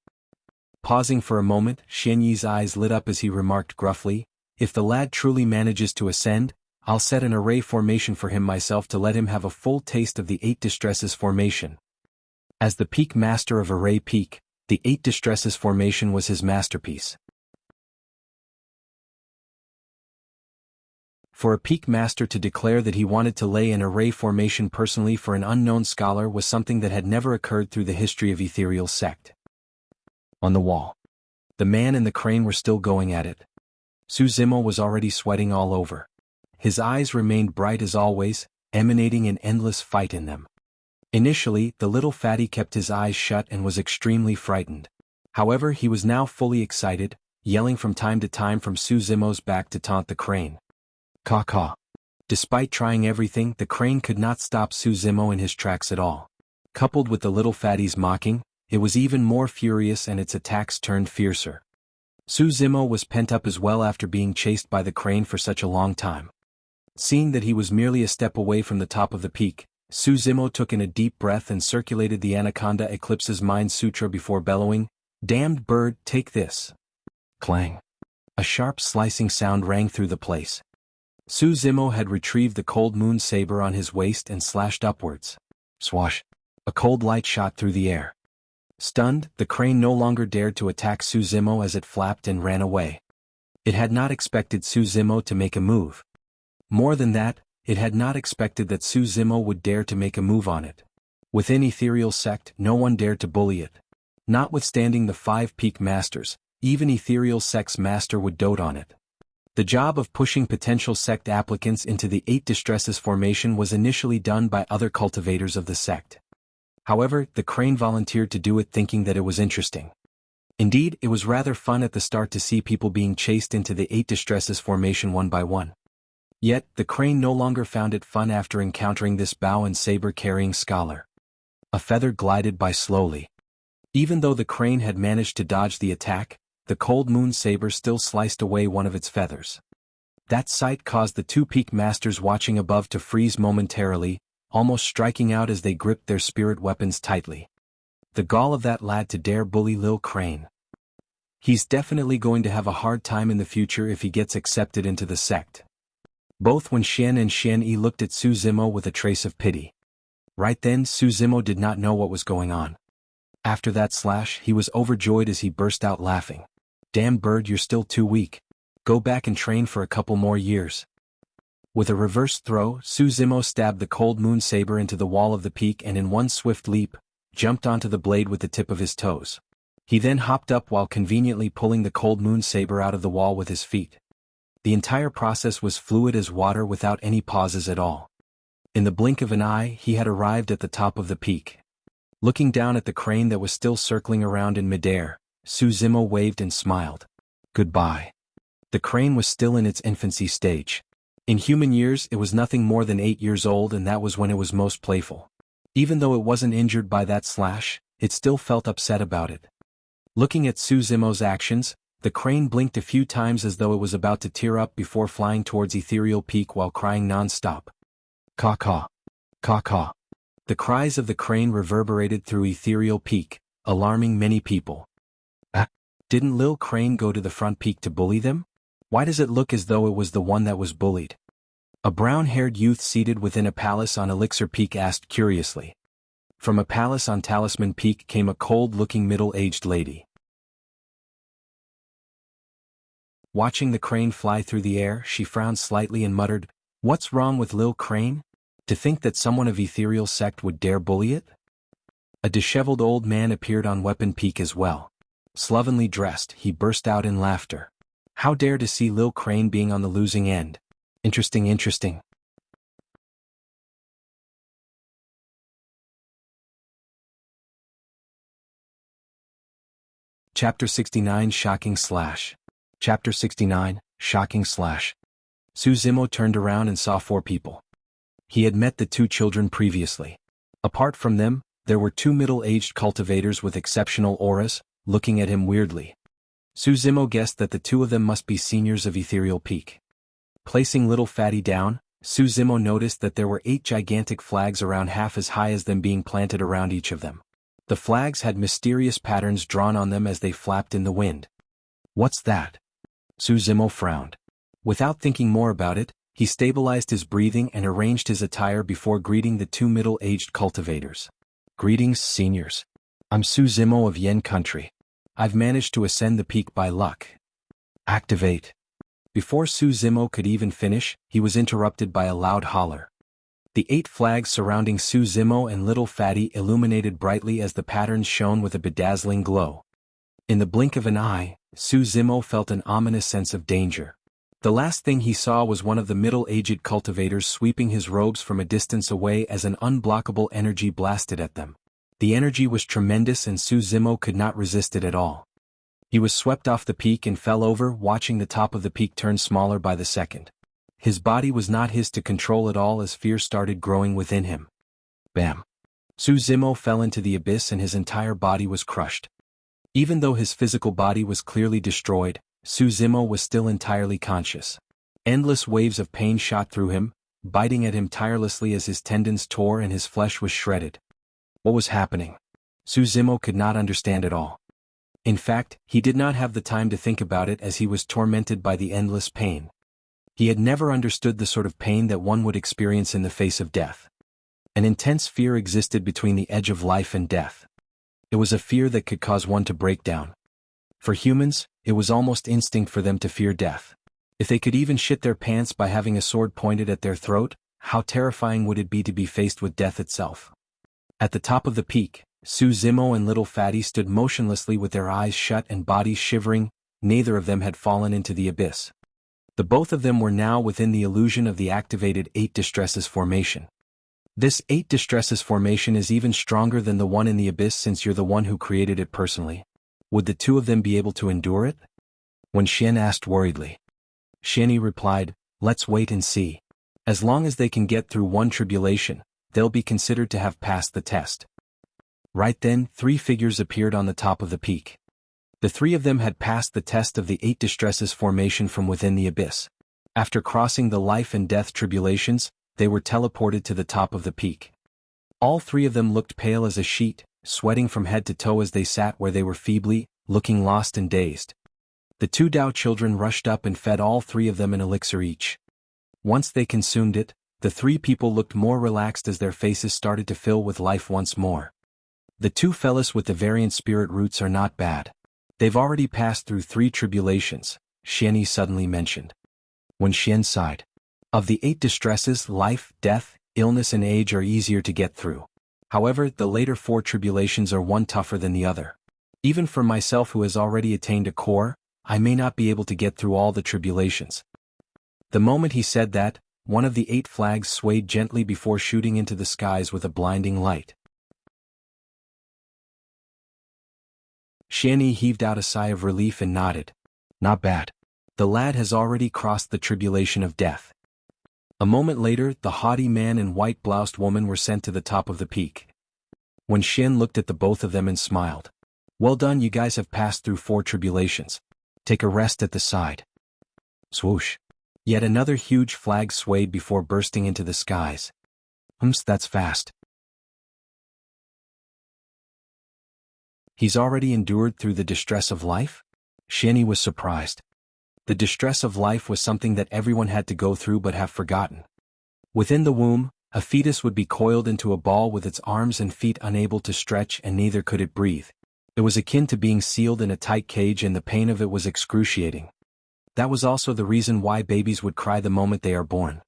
Pausing for a moment, Xianyi's eyes lit up as he remarked gruffly, "If the lad truly manages to ascend, I'll set an array formation for him myself to let him have a full taste of the 8 Distresses formation." As the peak master of Array Peak, the 8 Distresses formation was his masterpiece. For a peak master to declare that he wanted to lay an array formation personally for an unknown scholar was something that had never occurred through the history of Ethereal Sect. On the wall, the man and the crane were still going at it. Su Zimo was already sweating all over. His eyes remained bright as always, emanating an endless fight in them. Initially, the little fatty kept his eyes shut and was extremely frightened. However, he was now fully excited, yelling from time to time from Su Zimo's back to taunt the crane. Caw caw. Despite trying everything, the crane could not stop Su Zimo in his tracks at all. Coupled with the little fatty's mocking, it was even more furious and its attacks turned fiercer. Su Zimo was pent up as well after being chased by the crane for such a long time. Seeing that he was merely a step away from the top of the peak, Su Zimo took in a deep breath and circulated the Anaconda Eclipse's Mind Sutra before bellowing, "Damned bird, take this!" Clang. A sharp slicing sound rang through the place. Su Zimo had retrieved the cold moon saber on his waist and slashed upwards. Swash! A cold light shot through the air. Stunned, the crane no longer dared to attack Su Zimo as it flapped and ran away. It had not expected Su Zimo to make a move. More than that, it had not expected that Su Zimo would dare to make a move on it. Within Ethereal Sect, no one dared to bully it. Notwithstanding the 5 peak masters, even Ethereal Sect's master would dote on it. The job of pushing potential sect applicants into the 8 Distresses formation was initially done by other cultivators of the sect. However, the crane volunteered to do it thinking that it was interesting. Indeed, it was rather fun at the start to see people being chased into the 8 Distresses formation one by one. Yet, the crane no longer found it fun after encountering this bow and saber-carrying scholar. A feather glided by slowly. Even though the crane had managed to dodge the attack, the cold moon saber still sliced away one of its feathers. That sight caused the 2 peak masters watching above to freeze momentarily, almost striking out as they gripped their spirit weapons tightly. The gall of that lad to dare bully Lil Crane. He's definitely going to have a hard time in the future if he gets accepted into the sect. Both Wen Xian and Xianyi looked at Su Zimo with a trace of pity. Right then, Su Zimo did not know what was going on. After that slash, he was overjoyed as he burst out laughing. "Damn bird, you're still too weak. Go back and train for a couple more years." With a reverse throw, Su Zimo stabbed the cold moon saber into the wall of the peak and in one swift leap, jumped onto the blade with the tip of his toes. He then hopped up while conveniently pulling the cold moon saber out of the wall with his feet. The entire process was fluid as water without any pauses at all. In the blink of an eye, he had arrived at the top of the peak. Looking down at the crane that was still circling around in midair, Su Zimo waved and smiled. Goodbye. The crane was still in its infancy stage. In human years, it was nothing more than 8 years old, and that was when it was most playful. Even though it wasn't injured by that slash, it still felt upset about it. Looking at Su Zimo's actions, the crane blinked a few times as though it was about to tear up before flying towards Ethereal Peak while crying non-stop. Caw caw. Caw caw. The cries of the crane reverberated through Ethereal Peak, alarming many people. Didn't Lil Crane go to the front peak to bully them? Why does it look as though it was the one that was bullied? A brown-haired youth seated within a palace on Elixir Peak asked curiously. From a palace on Talisman Peak came a cold-looking middle-aged lady. Watching the crane fly through the air, she frowned slightly and muttered, "What's wrong with Lil Crane? To think that someone of Ethereal Sect would dare bully it?" A disheveled old man appeared on Weapon Peak as well. Slovenly dressed, he burst out in laughter. How dare to see Lil Crane being on the losing end. Interesting, interesting. Chapter 69 Shocking Slash. Chapter 69 Shocking Slash. Su Zimo turned around and saw 4 people. He had met the 2 children previously. Apart from them, there were 2 middle-aged cultivators with exceptional auras, looking at him weirdly. Su Zimo guessed that the 2 of them must be seniors of Ethereal Peak. Placing Little Fatty down, Su Zimo noticed that there were 8 gigantic flags around half as high as them being planted around each of them. The flags had mysterious patterns drawn on them as they flapped in the wind. What's that? Su Zimo frowned. Without thinking more about it, he stabilized his breathing and arranged his attire before greeting the 2 middle-aged cultivators. Greetings, seniors. I'm Su Zimo of Yen Country. I've managed to ascend the peak by luck. Activate. Before Su Zimo could even finish, he was interrupted by a loud holler. The 8 flags surrounding Su Zimo and Little Fatty illuminated brightly as the patterns shone with a bedazzling glow. In the blink of an eye, Su Zimo felt an ominous sense of danger. The last thing he saw was one of the middle-aged cultivators sweeping his robes from a distance away as an unblockable energy blasted at them. The energy was tremendous and Su Zimo could not resist it at all. He was swept off the peak and fell over, watching the top of the peak turn smaller by the second. His body was not his to control at all as fear started growing within him. Bam! Su Zimo fell into the abyss and his entire body was crushed. Even though his physical body was clearly destroyed, Su Zimo was still entirely conscious. Endless waves of pain shot through him, biting at him tirelessly as his tendons tore and his flesh was shredded. What was happening? Su Zimo could not understand at all. In fact, he did not have the time to think about it as he was tormented by the endless pain. He had never understood the sort of pain that one would experience in the face of death. An intense fear existed between the edge of life and death. It was a fear that could cause one to break down. For humans, it was almost instinct for them to fear death. If they could even shit their pants by having a sword pointed at their throat, how terrifying would it be to be faced with death itself? At the top of the peak, Su Zimo and Little Fatty stood motionlessly with their eyes shut and bodies shivering. Neither of them had fallen into the abyss. The both of them were now within the illusion of the activated 8 Distresses formation. This 8 Distresses formation is even stronger than the one in the abyss since you're the one who created it personally. Would the 2 of them be able to endure it? When Xian asked worriedly. Xianyi replied, let's wait and see. As long as they can get through one tribulation, they'll be considered to have passed the test. Right then, 3 figures appeared on the top of the peak. The 3 of them had passed the test of the 8 Distresses formation from within the abyss. After crossing the life and death tribulations, they were teleported to the top of the peak. All 3 of them looked pale as a sheet, sweating from head to toe as they sat where they were feebly, looking lost and dazed. The 2 Dao children rushed up and fed all 3 of them an elixir each. Once they consumed it, the 3 people looked more relaxed as their faces started to fill with life once more. The 2 fellas with the variant spirit roots are not bad. They've already passed through 3 tribulations, Xianyi suddenly mentioned. When Xian sighed. Of the 8 distresses, life, death, illness and age are easier to get through. However, the later 4 tribulations are one tougher than the other. Even for myself who has already attained a core, I may not be able to get through all the tribulations. The moment he said that, one of the 8 flags swayed gently before shooting into the skies with a blinding light. Xianyi heaved out a sigh of relief and nodded. Not bad. The lad has already crossed the tribulation of death. A moment later, the haughty man and white-bloused woman were sent to the top of the peak. When Xian looked at the both of them and smiled. Well done, you guys have passed through 4 tribulations. Take a rest at the side. Swoosh. Yet another huge flag swayed before bursting into the skies. That's fast. He's already endured through the distress of life? Xianyi was surprised. The distress of life was something that everyone had to go through but have forgotten. Within the womb, a fetus would be coiled into a ball with its arms and feet unable to stretch and neither could it breathe. It was akin to being sealed in a tight cage and the pain of it was excruciating. That was also the reason why babies would cry the moment they are born.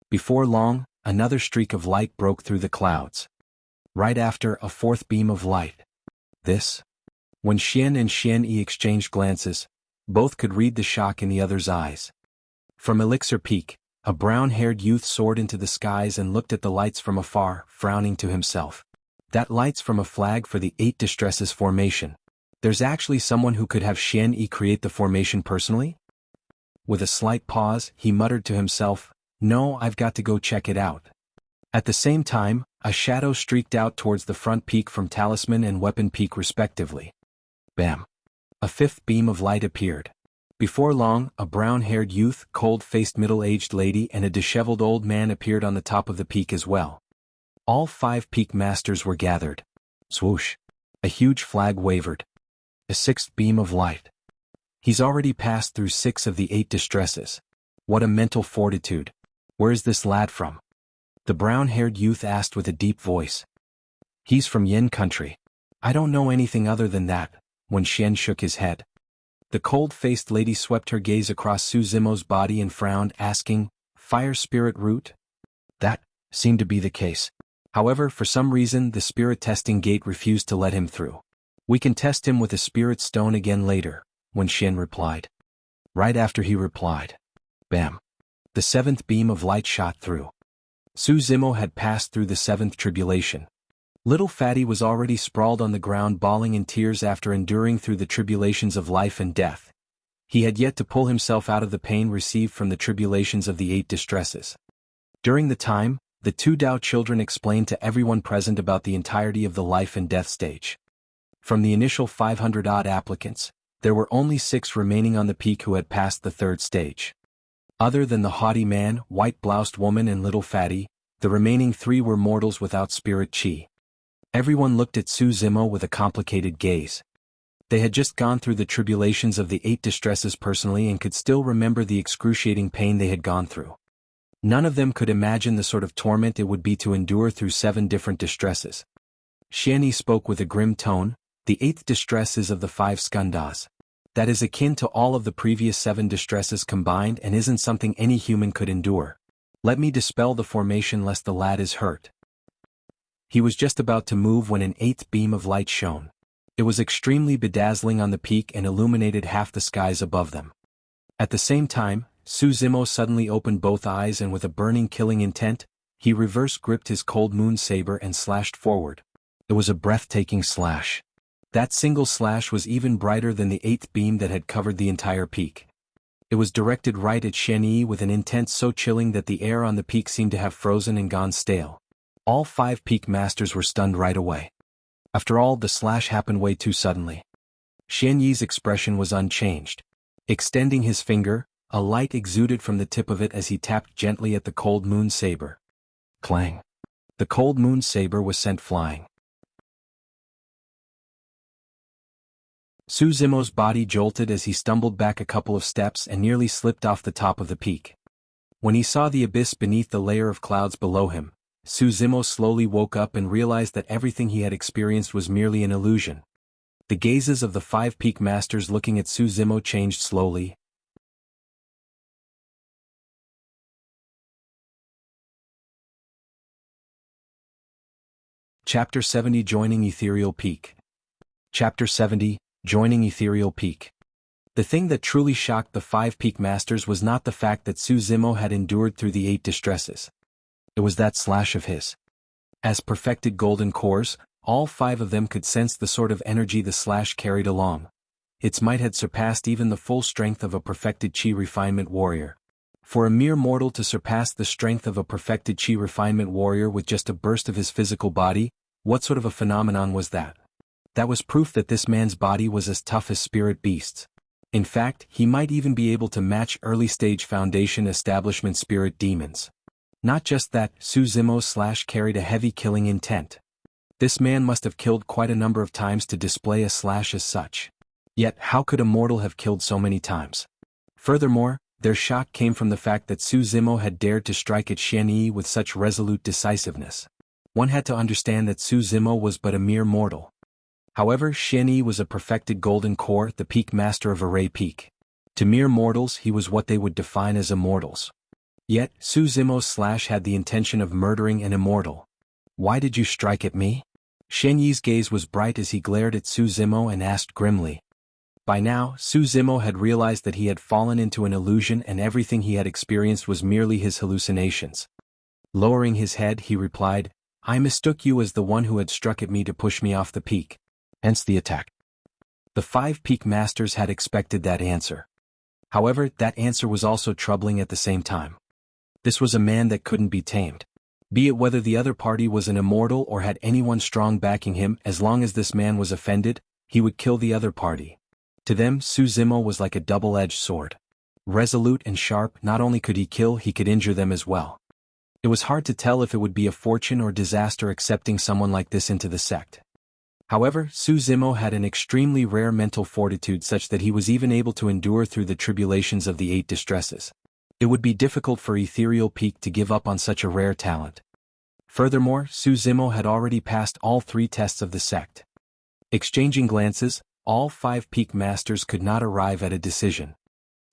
Before long, another streak of light broke through the clouds. Right after, a 4th beam of light. This? When Xian and Xianyi exchanged glances, both could read the shock in the other's eyes. From Elixir Peak, a brown-haired youth soared into the skies and looked at the lights from afar, frowning to himself. That light's from a flag for the 8 Distresses formation. There's actually someone who could have Xianyi create the formation personally? With a slight pause, he muttered to himself, "No, I've got to go check it out." At the same time, a shadow streaked out towards the front peak from talisman and weapon peak respectively. Bam! A fifth beam of light appeared. Before long, a brown-haired youth, cold-faced middle-aged lady and a disheveled old man appeared on the top of the peak as well. All 5 peak masters were gathered. Swoosh! A huge flag wavered. A 6th beam of light. He's already passed through 6 of the 8 distresses. What a mental fortitude. Where is this lad from? The brown-haired youth asked with a deep voice. He's from Yin country. I don't know anything other than that, when Xian shook his head. The cold-faced lady swept her gaze across Su Zimo's body and frowned, asking, "Fire spirit root?" That seemed to be the case. However, for some reason the spirit testing gate refused to let him through. "We can test him with a spirit stone again later," when Xian replied. Right after he replied, bam! The 7th beam of light shot through. Su Zimo had passed through the 7th tribulation. Little Fatty was already sprawled on the ground bawling in tears after enduring through the tribulations of life and death. He had yet to pull himself out of the pain received from the tribulations of the 8 distresses. During the time, the 2 Tao children explained to everyone present about the entirety of the life and death stage. From the initial 500-odd applicants, there were only 6 remaining on the peak who had passed the 3rd stage. Other than the haughty man, white-bloused woman and Little Fatty, the remaining 3 were mortals without spirit chi. Everyone looked at Su Zimo with a complicated gaze. They had just gone through the tribulations of the 8 distresses personally and could still remember the excruciating pain they had gone through. None of them could imagine the sort of torment it would be to endure through 7 different distresses. Xianyi spoke with a grim tone, "The 8th distress is of the 5 skandhas. That is akin to all of the previous 7 distresses combined and isn't something any human could endure. Let me dispel the formation lest the lad is hurt." He was just about to move when an 8th beam of light shone. It was extremely bedazzling on the peak and illuminated half the skies above them. At the same time, Su Zimo suddenly opened both eyes and with a burning killing intent, he reverse-gripped his cold moon saber and slashed forward. It was a breathtaking slash. That single slash was even brighter than the 8th beam that had covered the entire peak. It was directed right at Xianyi with an intent so chilling that the air on the peak seemed to have frozen and gone stale. All 5 peak masters were stunned right away. After all, the slash happened way too suddenly. Xianyi's expression was unchanged. Extending his finger, a light exuded from the tip of it as he tapped gently at the cold moon saber. Clang! The cold moon saber was sent flying. Su Zimo's body jolted as he stumbled back a couple of steps and nearly slipped off the top of the peak. When he saw the abyss beneath the layer of clouds below him, Su Zimo slowly woke up and realized that everything he had experienced was merely an illusion. The gazes of the 5 peak masters looking at Su Zimo changed slowly. Chapter 70 Joining Ethereal Peak. Chapter 70 Joining Ethereal Peak. The thing that truly shocked the 5 peak masters was not the fact that Su Zimo had endured through the 8 distresses. It was that slash of his. As perfected golden cores, all 5 of them could sense the sort of energy the slash carried along. Its might had surpassed even the full strength of a perfected chi refinement warrior. For a mere mortal to surpass the strength of a perfected chi refinement warrior with just a burst of his physical body, what sort of a phenomenon was that? That was proof that this man's body was as tough as spirit beasts. In fact, he might even be able to match early-stage Foundation establishment spirit demons. Not just that, Su Zimo's slash carried a heavy killing intent. This man must have killed quite a number of times to display a slash as such. Yet, how could a mortal have killed so many times? Furthermore, their shock came from the fact that Su Zimo had dared to strike at Xianyi with such resolute decisiveness. One had to understand that Su Zimo was but a mere mortal. However, Xianyi was a perfected golden core, the peak master of Array Peak. To mere mortals he was what they would define as immortals. Yet, Su Zimo's slash had the intention of murdering an immortal. "Why did you strike at me?" Xianyi's gaze was bright as he glared at Su Zimo and asked grimly. By now, Su Zimo had realized that he had fallen into an illusion and everything he had experienced was merely his hallucinations. Lowering his head, he replied, "I mistook you as the one who had struck at me to push me off the peak. Hence the attack." The 5 peak masters had expected that answer. However, that answer was also troubling at the same time. This was a man that couldn't be tamed. Be it whether the other party was an immortal or had anyone strong backing him, as long as this man was offended, he would kill the other party. To them, Su Zimo was like a double-edged sword. Resolute and sharp, not only could he kill, he could injure them as well. It was hard to tell if it would be a fortune or disaster accepting someone like this into the sect. However, Su Zimo had an extremely rare mental fortitude such that he was even able to endure through the tribulations of the 8 distresses. It would be difficult for Ethereal Peak to give up on such a rare talent. Furthermore, Su Zimo had already passed all 3 tests of the sect. Exchanging glances, all 5 peak masters could not arrive at a decision.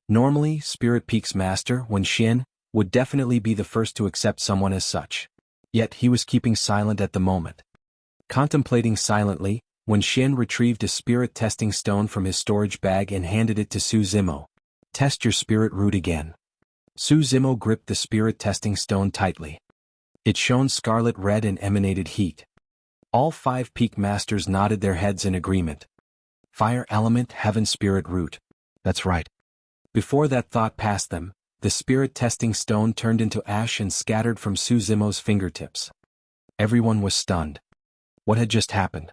Normally, Spirit Peak's master, Wen Xian, would definitely be the first to accept someone as such. Yet he was keeping silent at the moment. Contemplating silently, Wen Xian retrieved a spirit testing stone from his storage bag and handed it to Su Zimo. Test your spirit root again. Su Zimo gripped the spirit testing stone tightly. It shone scarlet red and emanated heat. All 5 peak masters nodded their heads in agreement. Fire element, heaven spirit root. That's right. Before that thought passed them, the spirit testing stone turned into ash and scattered from Su Zimo's fingertips. Everyone was stunned. What had just happened?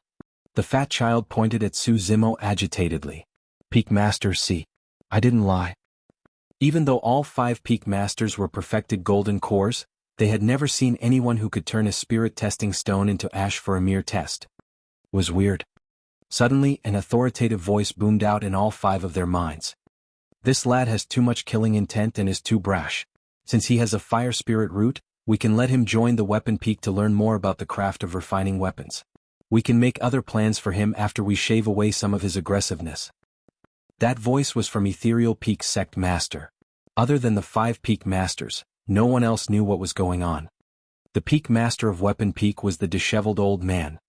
The fat child pointed at Su Zimo agitatedly. Peak Master, see. I didn't lie. Even though all 5 peak masters were perfected golden cores, they had never seen anyone who could turn a spirit testing stone into ash for a mere test. It was weird. Suddenly, an authoritative voice boomed out in all 5 of their minds. This lad has too much killing intent and is too brash. Since he has a fire spirit root, we can let him join the weapon peak to learn more about the craft of refining weapons. We can make other plans for him after we shave away some of his aggressiveness. That voice was from Ethereal Peak's sect master. Other than the 5 peak masters, no one else knew what was going on. The peak master of Weapon Peak was the disheveled old man.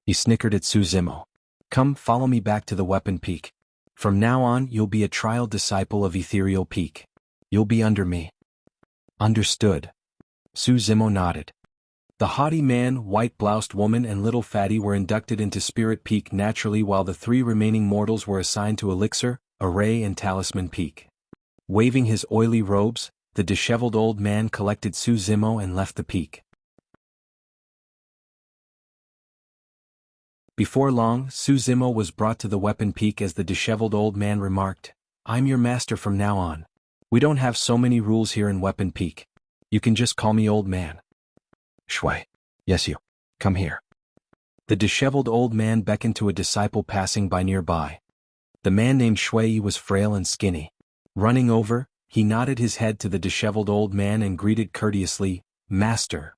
He snickered at Su Zimo. Come, follow me back to the Weapon Peak. From now on, you'll be a trial disciple of Ethereal Peak. You'll be under me. Understood. Su Zimo nodded. The haughty man, white-bloused woman and little fatty were inducted into Spirit Peak naturally, while the 3 remaining mortals were assigned to Elixir, Array and Talisman Peak. Waving his oily robes, the disheveled old man collected Su Zimo and left the peak. Before long, Su Zimo was brought to the Weapon Peak as the disheveled old man remarked, I'm your master from now on. We don't have so many rules here in Weapon Peak. You can just call me old man. Shui. Yes, you. Come here. The disheveled old man beckoned to a disciple passing by nearby. The man named Shui was frail and skinny. Running over, he nodded his head to the disheveled old man and greeted courteously, Master.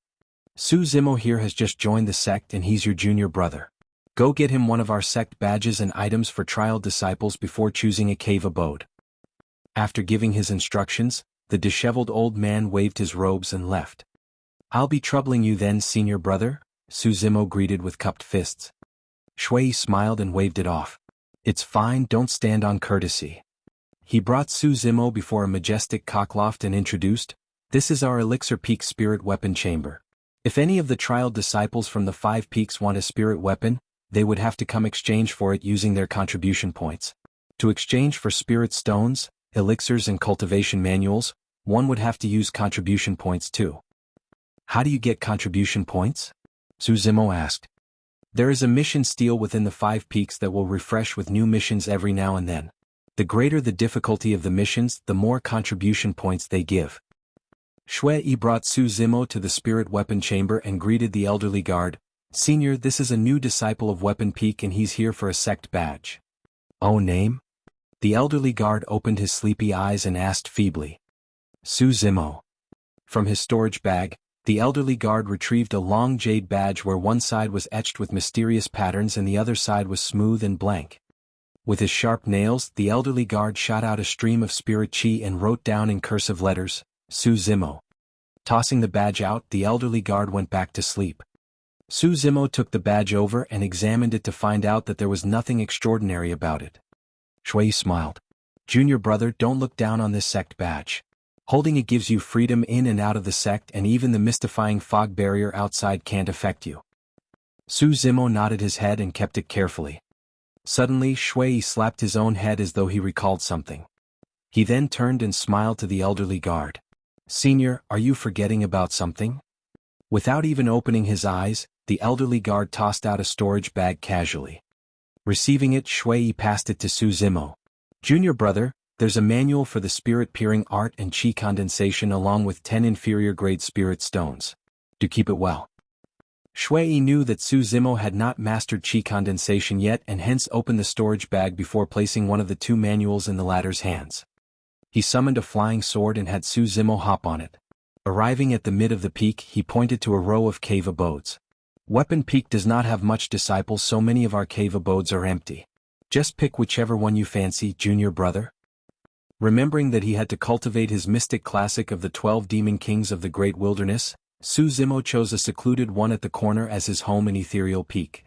Su Zimo here has just joined the sect and he's your junior brother. Go get him one of our sect badges and items for trial disciples before choosing a cave abode. After giving his instructions, the disheveled old man waved his robes and left. I'll be troubling you then, senior brother, Su Zimo greeted with cupped fists. Shui smiled and waved it off. It's fine, don't stand on courtesy. He brought Su Zimo before a majestic cockloft and introduced, This is our Elixir Peak Spirit Weapon Chamber. If any of the trial disciples from the 5 peaks want a spirit weapon, they would have to come exchange for it using their contribution points. To exchange for spirit stones, elixirs and cultivation manuals, one would have to use contribution points too. How do you get contribution points? Su Zimo asked. There is a mission steal within the 5 peaks that will refresh with new missions every now and then. The greater the difficulty of the missions, the more contribution points they give. Shui brought Su Zimo to the spirit weapon chamber and greeted the elderly guard. Senior, this is a new disciple of Weapon Peak and he's here for a sect badge. Oh, name? The elderly guard opened his sleepy eyes and asked feebly. Su Zimo. From his storage bag, the elderly guard retrieved a long jade badge where one side was etched with mysterious patterns and the other side was smooth and blank. With his sharp nails, the elderly guard shot out a stream of spirit chi and wrote down in cursive letters, Su Zimo. Tossing the badge out, the elderly guard went back to sleep. Su Zimo took the badge over and examined it to find out that there was nothing extraordinary about it. Shui smiled. Junior brother, don't look down on this sect badge. Holding it gives you freedom in and out of the sect, and even the mystifying fog barrier outside can't affect you. Su Zimo nodded his head and kept it carefully. Suddenly Shui slapped his own head as though he recalled something. He then turned and smiled to the elderly guard. "Senior, are you forgetting about something?" Without even opening his eyes, the elderly guard tossed out a storage bag casually. Receiving it, Shui passed it to Su Zimo. "Junior brother, there's a manual for the spirit-peering art and chi condensation along with 10 inferior-grade spirit stones. Do keep it well." Shui knew that Su Zimo had not mastered chi condensation yet and hence opened the storage bag before placing one of the 2 manuals in the latter's hands. He summoned a flying sword and had Su Zimo hop on it. Arriving at the mid of the peak, he pointed to a row of cave abodes. "Weapon Peak does not have much disciples, so many of our cave abodes are empty. Just pick whichever one you fancy, junior brother." Remembering that he had to cultivate his mystic classic of the 12 demon kings of the great wilderness, Su Zimo chose a secluded one at the corner as his home in Ethereal Peak.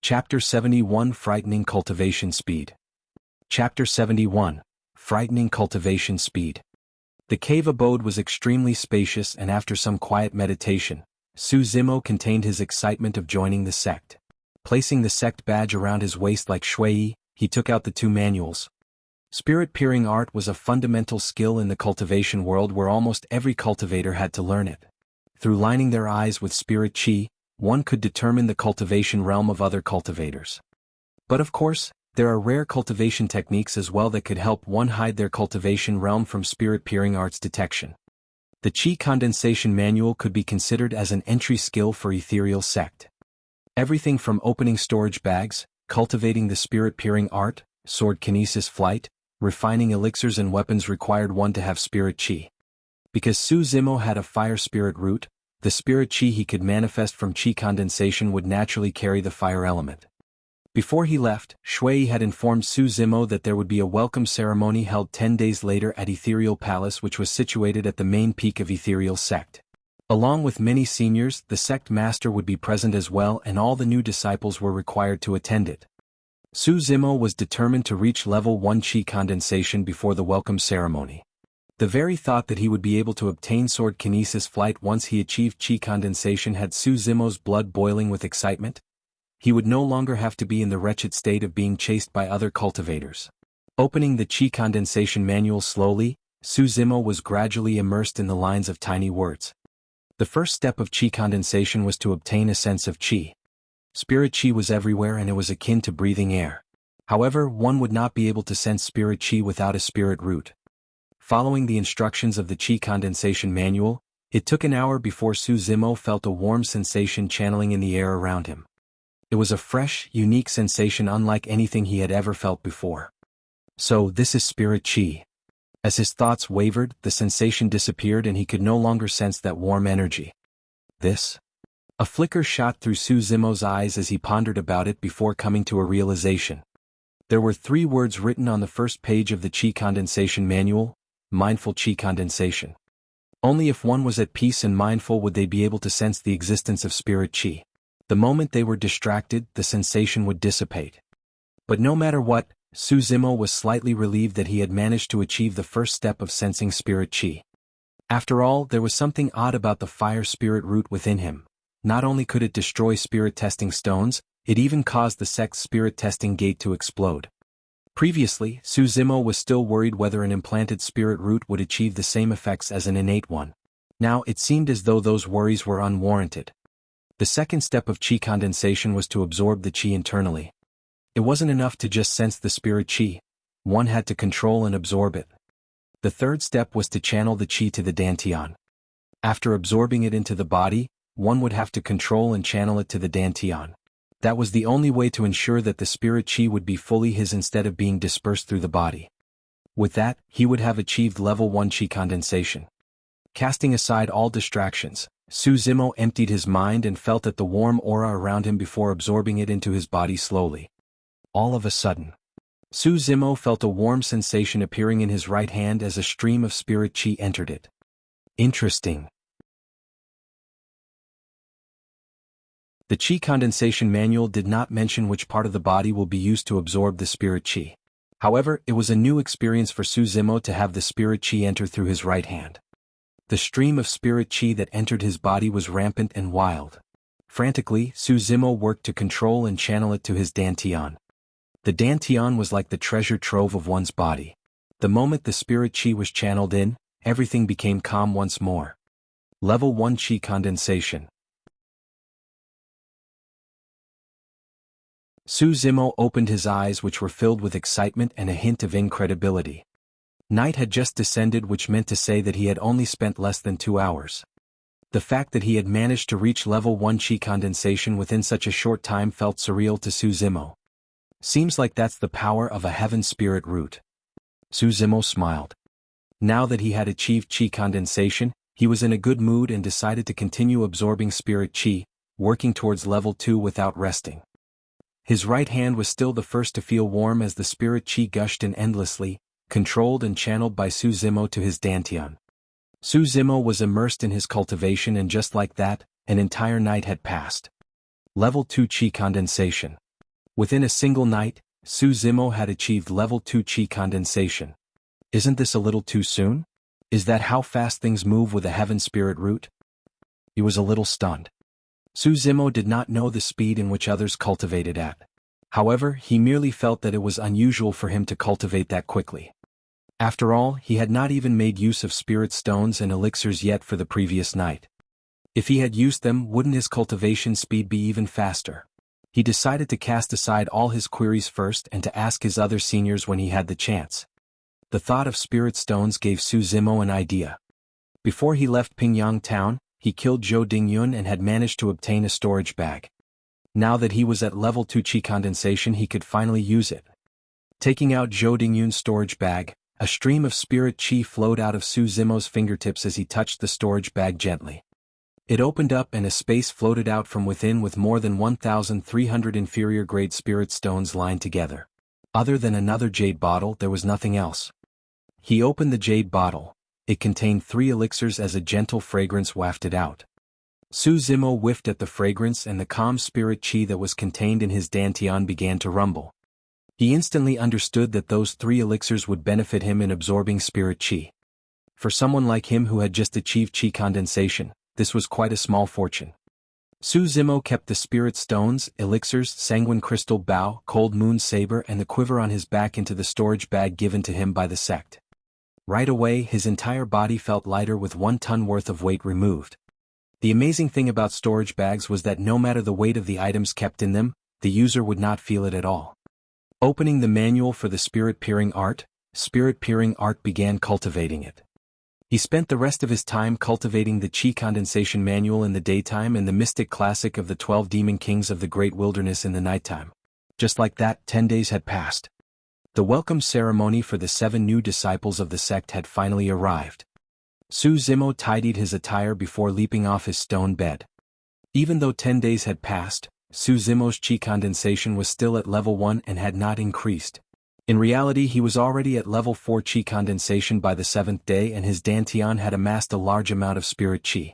Chapter 71 Frightening Cultivation Speed. Chapter 71 Frightening Cultivation Speed. The cave abode was extremely spacious, and after some quiet meditation, Su Zimo contained his excitement of joining the sect. Placing the sect badge around his waist like Shui, he took out the 2 manuals. Spirit-peering art was a fundamental skill in the cultivation world where almost every cultivator had to learn it. Through lining their eyes with spirit chi, one could determine the cultivation realm of other cultivators. But of course, there are rare cultivation techniques as well that could help one hide their cultivation realm from spirit-peering art's detection. The Chi Condensation Manual could be considered as an entry skill for Ethereal Sect. Everything from opening storage bags, cultivating the spirit-peering art, sword kinesis flight, refining elixirs and weapons required one to have spirit chi. Because Su Zimo had a fire spirit root, the spirit chi he could manifest from chi condensation would naturally carry the fire element. Before he left, Shui had informed Su Zimo that there would be a welcome ceremony held 10 days later at Ethereal Palace, which was situated at the main peak of Ethereal Sect. Along with many seniors, the sect master would be present as well, and all the new disciples were required to attend it. Su Zimo was determined to reach level 1 chi condensation before the welcome ceremony. The very thought that he would be able to obtain sword kinesis flight once he achieved chi condensation had Su Zimo's blood boiling with excitement. He would no longer have to be in the wretched state of being chased by other cultivators. Opening the chi condensation manual slowly, Su Zimo was gradually immersed in the lines of tiny words. The first step of chi condensation was to obtain a sense of chi. Spirit chi was everywhere and it was akin to breathing air. However, one would not be able to sense spirit chi without a spirit root. Following the instructions of the chi condensation manual, it took an hour before Su Zimo felt a warm sensation channeling in the air around him. It was a fresh, unique sensation unlike anything he had ever felt before. So, this is spirit chi. As his thoughts wavered, the sensation disappeared and he could no longer sense that warm energy. This? A flicker shot through Su Zimo's eyes as he pondered about it before coming to a realization. There were 3 words written on the first page of the chi condensation manual: mindful chi condensation. Only if one was at peace and mindful would they be able to sense the existence of spirit chi. The moment they were distracted, the sensation would dissipate. But no matter what, Su Zimo was slightly relieved that he had managed to achieve the first step of sensing spirit chi. After all, there was something odd about the fire spirit root within him. Not only could it destroy spirit testing stones, it even caused the sect's spirit testing gate to explode. Previously, Su Zimo was still worried whether an implanted spirit root would achieve the same effects as an innate one. Now it seemed as though those worries were unwarranted. The second step of chi condensation was to absorb the chi internally. It wasn't enough to just sense the spirit chi, one had to control and absorb it. The third step was to channel the chi to the dantian. After absorbing it into the body, one would have to control and channel it to the dantian. That was the only way to ensure that the spirit chi would be fully his instead of being dispersed through the body. With that, he would have achieved level 1 chi condensation. Casting aside all distractions, Su Zimo emptied his mind and felt at the warm aura around him before absorbing it into his body slowly. All of a sudden, Su Zimo felt a warm sensation appearing in his right hand as a stream of spirit chi entered it. Interesting. The chi condensation manual did not mention which part of the body will be used to absorb the spirit chi. However, it was a new experience for Su Zimo to have the spirit chi enter through his right hand. The stream of spirit chi that entered his body was rampant and wild. Frantically, Su Zimo worked to control and channel it to his dantian. The dantian was like the treasure trove of one's body. The moment the spirit chi was channeled in, everything became calm once more. Level 1 Chi Condensation. Su Zimo opened his eyes, which were filled with excitement and a hint of incredibility. Night had just descended, which meant to say that he had only spent less than 2 hours. The fact that he had managed to reach level 1 Chi Condensation within such a short time felt surreal to Su Zimo. Seems like that's the power of a heaven spirit root. Su Zimo smiled. Now that he had achieved Chi Condensation, he was in a good mood and decided to continue absorbing spirit chi, working towards level 2 without resting. His right hand was still the first to feel warm as the spirit chi gushed in endlessly, controlled and channeled by Su Zimo to his dantian. Su Zimo was immersed in his cultivation, and just like that, an entire night had passed. Level 2 Chi Condensation. Within a single night, Su Zimo had achieved level 2 Chi Condensation. Isn't this a little too soon? Is that how fast things move with a heaven spirit root? He was a little stunned. Su Zimo did not know the speed in which others cultivated at. However, he merely felt that it was unusual for him to cultivate that quickly. After all, he had not even made use of spirit stones and elixirs yet for the previous night. If he had used them, wouldn't his cultivation speed be even faster? He decided to cast aside all his queries first and to ask his other seniors when he had the chance. The thought of spirit stones gave Su Zimo an idea. Before he left Pingyang town, he killed Zhou Dingyun and had managed to obtain a storage bag. Now that he was at level 2 Chi Condensation, he could finally use it. Taking out Zhou Dingyun's storage bag, a stream of spirit chi flowed out of Su Zimo's fingertips as he touched the storage bag gently. It opened up and a space floated out from within with more than 1,300 inferior-grade spirit stones lined together. Other than another jade bottle, there was nothing else. He opened the jade bottle. It contained 3 elixirs as a gentle fragrance wafted out. Su Zimo whiffed at the fragrance, and the calm spirit chi that was contained in his dantian began to rumble. He instantly understood that those 3 elixirs would benefit him in absorbing spirit chi. For someone like him who had just achieved chi condensation, this was quite a small fortune. Su Zimo kept the spirit stones, elixirs, sanguine crystal bow, cold moon saber and the quiver on his back into the storage bag given to him by the sect. Right away, his entire body felt lighter with 1 ton worth of weight removed. The amazing thing about storage bags was that no matter the weight of the items kept in them, the user would not feel it at all. Opening the manual for the Spirit Peering Art began cultivating it. He spent the rest of his time cultivating the Chi Condensation Manual in the daytime and the Mystic Classic of the 12 Demon Kings of the Great Wilderness in the nighttime. Just like that, 10 days had passed. The welcome ceremony for the 7 new disciples of the sect had finally arrived. Su Zimo tidied his attire before leaping off his stone bed. Even though 10 days had passed, Su Zimo's Chi Condensation was still at level 1 and had not increased. In reality, he was already at level 4 Chi Condensation by the 7th day, and his dantian had amassed a large amount of spirit chi.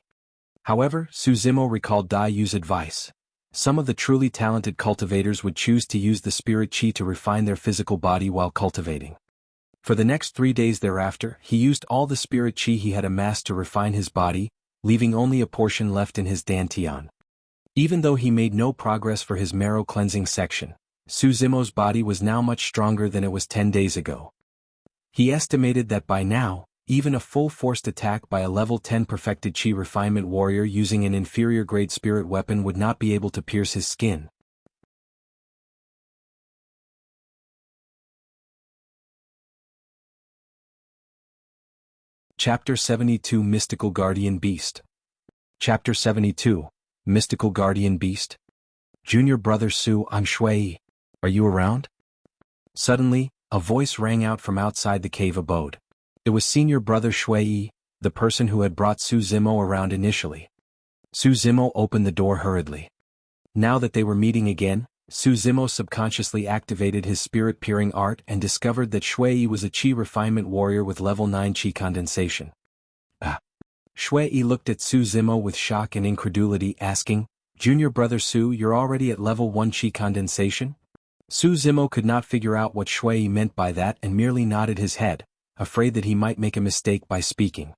However, Su Zimo recalled Dai Yu's advice. Some of the truly talented cultivators would choose to use the spirit chi to refine their physical body while cultivating. For the next 3 days thereafter, he used all the spirit chi he had amassed to refine his body, leaving only a portion left in his dantian. Even though he made no progress for his marrow cleansing section, Su Zimo's body was now much stronger than it was 10 days ago. He estimated that by now, even a full-forced attack by a level 10 perfected Chi refinement warrior using an inferior-grade spirit weapon would not be able to pierce his skin. Chapter 72 Mystical Guardian Beast. Chapter 72 Mystical Guardian Beast. Junior Brother Su, I'm Shui. Are you around? Suddenly, a voice rang out from outside the cave abode. It was Senior Brother Shui, the person who had brought Su Zimo around initially. Su Zimo opened the door hurriedly. Now that they were meeting again, Su Zimo subconsciously activated his spirit peering art and discovered that Shui was a Chi refinement warrior with level 9 Chi condensation. Shui looked at Su Zimo with shock and incredulity, asking, Junior Brother Su, you're already at level 1 Chi condensation? Su Zimo could not figure out what Shui meant by that and merely nodded his head, afraid that he might make a mistake by speaking.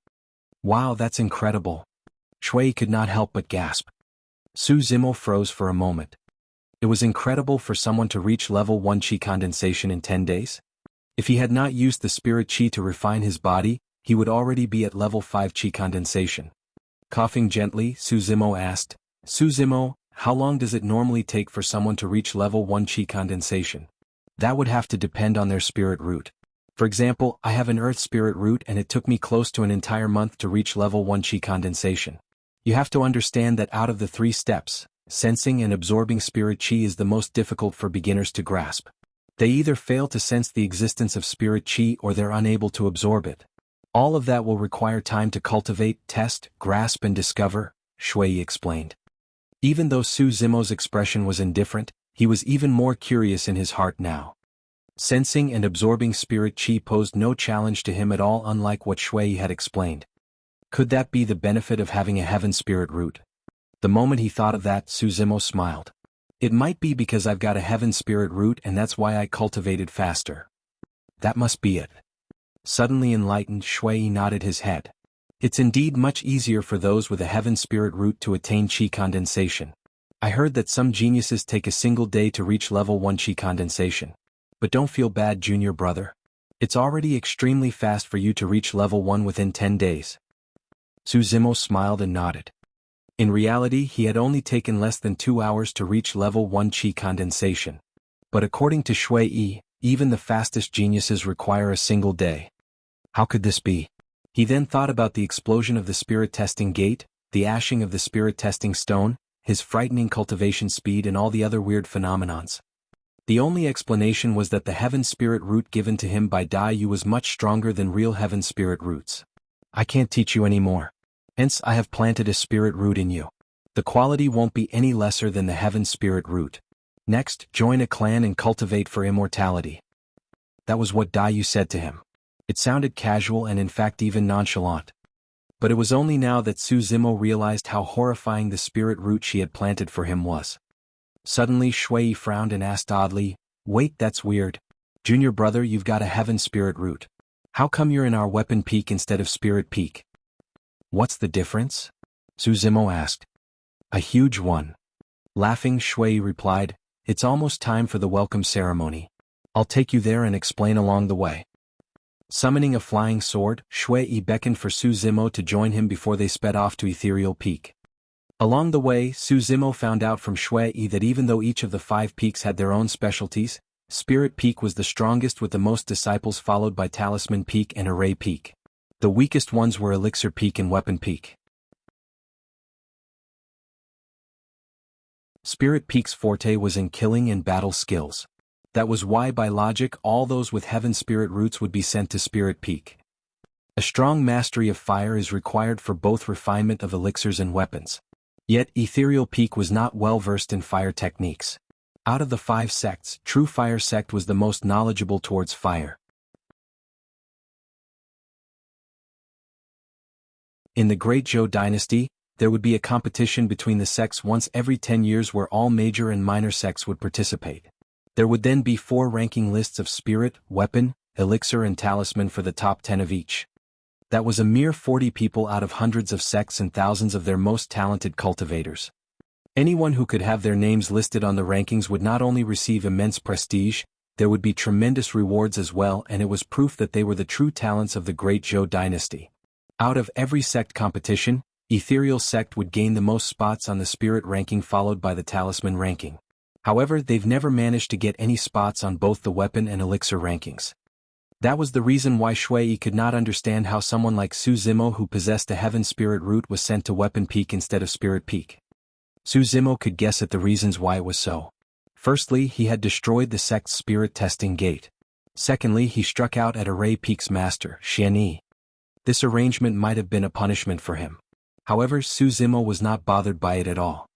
Wow, that's incredible. Shui could not help but gasp. Su Zimo froze for a moment. It was incredible for someone to reach level 1 Qi condensation in 10 days? If he had not used the spirit Qi to refine his body, he would already be at level 5 Qi condensation. Coughing gently, Su Zimo asked, Su Zimo, how long does it normally take for someone to reach level 1 Qi condensation? That would have to depend on their spirit root. For example, I have an earth spirit root and it took me close to an entire month to reach level 1 Qi condensation. You have to understand that out of the 3 steps, sensing and absorbing spirit Qi is the most difficult for beginners to grasp. They either fail to sense the existence of spirit Qi or they're unable to absorb it. All of that will require time to cultivate, test, grasp and discover, Shui explained. Even though Su Zimo's expression was indifferent, he was even more curious in his heart now. Sensing and absorbing spirit Qi posed no challenge to him at all, unlike what Shui had explained. Could that be the benefit of having a heaven spirit root? The moment he thought of that, Su Zimo smiled. It might be because I've got a heaven spirit root and that's why I cultivated faster. That must be it. Suddenly enlightened, Shui nodded his head. It's indeed much easier for those with a heaven spirit root to attain Qi condensation. I heard that some geniuses take a single day to reach level 1 Qi condensation. But don't feel bad, junior brother. It's already extremely fast for you to reach level 1 within 10 days. Su Zimo smiled and nodded. In reality, he had only taken less than 2 hours to reach level 1 Qi condensation. But according to Shui, even the fastest geniuses require a single day. How could this be? He then thought about the explosion of the spirit testing gate, the ashing of the spirit testing stone, his frightening cultivation speed and all the other weird phenomenons. The only explanation was that the heaven spirit root given to him by Dai Yu was much stronger than real heaven spirit roots. I can't teach you anymore. Hence I have planted a spirit root in you. The quality won't be any lesser than the heaven spirit root. Next, join a clan and cultivate for immortality. That was what Dai Yu said to him. It sounded casual and in fact even nonchalant. But it was only now that Su Zimo realized how horrifying the spirit root she had planted for him was. Suddenly Shui frowned and asked oddly, wait, that's weird. Junior brother, you've got a heaven spirit root. How come you're in our weapon peak instead of spirit peak? What's the difference? Su Zimo asked. A huge one. Laughing, Shui replied, it's almost time for the welcome ceremony. I'll take you there and explain along the way. Summoning a flying sword, Shui beckoned for Su Zimo to join him before they sped off to Ethereal Peak. Along the way, Su Zimo found out from Shui that even though each of the 5 peaks had their own specialties, Spirit Peak was the strongest with the most disciples, followed by Talisman Peak and Array Peak. The weakest ones were Elixir Peak and Weapon Peak. Spirit Peak's forte was in killing and battle skills. That was why by logic all those with heaven spirit roots would be sent to Spirit Peak. A strong mastery of fire is required for both refinement of elixirs and weapons. Yet Ethereal Peak was not well versed in fire techniques. Out of the 5 sects, True Fire Sect was the most knowledgeable towards fire. In the Great Zhou dynasty, there would be a competition between the sects once every 10 years where all major and minor sects would participate. There would then be 4 ranking lists of spirit, weapon, elixir and talisman for the top 10 of each. That was a mere 40 people out of hundreds of sects and thousands of their most talented cultivators. Anyone who could have their names listed on the rankings would not only receive immense prestige, there would be tremendous rewards as well, and it was proof that they were the true talents of the Great Zhou dynasty. Out of every sect competition, Ethereal Sect would gain the most spots on the spirit ranking, followed by the talisman ranking. However, they've never managed to get any spots on both the weapon and elixir rankings. That was the reason why Shui could not understand how someone like Su Zimo, who possessed a heaven spirit root, was sent to Weapon Peak instead of Spirit Peak. Su Zimo could guess at the reasons why it was so. Firstly, he had destroyed the sect's spirit testing gate. Secondly, he struck out at Array Peak's master, Xian Yi. This arrangement might have been a punishment for him. However, Su Zimo was not bothered by it at all.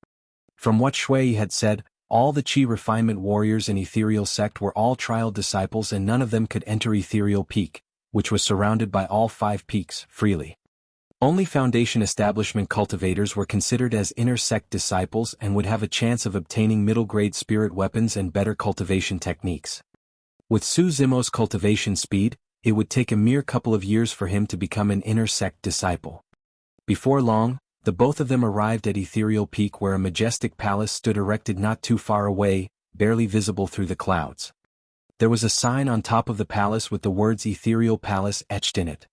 From what Shui had said, all the Qi refinement warriors in Ethereal Sect were all trial disciples, and none of them could enter Ethereal Peak, which was surrounded by all 5 peaks, freely. Only Foundation Establishment cultivators were considered as inner sect disciples and would have a chance of obtaining middle-grade spirit weapons and better cultivation techniques. With Su Zimo's cultivation speed, it would take a mere couple of years for him to become an inner sect disciple. Before long, the both of them arrived at Ethereal Peak where a majestic palace stood erected not too far away, barely visible through the clouds. There was a sign on top of the palace with the words Ethereal Palace etched in it.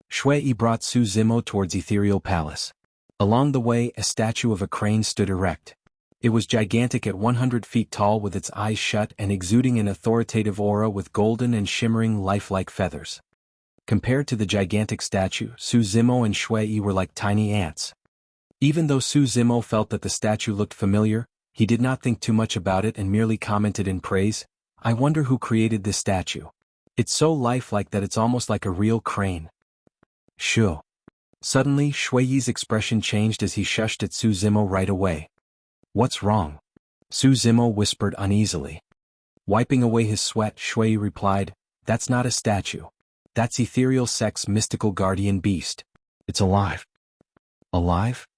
Shui brought Su Zimo towards Ethereal Palace. Along the way, a statue of a crane stood erect. It was gigantic at 100 feet tall with its eyes shut and exuding an authoritative aura with golden and shimmering lifelike feathers. Compared to the gigantic statue, Su Zimo and Shui were like tiny ants. Even though Su Zimo felt that the statue looked familiar, he did not think too much about it and merely commented in praise, "I wonder who created this statue. It's so lifelike that it's almost like a real crane." Sure. Suddenly, Shui's expression changed as he shushed at Su Zimo right away. "What's wrong?" Su Zimo whispered uneasily. Wiping away his sweat, Shui replied, "That's not a statue. That's Ethereal Sect's mystical guardian beast. It's alive." "Alive?"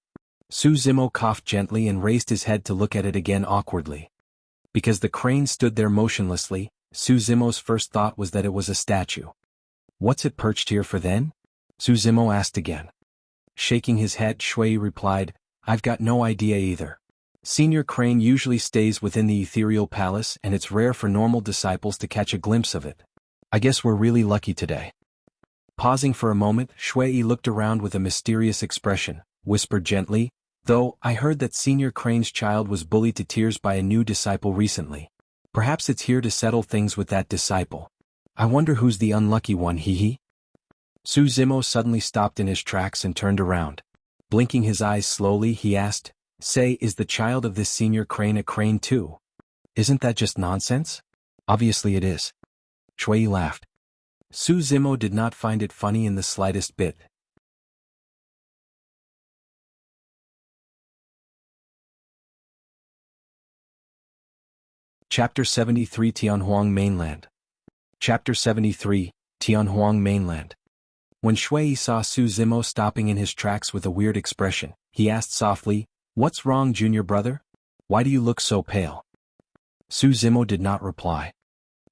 Su Zimo coughed gently and raised his head to look at it again awkwardly. Because the crane stood there motionlessly, Su Zimo's first thought was that it was a statue. "What's it perched here for then?" Su Zimo asked again. Shaking his head, Shui replied, "I've got no idea either. Senior Crane usually stays within the Ethereal Palace and it's rare for normal disciples to catch a glimpse of it. I guess we're really lucky today." Pausing for a moment, Shui looked around with a mysterious expression, whispered gently, "Though, I heard that Senior Crane's child was bullied to tears by a new disciple recently. Perhaps it's here to settle things with that disciple. I wonder who's the unlucky one, hee." Su Zimo suddenly stopped in his tracks and turned around. Blinking his eyes slowly, he asked, "Say, is the child of this Senior Crane a crane too? Isn't that just nonsense?" "Obviously it is." Shui laughed. Su Zimo did not find it funny in the slightest bit. Chapter 73 Tianhuang Mainland. Chapter 73, Tianhuang Mainland. When Shui saw Su Zimo stopping in his tracks with a weird expression, he asked softly, "What's wrong, junior brother? Why do you look so pale?" Su Zimo did not reply.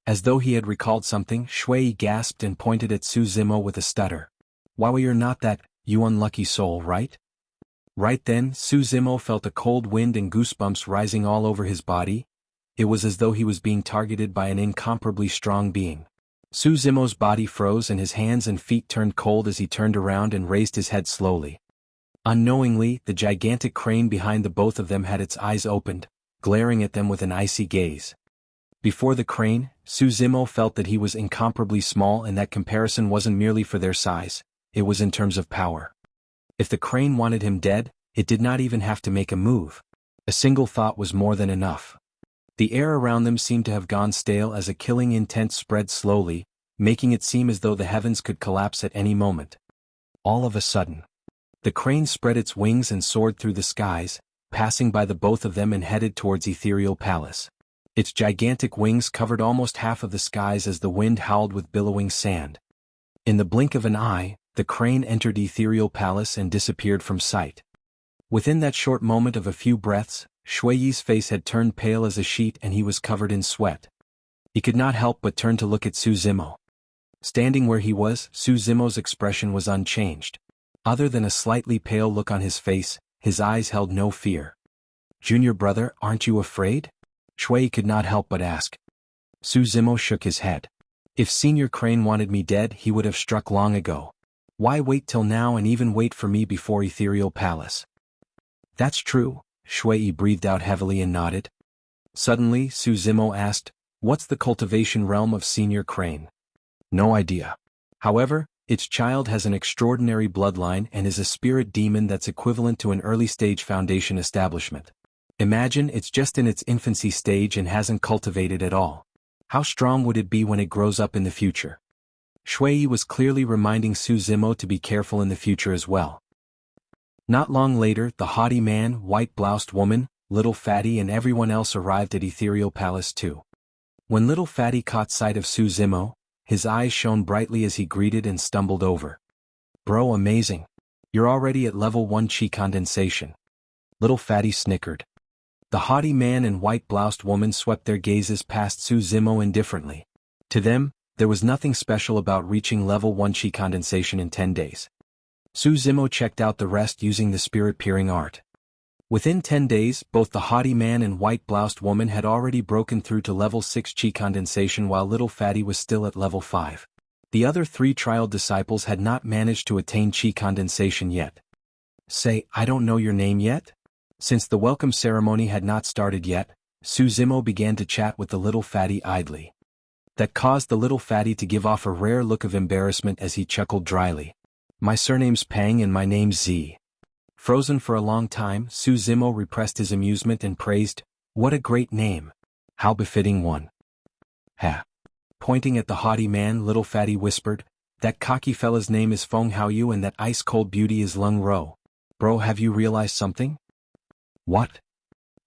As though he had recalled something, Shui gasped and pointed at Su Zimo with a stutter. "Why, you're not that, you unlucky soul, right?" Right then, Su Zimo felt a cold wind and goosebumps rising all over his body. It was as though he was being targeted by an incomparably strong being. Su Zimo's body froze and his hands and feet turned cold as he turned around and raised his head slowly. Unknowingly, the gigantic crane behind the both of them had its eyes opened, glaring at them with an icy gaze. Before the crane, Su Zimo felt that he was incomparably small and that comparison wasn't merely for their size, it was in terms of power. If the crane wanted him dead, it did not even have to make a move. A single thought was more than enough. The air around them seemed to have gone stale as a killing intent spread slowly, making it seem as though the heavens could collapse at any moment. All of a sudden, the crane spread its wings and soared through the skies, passing by the both of them and headed towards Ethereal Palace. Its gigantic wings covered almost half of the skies as the wind howled with billowing sand. In the blink of an eye, the crane entered Ethereal Palace and disappeared from sight. Within that short moment of a few breaths, Shui's face had turned pale as a sheet and he was covered in sweat. He could not help but turn to look at Su Zimo. Standing where he was, Su Zimo's expression was unchanged. Other than a slightly pale look on his face, his eyes held no fear. "Junior brother, aren't you afraid?" Shui could not help but ask. Su Zimo shook his head. "If Senior Crane wanted me dead, he would have struck long ago. Why wait till now and even wait for me before Ethereal Palace?" "That's true," Shui breathed out heavily and nodded. Suddenly, Su Zimo asked, "What's the cultivation realm of Senior Crane?" "No idea. However, its child has an extraordinary bloodline and is a spirit demon that's equivalent to an early-stage foundation establishment. Imagine it's just in its infancy stage and hasn't cultivated at all. How strong would it be when it grows up in the future?" Shui was clearly reminding Su Zimo to be careful in the future as well. Not long later, the haughty man, white-bloused woman, Little Fatty and everyone else arrived at Ethereal Palace too. When Little Fatty caught sight of Su Zimo, his eyes shone brightly as he greeted and stumbled over. "Bro, amazing. You're already at level 1 chi condensation." Little Fatty snickered. The haughty man and white-bloused woman swept their gazes past Su Zimo indifferently. To them, there was nothing special about reaching level 1 chi condensation in 10 days. Su Zimo checked out the rest using the spirit-peering art. Within 10 days, both the haughty man and white-bloused woman had already broken through to level 6 chi condensation while little fatty was still at level 5. The other 3 trial disciples had not managed to attain chi condensation yet. Say, I don't know your name yet? Since the welcome ceremony had not started yet, Su Zimo began to chat with the little fatty idly. That caused the little fatty to give off a rare look of embarrassment as he chuckled dryly. My surname's Pang and my name's Z. Frozen for a long time, Su Zimo repressed his amusement and praised, what a great name. How befitting one. Ha. Pointing at the haughty man, little fatty whispered, that cocky fella's name is Feng Haoyu and that ice-cold beauty is Lung Ro. Bro, have you realized something? What?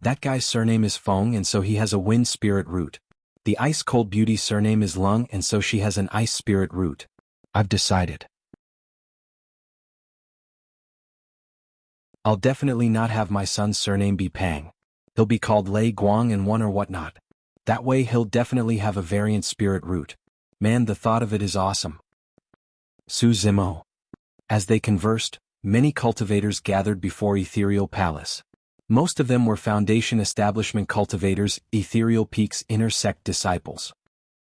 That guy's surname is Feng and so he has a wind spirit root. The ice-cold beauty's surname is Lung and so she has an ice spirit root. I've decided. I'll definitely not have my son's surname be Pang. He'll be called Lei Guang and one or whatnot. That way he'll definitely have a variant spirit root. Man, the thought of it is awesome. Su Zimo. As they conversed, many cultivators gathered before Ethereal Palace. Most of them were Foundation Establishment cultivators, Ethereal Peak's inner sect disciples.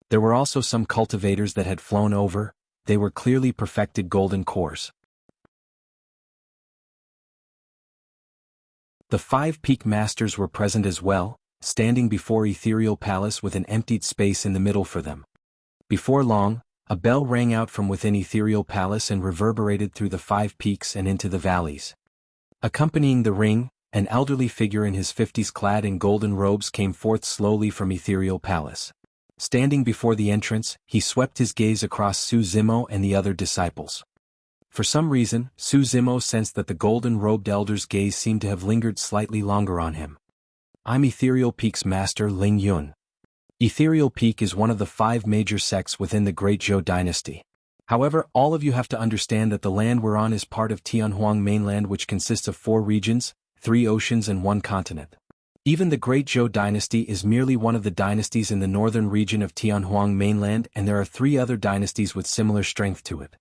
There were also some cultivators that had flown over, they were clearly perfected golden cores. The 5 peak masters were present as well, standing before Ethereal Palace with an emptied space in the middle for them. Before long, a bell rang out from within Ethereal Palace and reverberated through the 5 peaks and into the valleys. Accompanying the ring, an elderly figure in his 50s clad in golden robes came forth slowly from Ethereal Palace. Standing before the entrance, he swept his gaze across Su Zimo and the other disciples. For some reason, Su Zimo sensed that the golden-robed elder's gaze seemed to have lingered slightly longer on him. I'm Ethereal Peak's master Ling Yun. Ethereal Peak is one of the 5 major sects within the Great Zhou dynasty. However, all of you have to understand that the land we're on is part of Tianhuang mainland, which consists of 4 regions, 3 oceans and 1 continent. Even the Great Zhou dynasty is merely one of the dynasties in the northern region of Tianhuang mainland, and there are 3 other dynasties with similar strength to it.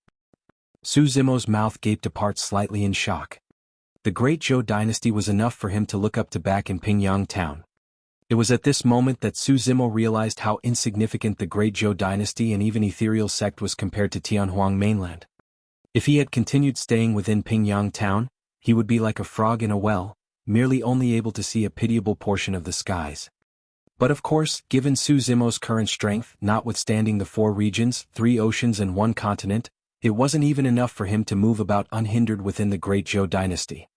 Su Zimo's mouth gaped apart slightly in shock. The Great Zhou dynasty was enough for him to look up to back in Pingyang town. It was at this moment that Su Zimo realized how insignificant the Great Zhou dynasty and even Ethereal sect was compared to Tianhuang mainland. If he had continued staying within Pingyang town, he would be like a frog in a well, merely only able to see a pitiable portion of the skies. But of course, given Su Zimo's current strength, notwithstanding the 4 regions, 3 oceans and 1 continent, it wasn't even enough for him to move about unhindered within the Great Zhou dynasty.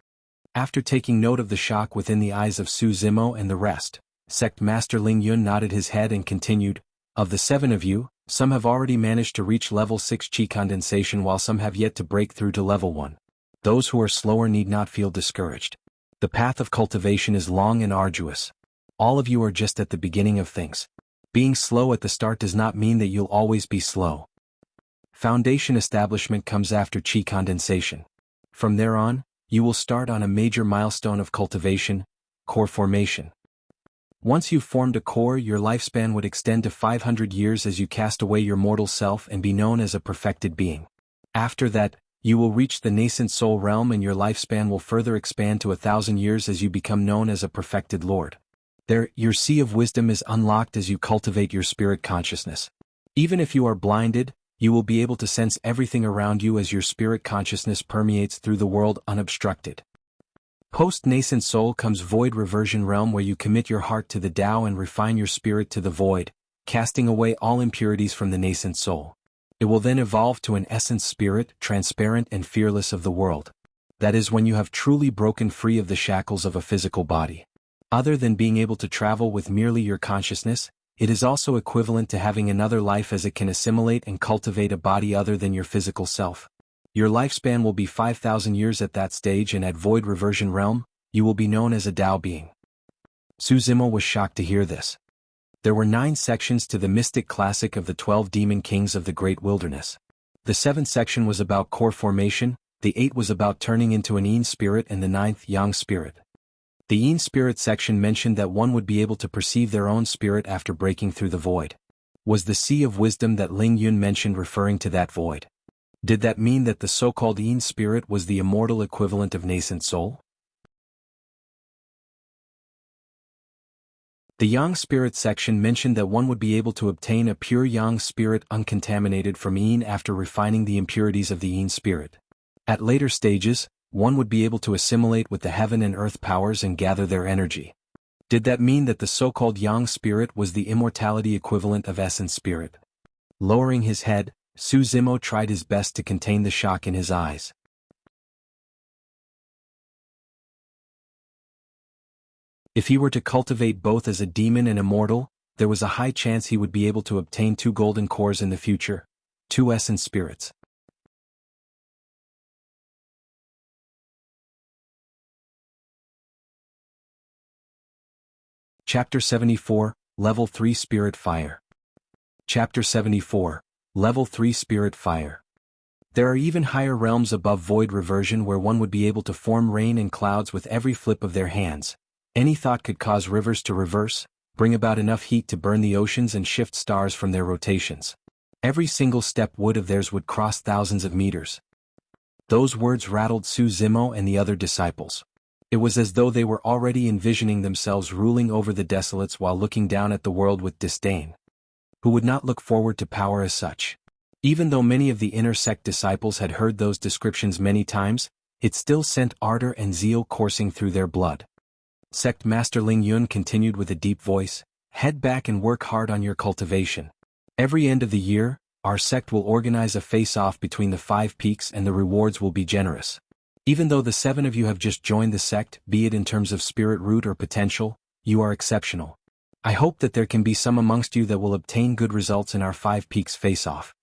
After taking note of the shock within the eyes of Su Zimo and the rest, Sect Master Ling Yun nodded his head and continued, of the 7 of you, some have already managed to reach level 6 chi condensation while some have yet to break through to level 1. Those who are slower need not feel discouraged. The path of cultivation is long and arduous. All of you are just at the beginning of things. Being slow at the start does not mean that you'll always be slow. Foundation establishment comes after chi condensation. From there on, you will start on a major milestone of cultivation, core formation. Once you've formed a core, your lifespan would extend to 500 years as you cast away your mortal self and be known as a perfected being. After that, you will reach the nascent soul realm and your lifespan will further expand to 1,000 years as you become known as a perfected lord. There, your sea of wisdom is unlocked as you cultivate your spirit consciousness. Even if you are blinded, you will be able to sense everything around you as your spirit consciousness permeates through the world unobstructed. Post-nascent soul comes void reversion realm where you commit your heart to the Tao and refine your spirit to the void, casting away all impurities from the nascent soul. It will then evolve to an essence spirit, transparent and fearless of the world. That is when you have truly broken free of the shackles of a physical body. Other than being able to travel with merely your consciousness, it is also equivalent to having another life as it can assimilate and cultivate a body other than your physical self. Your lifespan will be 5,000 years at that stage, and at void reversion realm, you will be known as a Tao being. Su Zimo was shocked to hear this. There were 9 sections to the mystic classic of the 12 demon kings of the great wilderness. The 7th section was about core formation, the 8th was about turning into an Yin spirit, and the 9th Yang spirit. The Yin spirit section mentioned that one would be able to perceive their own spirit after breaking through the void. Was the sea of wisdom that Ling Yun mentioned referring to that void? Did that mean that the so-called Yin spirit was the immortal equivalent of nascent soul? The Yang spirit section mentioned that one would be able to obtain a pure Yang spirit uncontaminated from Yin after refining the impurities of the Yin spirit. At later stages, one would be able to assimilate with the heaven and earth powers and gather their energy. Did that mean that the so-called Yang spirit was the immortality equivalent of essence spirit? Lowering his head, Su Zimo tried his best to contain the shock in his eyes. If he were to cultivate both as a demon and immortal, there was a high chance he would be able to obtain 2 golden cores in the future, 2 essence spirits. Chapter 74, Level 3 Spirit Fire. Chapter 74, Level 3 Spirit Fire. There are even higher realms above void reversion where one would be able to form rain and clouds with every flip of their hands. Any thought could cause rivers to reverse, bring about enough heat to burn the oceans and shift stars from their rotations. Every single step of theirs would cross thousands of meters. Those words rattled Su Zimo and the other disciples. It was as though they were already envisioning themselves ruling over the desolates while looking down at the world with disdain. Who would not look forward to power as such? Even though many of the inner sect disciples had heard those descriptions many times, it still sent ardor and zeal coursing through their blood. Sect Master Ling Yun continued with a deep voice, "Head back and work hard on your cultivation. Every end of the year, our sect will organize a face-off between the 5 peaks and the rewards will be generous. Even though the 7 of you have just joined the sect, be it in terms of spirit root or potential, you are exceptional. I hope that there can be some amongst you that will obtain good results in our 5 peaks face-off."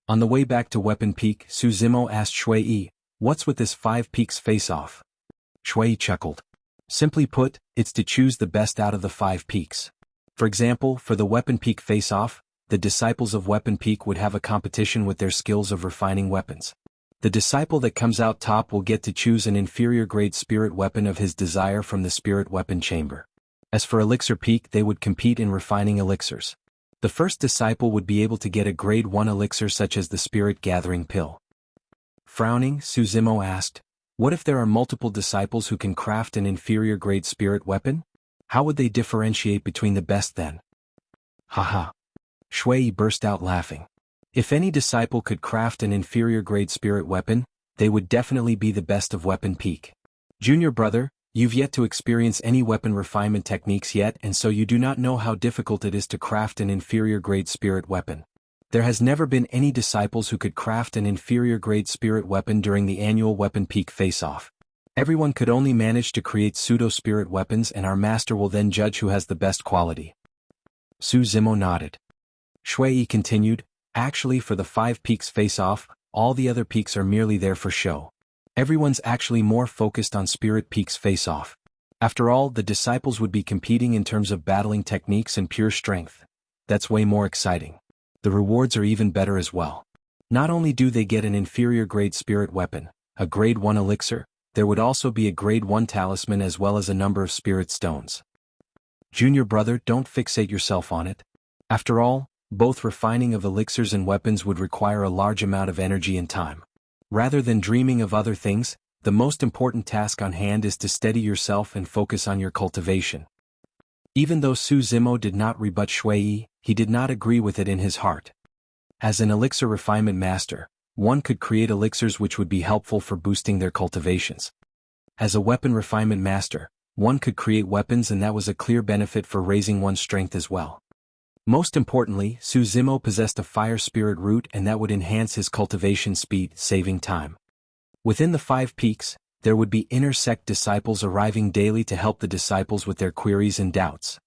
On the way back to Weapon Peak, Su Zimo asked Shui Yi, "What's with this 5 peaks face-off?" Shui Yi chuckled. "Simply put, it's to choose the best out of the 5 peaks. For example, for the Weapon Peak face-off, the disciples of Weapon Peak would have a competition with their skills of refining weapons. The disciple that comes out top will get to choose an inferior grade spirit weapon of his desire from the spirit weapon chamber. As for Elixir Peak, they would compete in refining elixirs. The first disciple would be able to get a grade 1 elixir such as the spirit gathering pill." Frowning, Su Zimo asked, "What if there are multiple disciples who can craft an inferior grade spirit weapon? How would they differentiate between the best then?" "Haha." Shui Yi burst out laughing. "If any disciple could craft an inferior grade spirit weapon, they would definitely be the best of Weapon Peak. Junior brother, you've yet to experience any weapon refinement techniques yet, and so you do not know how difficult it is to craft an inferior grade spirit weapon. There has never been any disciples who could craft an inferior grade spirit weapon during the annual Weapon Peak face-off. Everyone could only manage to create pseudo-spirit weapons and our master will then judge who has the best quality." Su Zimo nodded. Shui Yi continued, "Actually for the 5 peaks face-off, all the other peaks are merely there for show. Everyone's actually more focused on Spirit Peak's face-off. After all, the disciples would be competing in terms of battling techniques and pure strength. That's way more exciting. The rewards are even better as well. Not only do they get an inferior grade spirit weapon, a grade 1 elixir, there would also be a grade 1 talisman as well as a number of spirit stones. Junior brother, don't fixate yourself on it. After all, both refining of elixirs and weapons would require a large amount of energy and time. Rather than dreaming of other things, the most important task on hand is to steady yourself and focus on your cultivation." Even though Su Zimo did not rebut Shui Yi, he did not agree with it in his heart. As an elixir refinement master, one could create elixirs which would be helpful for boosting their cultivations. As a weapon refinement master, one could create weapons and that was a clear benefit for raising one's strength as well. Most importantly, Su Zimo possessed a fire spirit root and that would enhance his cultivation speed, saving time. Within the 5 peaks, there would be inner sect disciples arriving daily to help the disciples with their queries and doubts.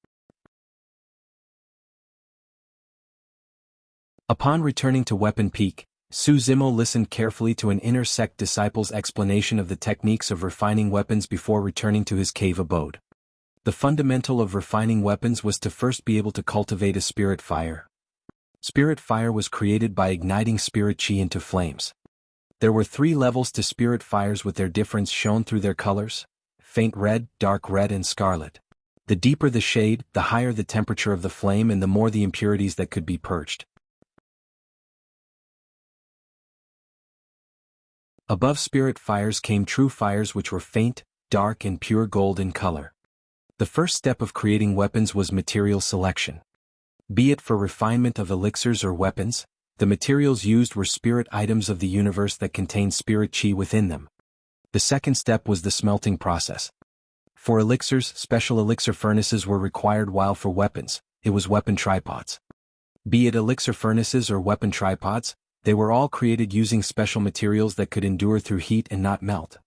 Upon returning to Weapon Peak, Su Zimo listened carefully to an inner sect disciple's explanation of the techniques of refining weapons before returning to his cave abode. The fundamental of refining weapons was to first be able to cultivate a spirit fire. Spirit fire was created by igniting spirit chi into flames. There were 3 levels to spirit fires with their difference shown through their colors: faint red, dark red and scarlet. The deeper the shade, the higher the temperature of the flame and the more the impurities that could be purged. Above spirit fires came true fires which were faint, dark and pure gold in color. The first step of creating weapons was material selection. Be it for refinement of elixirs or weapons, the materials used were spirit items of the universe that contained spirit chi within them. The second step was the smelting process. For elixirs, special elixir furnaces were required, while for weapons, it was weapon tripods. Be it elixir furnaces or weapon tripods, they were all created using special materials that could endure through heat and not melt.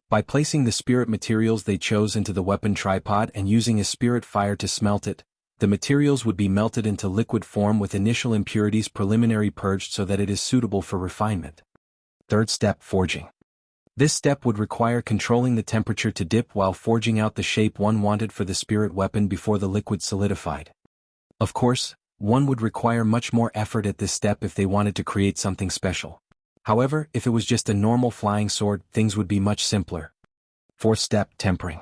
By placing the spirit materials they chose into the weapon tripod and using a spirit fire to smelt it, the materials would be melted into liquid form with initial impurities preliminary purged so that it is suitable for refinement. Third step, forging. This step would require controlling the temperature to dip while forging out the shape one wanted for the spirit weapon before the liquid solidified. Of course, one would require much more effort at this step if they wanted to create something special. However, if it was just a normal flying sword, things would be much simpler. Fourth step, tempering.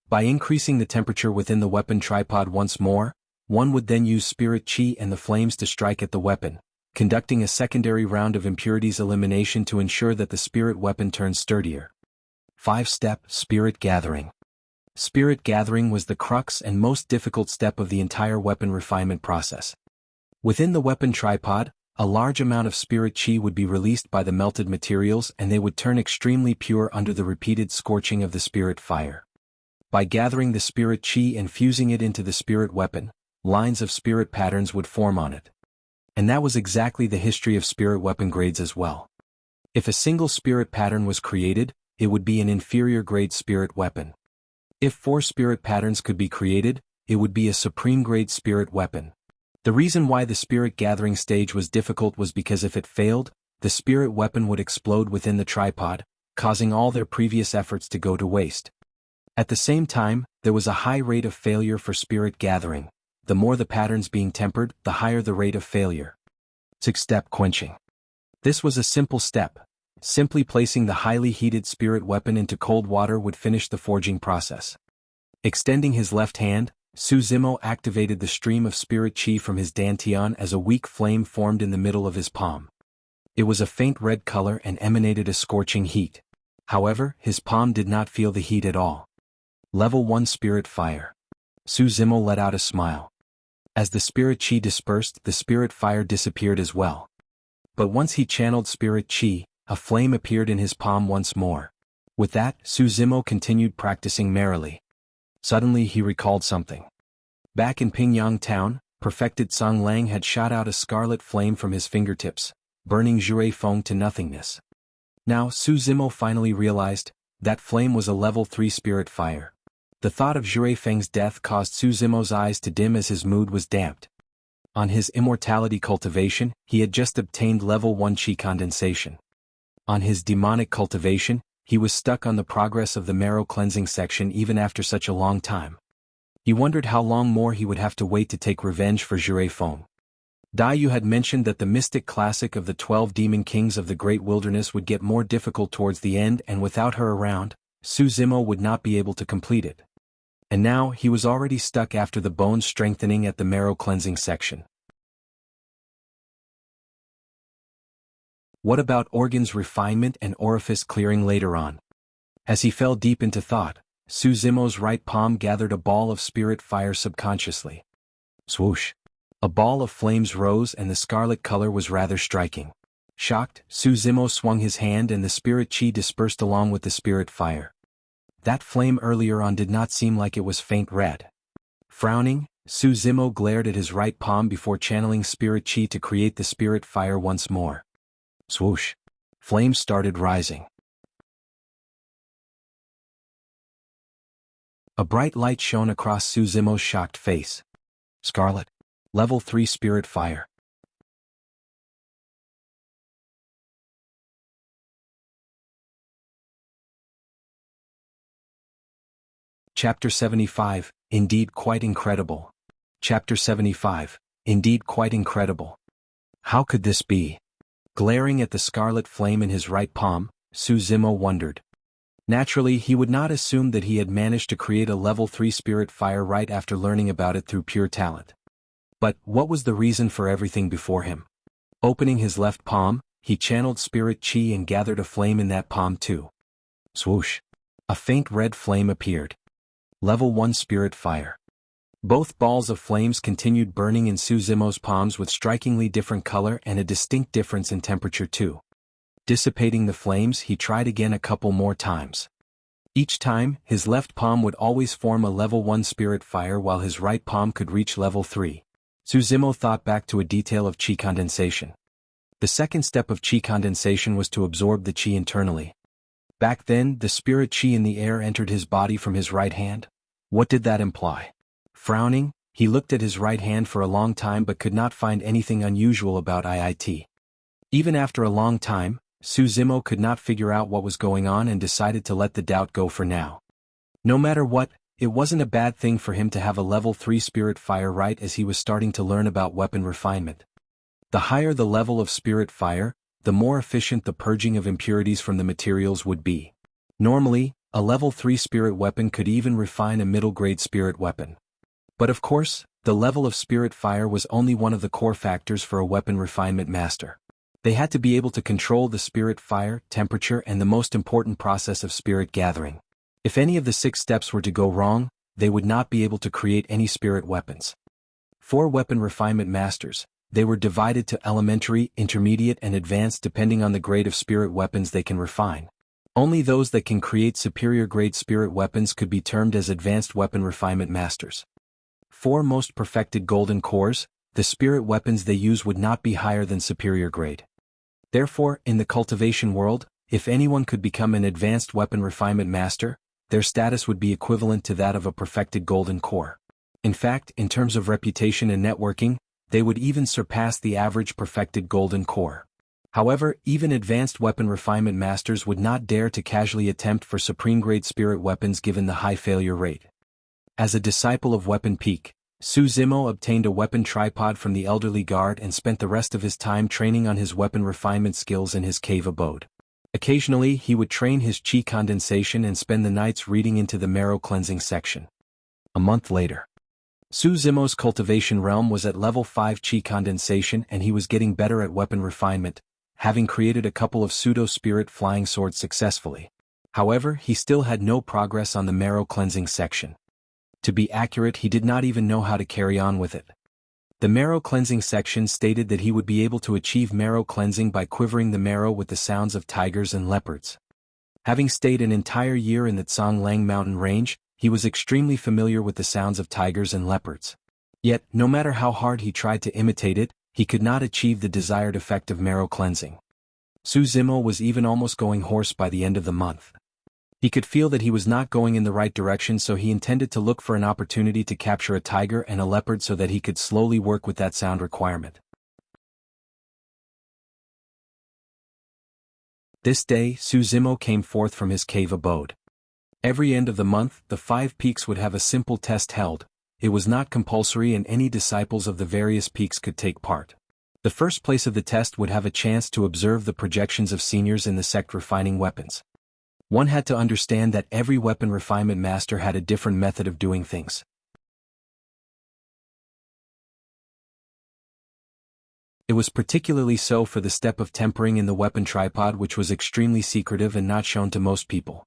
By increasing the temperature within the weapon tripod once more, one would then use spirit chi and the flames to strike at the weapon, conducting a secondary round of impurities elimination to ensure that the spirit weapon turns sturdier. 5-step, spirit gathering. Spirit gathering was the crux and most difficult step of the entire weapon refinement process. Within the weapon tripod, a large amount of spirit chi would be released by the melted materials and they would turn extremely pure under the repeated scorching of the spirit fire. By gathering the spirit chi and fusing it into the spirit weapon, lines of spirit patterns would form on it. And that was exactly the history of spirit weapon grades as well. If a single spirit pattern was created, it would be an inferior grade spirit weapon. If 4 spirit patterns could be created, it would be a supreme grade spirit weapon. The reason why the spirit gathering stage was difficult was because if it failed, the spirit weapon would explode within the tripod, causing all their previous efforts to go to waste. At the same time, there was a high rate of failure for spirit gathering. The more the patterns being tempered, the higher the rate of failure. 6-step, quenching. This was a simple step. Simply placing the highly heated spirit weapon into cold water would finish the forging process. Extending his left hand, Suzimo activated the stream of spirit chi from his dantian as a weak flame formed in the middle of his palm. It was a faint red color and emanated a scorching heat. However, his palm did not feel the heat at all. Level 1 Spirit Fire. Suzimo let out a smile. As the spirit chi dispersed, the spirit fire disappeared as well. But once he channeled spirit chi, a flame appeared in his palm once more. With that, Suzimo continued practicing merrily. Suddenly he recalled something. Back in Pingyang town, perfected Song Lang had shot out a scarlet flame from his fingertips, burning Jure Feng to nothingness. Now Suzimo finally realized, that flame was a level 3 spirit fire. The thought of Jure Feng's death caused Suzimo's eyes to dim as his mood was damped. On his immortality cultivation, he had just obtained level 1 chi condensation. On his demonic cultivation, he was stuck on the progress of the marrow cleansing section even after such a long time. He wondered how long more he would have to wait to take revenge for Jure Feng. Dai Yu had mentioned that the mystic classic of the 12 demon kings of the great wilderness would get more difficult towards the end, and without her around, Suzimo would not be able to complete it. And now he was already stuck after the bone strengthening at the marrow cleansing section. What about organs refinement and orifice clearing later on? As he fell deep into thought, Suzimo's right palm gathered a ball of spirit fire subconsciously. Swoosh! A ball of flames rose and the scarlet color was rather striking. Shocked, Suzimo swung his hand and the spirit chi dispersed along with the spirit fire. That flame earlier on did not seem like it was faint red. Frowning, Suzimo glared at his right palm before channeling spirit chi to create the spirit fire once more. Swoosh! Flames started rising. A bright light shone across Suzimo's shocked face. Scarlet. Level 3 Spirit Fire. Chapter 75, Indeed Quite Incredible. Chapter 75, Indeed Quite Incredible. How could this be? Glaring at the scarlet flame in his right palm, Suzimo wondered. Naturally, he would not assume that he had managed to create a level 3 spirit fire right after learning about it through pure talent. But what was the reason for everything before him? Opening his left palm, he channeled spirit chi and gathered a flame in that palm too. Swoosh! A faint red flame appeared. Level 1 Spirit Fire. Both balls of flames continued burning in Su Zimo's palms with strikingly different color and a distinct difference in temperature too. Dissipating the flames, he tried again a couple more times. Each time, his left palm would always form a level 1 spirit fire while his right palm could reach level 3. Su Zimo thought back to a detail of chi condensation. The second step of chi condensation was to absorb the chi internally. Back then, the spirit chi in the air entered his body from his right hand. What did that imply? Frowning, he looked at his right hand for a long time but could not find anything unusual about it. Even after a long time, Su Zimo could not figure out what was going on and decided to let the doubt go for now. No matter what, it wasn't a bad thing for him to have a level 3 spirit fire right as he was starting to learn about weapon refinement. The higher the level of spirit fire, the more efficient the purging of impurities from the materials would be. Normally, a level 3 spirit weapon could even refine a middle-grade spirit weapon. But of course, the level of spirit fire was only one of the core factors for a weapon refinement master. They had to be able to control the spirit fire, temperature, and the most important process of spirit gathering. If any of the 6 steps were to go wrong, they would not be able to create any spirit weapons. 4 weapon refinement masters. They were divided to elementary, intermediate, and advanced depending on the grade of spirit weapons they can refine. Only those that can create superior grade spirit weapons could be termed as advanced weapon refinement masters. 4 most perfected golden cores, the spirit weapons they use would not be higher than superior grade. Therefore, in the cultivation world, if anyone could become an advanced weapon refinement master, their status would be equivalent to that of a perfected golden core. In fact, in terms of reputation and networking, they would even surpass the average perfected golden core. However, even advanced weapon refinement masters would not dare to casually attempt for supreme-grade spirit weapons given the high failure rate. As a disciple of Weapon Peak, Su Zimo obtained a weapon tripod from the elderly guard and spent the rest of his time training on his weapon refinement skills in his cave abode. Occasionally, he would train his chi condensation and spend the nights reading into the marrow cleansing section. A month later, Su Zimo's cultivation realm was at level 5 chi condensation and he was getting better at weapon refinement, having created a couple of pseudo-spirit flying swords successfully. However, he still had no progress on the marrow cleansing section. To be accurate, he did not even know how to carry on with it. The marrow cleansing section stated that he would be able to achieve marrow cleansing by quivering the marrow with the sounds of tigers and leopards. Having stayed an entire year in the Tsonglang mountain range, he was extremely familiar with the sounds of tigers and leopards. Yet, no matter how hard he tried to imitate it, he could not achieve the desired effect of marrow cleansing. Su Zimo was even almost going hoarse by the end of the month. He could feel that he was not going in the right direction, so he intended to look for an opportunity to capture a tiger and a leopard so that he could slowly work with that sound requirement. This day, Su Zimo came forth from his cave abode. Every end of the month, the 5 peaks would have a simple test held. It was not compulsory and any disciples of the various peaks could take part. The first place of the test would have a chance to observe the projections of seniors in the sect refining weapons. One had to understand that every weapon refinement master had a different method of doing things. It was particularly so for the step of tempering in the weapon tripod, which was extremely secretive and not shown to most people.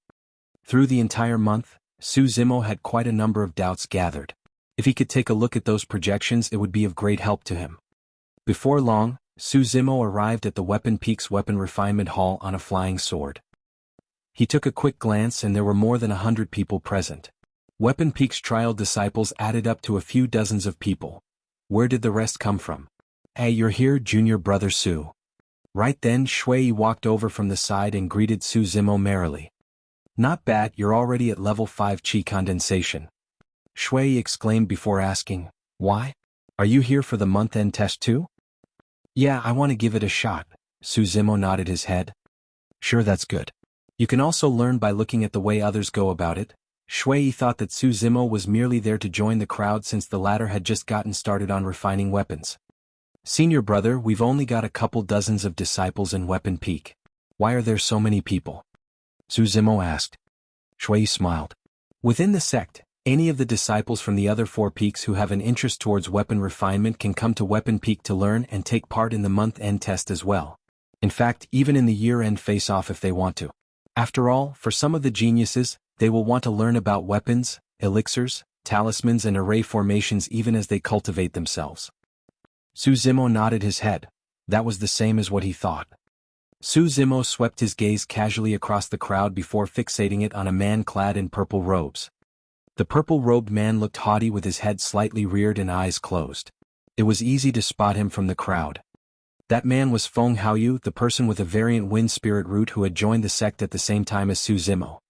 Through the entire month, Su Zimo had quite a number of doubts gathered. If he could take a look at those projections, it would be of great help to him. Before long, Su Zimo arrived at the Weapon Peak's Weapon Refinement Hall on a flying sword. He took a quick glance and there were more than 100 people present. Weapon Peak's trial disciples added up to a few dozens of people. Where did the rest come from? Hey, you're here, junior brother Su. Right then, Shui walked over from the side and greeted Su Zimo merrily. Not bad, you're already at level 5 chi condensation. Shui exclaimed before asking, why? Are you here for the month-end test too? Yeah, I want to give it a shot. Su Zimo nodded his head. Sure, that's good. You can also learn by looking at the way others go about it. Shui thought that Su Zimo was merely there to join the crowd since the latter had just gotten started on refining weapons. Senior brother, we've only got a couple dozens of disciples in Weapon Peak. Why are there so many people? Su Zimo asked. Shui smiled. Within the sect, any of the disciples from the other 4 peaks who have an interest towards weapon refinement can come to Weapon Peak to learn and take part in the month-end test as well. In fact, even in the year-end face-off if they want to. After all, for some of the geniuses, they will want to learn about weapons, elixirs, talismans and array formations even as they cultivate themselves. Su Zimo nodded his head. That was the same as what he thought. Su Zimo swept his gaze casually across the crowd before fixating it on a man clad in purple robes. The purple-robed man looked haughty with his head slightly reared and eyes closed. It was easy to spot him from the crowd. That man was Feng Haoyu, the person with a variant wind spirit root who had joined the sect at the same time as Su Zimo.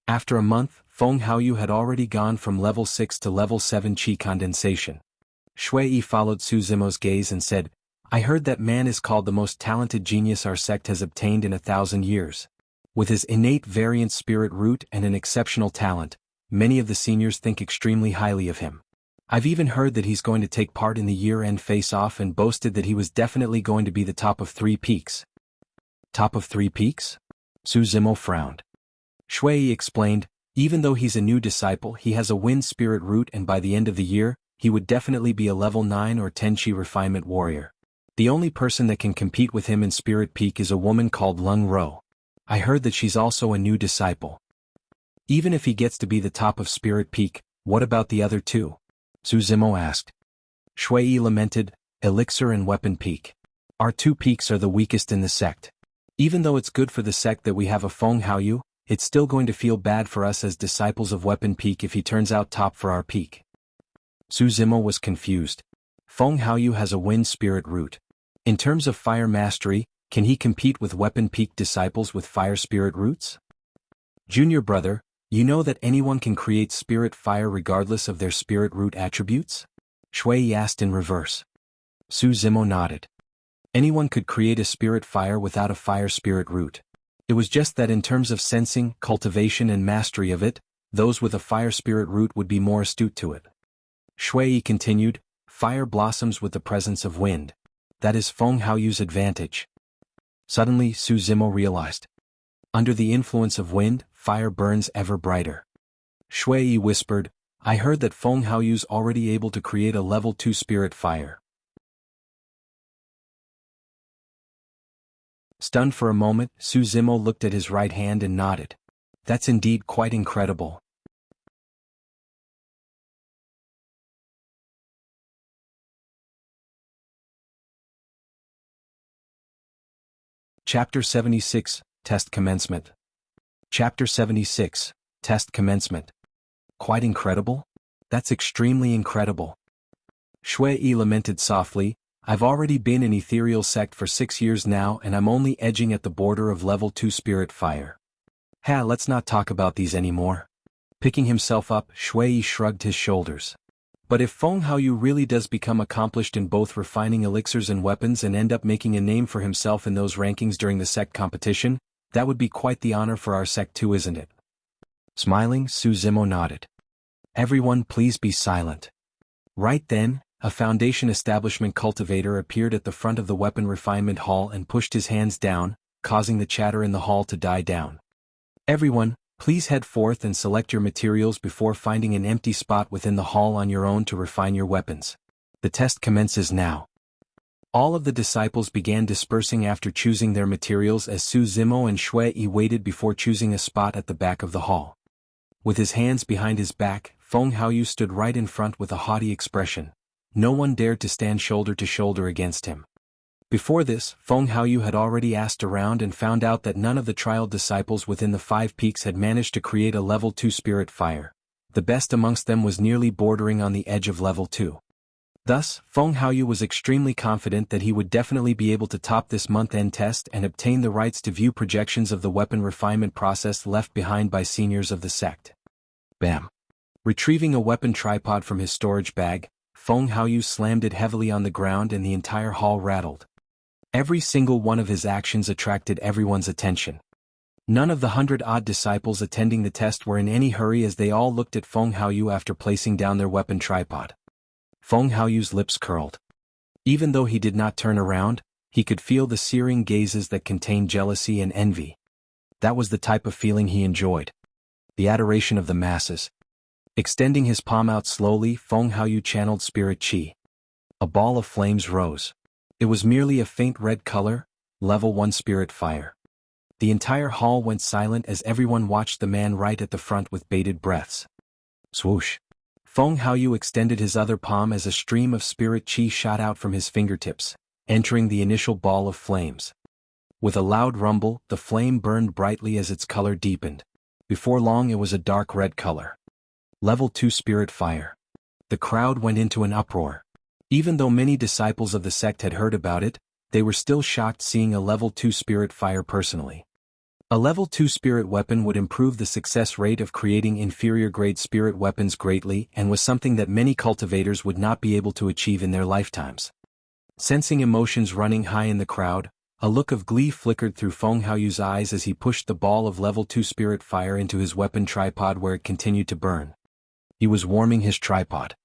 After a month, Feng Haoyu had already gone from level 6 to level 7 qi condensation. Shui Yi followed Su Zimo's gaze and said, I heard that man is called the most talented genius our sect has obtained in 1,000 years. With his innate variant spirit root and an exceptional talent, many of the seniors think extremely highly of him. I've even heard that he's going to take part in the year-end face-off and boasted that he was definitely going to be the top of 3 peaks. Top of 3 peaks? Su Zimo frowned. Shui Yi explained, even though he's a new disciple he has a wind spirit root and by the end of the year, he would definitely be a level 9 or 10 Qi refinement warrior. The only person that can compete with him in Spirit Peak is a woman called Lung Ro. I heard that she's also a new disciple. Even if he gets to be the top of Spirit Peak, what about the other two? Su Zimo asked. Shui Yi lamented, Elixir and Weapon Peak. Our 2 peaks are the weakest in the sect. Even though it's good for the sect that we have a Feng Haoyu, it's still going to feel bad for us as disciples of Weapon Peak if he turns out top for our peak. Su Zimo was confused. Feng Haoyu has a wind spirit root. In terms of fire mastery, can he compete with Weapon Peak disciples with fire spirit roots? Junior brother, you know that anyone can create spirit fire regardless of their spirit root attributes? Shui Yi asked in reverse. Su Zimo nodded. Anyone could create a spirit fire without a fire spirit root. It was just that in terms of sensing, cultivation and mastery of it, those with a fire spirit root would be more astute to it. Shui Yi continued, fire blossoms with the presence of wind. That is Feng Haoyu's advantage. Suddenly Su Zimo realized. Under the influence of wind, fire burns ever brighter. Shui Yi whispered, I heard that Feng Haoyu's already able to create a level 2 spirit fire. Stunned for a moment, Su Zimo looked at his right hand and nodded. That's indeed quite incredible. Chapter 76, Test Commencement. Chapter 76, Test Commencement. Quite incredible? That's extremely incredible. Shui Yi lamented softly, I've already been in Ethereal Sect for 6 years now and I'm only edging at the border of level 2 spirit fire. Let's not talk about these anymore. Picking himself up, Shui Yi shrugged his shoulders. But if Feng Haoyu really does become accomplished in both refining elixirs and weapons and end up making a name for himself in those rankings during the sect competition, that would be quite the honor for our sect too, isn't it? Smiling, Su Zimo nodded. Everyone please be silent. Right then, a Foundation Establishment cultivator appeared at the front of the Weapon Refinement Hall and pushed his hands down, causing the chatter in the hall to die down. Everyone, please head forth and select your materials before finding an empty spot within the hall on your own to refine your weapons. The test commences now. All of the disciples began dispersing after choosing their materials as Su Zimo and Shui Yi waited before choosing a spot at the back of the hall. With his hands behind his back, Feng Haoyu stood right in front with a haughty expression. No one dared to stand shoulder to shoulder against him. Before this, Feng Haoyu had already asked around and found out that none of the trial disciples within the 5 peaks had managed to create a level 2 spirit fire. The best amongst them was nearly bordering on the edge of level 2. Thus, Feng Haoyu was extremely confident that he would definitely be able to top this month-end test and obtain the rights to view projections of the weapon refinement process left behind by seniors of the sect. Bam! Retrieving a weapon tripod from his storage bag, Feng Haoyu slammed it heavily on the ground and the entire hall rattled. Every single one of his actions attracted everyone's attention. None of the 100-odd disciples attending the test were in any hurry as they all looked at Feng Haoyu after placing down their weapon tripod. Feng Haoyu's lips curled. Even though he did not turn around, he could feel the searing gazes that contained jealousy and envy. That was the type of feeling he enjoyed. The adoration of the masses. Extending his palm out slowly, Feng Haoyu channeled spirit qi. A ball of flames rose. It was merely a faint red color, Level 1 Spirit Fire. The entire hall went silent as everyone watched the man right at the front with bated breaths. Swoosh. Feng Haoyu extended his other palm as a stream of spirit qi shot out from his fingertips, entering the initial ball of flames. With a loud rumble, the flame burned brightly as its color deepened. Before long it was a dark red color. Level 2 Spirit Fire. The crowd went into an uproar. Even though many disciples of the sect had heard about it, they were still shocked seeing a level 2 Spirit Fire personally. A level 2 spirit weapon would improve the success rate of creating inferior-grade spirit weapons greatly and was something that many cultivators would not be able to achieve in their lifetimes. Sensing emotions running high in the crowd, a look of glee flickered through Feng Haoyu's eyes as he pushed the ball of level 2 spirit fire into his weapon tripod where it continued to burn. He was warming his tripod.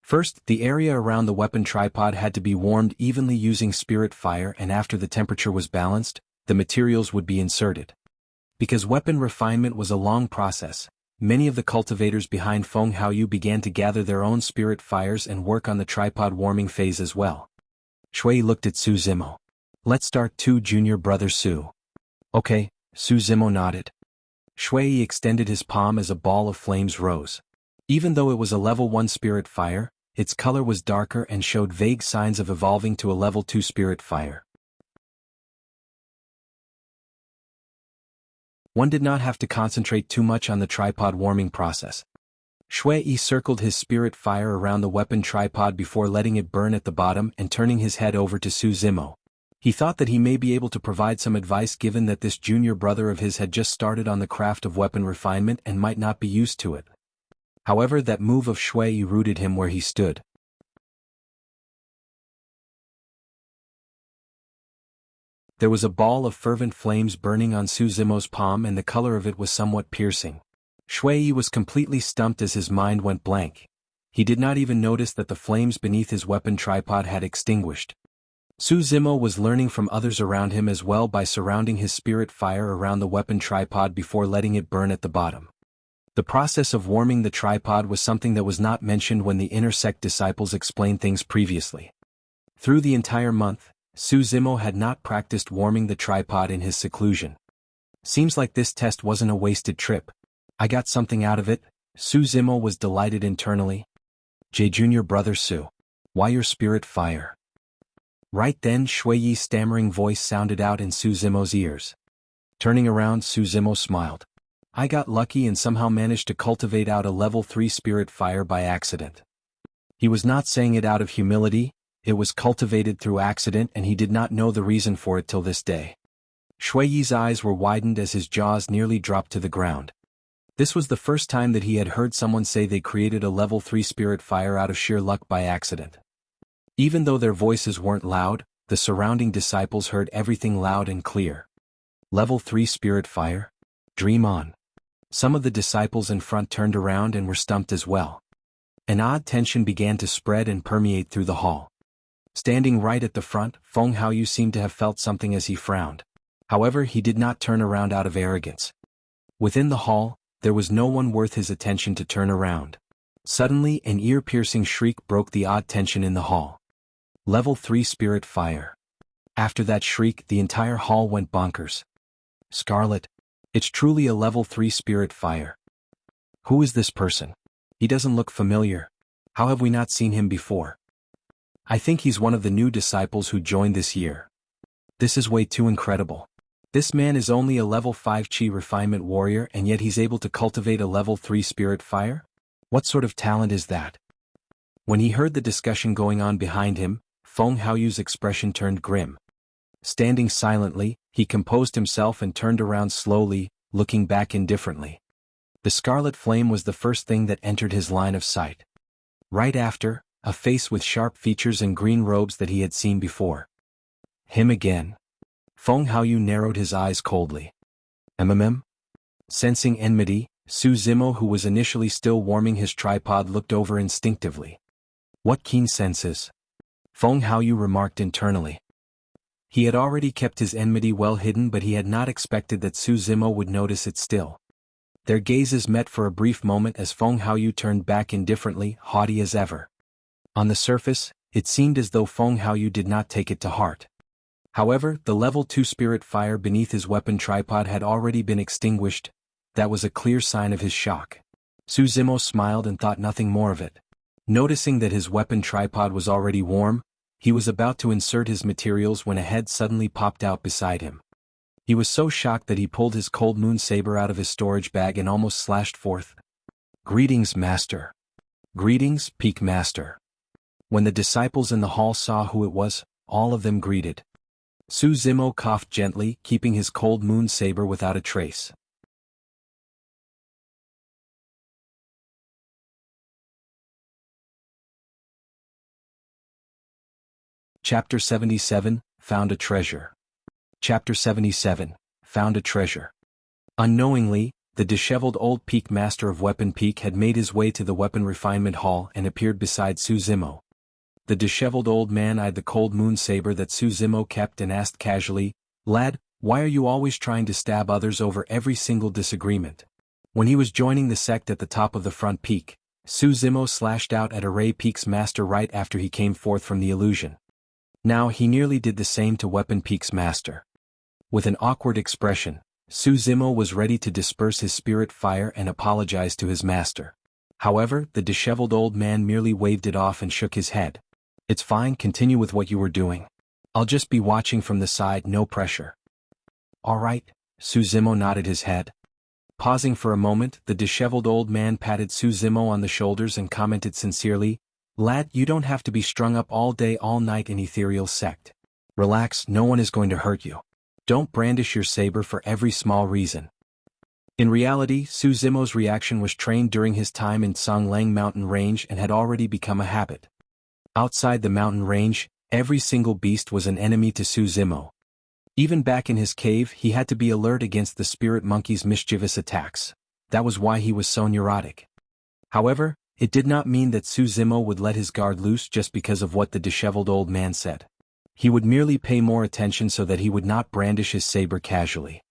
First, the area around the weapon tripod had to be warmed evenly using spirit fire, and after the temperature was balanced, the materials would be inserted. Because weapon refinement was a long process, many of the cultivators behind Feng Haoyu began to gather their own spirit fires and work on the tripod warming phase as well. Shui looked at Su Zimo. Let's start too, junior brother Su. Okay, Su Zimo nodded. Shui extended his palm as a ball of flames rose. Even though it was a level 1 spirit fire, its color was darker and showed vague signs of evolving to a level 2 spirit fire. One did not have to concentrate too much on the tripod warming process. Shui circled his spirit fire around the weapon tripod before letting it burn at the bottom and turning his head over to Su Zimo. He thought that he may be able to provide some advice given that this junior brother of his had just started on the craft of weapon refinement and might not be used to it. However, that move of Shui rooted him where he stood. There was a ball of fervent flames burning on Su Zimo's palm and the color of it was somewhat piercing. Shui was completely stumped as his mind went blank. He did not even notice that the flames beneath his weapon tripod had extinguished. Su Zimo was learning from others around him as well by surrounding his spirit fire around the weapon tripod before letting it burn at the bottom. The process of warming the tripod was something that was not mentioned when the inner sect disciples explained things previously. Through the entire month, Su Zimo had not practiced warming the tripod in his seclusion. Seems like this test wasn't a wasted trip. I got something out of it. Su Zimo was delighted internally. Junior brother Su. Why your spirit fire? Right then Shui's stammering voice sounded out in Su Zimo's ears. Turning around, Su Zimo smiled. I got lucky and somehow managed to cultivate out a level 3 spirit fire by accident. He was not saying it out of humility. It was cultivated through accident and he did not know the reason for it till this day. Shui's eyes were widened as his jaws nearly dropped to the ground. This was the first time that he had heard someone say they created a level 3 spirit fire out of sheer luck by accident. Even though their voices weren't loud, the surrounding disciples heard everything loud and clear. Level 3 spirit fire? Dream on. Some of the disciples in front turned around and were stumped as well. An odd tension began to spread and permeate through the hall. Standing right at the front, Feng Haoyu seemed to have felt something as he frowned. However, he did not turn around out of arrogance. Within the hall, there was no one worth his attention to turn around. Suddenly, an ear-piercing shriek broke the odd tension in the hall. Level 3 Spirit Fire. After that shriek, the entire hall went bonkers. Scarlet. It's truly a level 3 Spirit Fire. Who is this person? He doesn't look familiar. How have we not seen him before? I think he's one of the new disciples who joined this year. This is way too incredible. This man is only a level 5 Qi refinement warrior and yet he's able to cultivate a level 3 spirit fire? What sort of talent is that? When he heard the discussion going on behind him, Feng Haoyu's expression turned grim. Standing silently, he composed himself and turned around slowly, looking back indifferently. The scarlet flame was the first thing that entered his line of sight. Right after, a face with sharp features and green robes that he had seen before. Him again. Feng Haoyu narrowed his eyes coldly. Sensing enmity, Su Zimo, who was initially still warming his tripod, looked over instinctively. What keen senses? Feng Haoyu remarked internally. He had already kept his enmity well hidden, but he had not expected that Su Zimo would notice it still. Their gazes met for a brief moment as Feng Haoyu turned back indifferently, haughty as ever. On the surface, it seemed as though Feng Haoyu did not take it to heart. However, the level 2 spirit fire beneath his weapon tripod had already been extinguished. That was a clear sign of his shock. Su Zimo smiled and thought nothing more of it. Noticing that his weapon tripod was already warm, he was about to insert his materials when a head suddenly popped out beside him. He was so shocked that he pulled his cold moon saber out of his storage bag and almost slashed forth. "Greetings, Master." "Greetings, Peak Master." When the disciples in the hall saw who it was, all of them greeted. Su Zimo coughed gently, keeping his cold moon saber without a trace. Chapter 77, Found a Treasure. Chapter 77, Found a Treasure. Unknowingly, the disheveled old Peak Master of Weapon Peak had made his way to the Weapon Refinement Hall and appeared beside Su Zimo. The disheveled old man eyed the cold moon saber that Su Zimo kept and asked casually, "Lad, why are you always trying to stab others over every single disagreement?" When he was joining the sect at the top of the front peak, Su Zimo slashed out at Array Peak's master right after he came forth from the illusion. Now he nearly did the same to Weapon Peak's master. With an awkward expression, Su Zimo was ready to disperse his spirit fire and apologize to his master. However, the disheveled old man merely waved it off and shook his head. "It's fine, continue with what you were doing. I'll just be watching from the side, no pressure." "All right," Su Zimo nodded his head. Pausing for a moment, the disheveled old man patted Su Zimo on the shoulders and commented sincerely, "Lad, you don't have to be strung up all day all night in ethereal sect. Relax, no one is going to hurt you. Don't brandish your saber for every small reason." In reality, Su Zimo's reaction was trained during his time in Songlang Mountain Range and had already become a habit. Outside the mountain range, every single beast was an enemy to Su Zimo. Even back in his cave, he had to be alert against the spirit monkey's mischievous attacks. That was why he was so neurotic. However, it did not mean that Su Zimo would let his guard loose just because of what the disheveled old man said. He would merely pay more attention so that he would not brandish his saber casually.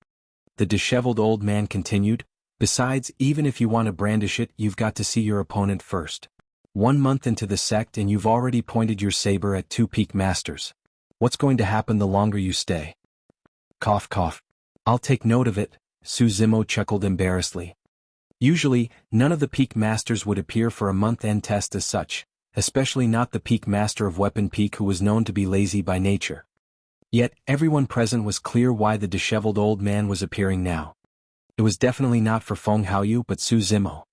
The disheveled old man continued, "Besides, even if you want to brandish it, you've got to see your opponent first. 1 month into the sect and you've already pointed your saber at 2 peak masters. What's going to happen the longer you stay?" Cough cough. "I'll take note of it," Su Zimo chuckled embarrassedly. Usually, none of the peak masters would appear for a month-end test as such, especially not the peak master of Weapon Peak who was known to be lazy by nature. Yet, everyone present was clear why the disheveled old man was appearing now. It was definitely not for Feng Haoyu but Su Zimo.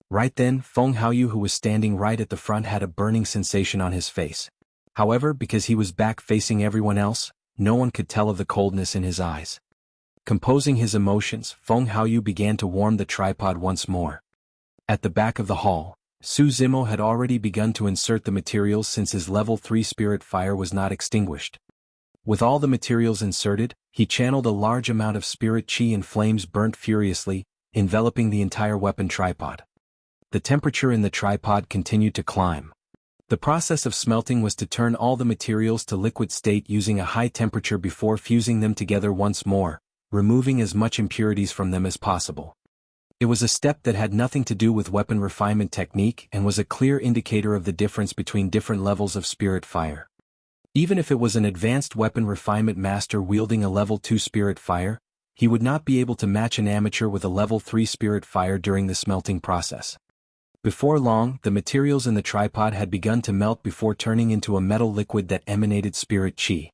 Right then, Feng Haoyu, who was standing right at the front, had a burning sensation on his face. However, because he was back facing everyone else, no one could tell of the coldness in his eyes. Composing his emotions, Feng Haoyu began to warm the tripod once more. At the back of the hall, Su Zimo had already begun to insert the materials since his level 3 spirit fire was not extinguished. With all the materials inserted, he channeled a large amount of spirit chi and flames burnt furiously, enveloping the entire weapon tripod. The temperature in the tripod continued to climb. The process of smelting was to turn all the materials to liquid state using a high temperature before fusing them together once more, removing as much impurities from them as possible. It was a step that had nothing to do with weapon refinement technique and was a clear indicator of the difference between different levels of spirit fire. Even if it was an advanced weapon refinement master wielding a level 2 spirit fire, he would not be able to match an amateur with a level 3 spirit fire during the smelting process. Before long, the materials in the tripod had begun to melt before turning into a metal liquid that emanated spirit chi.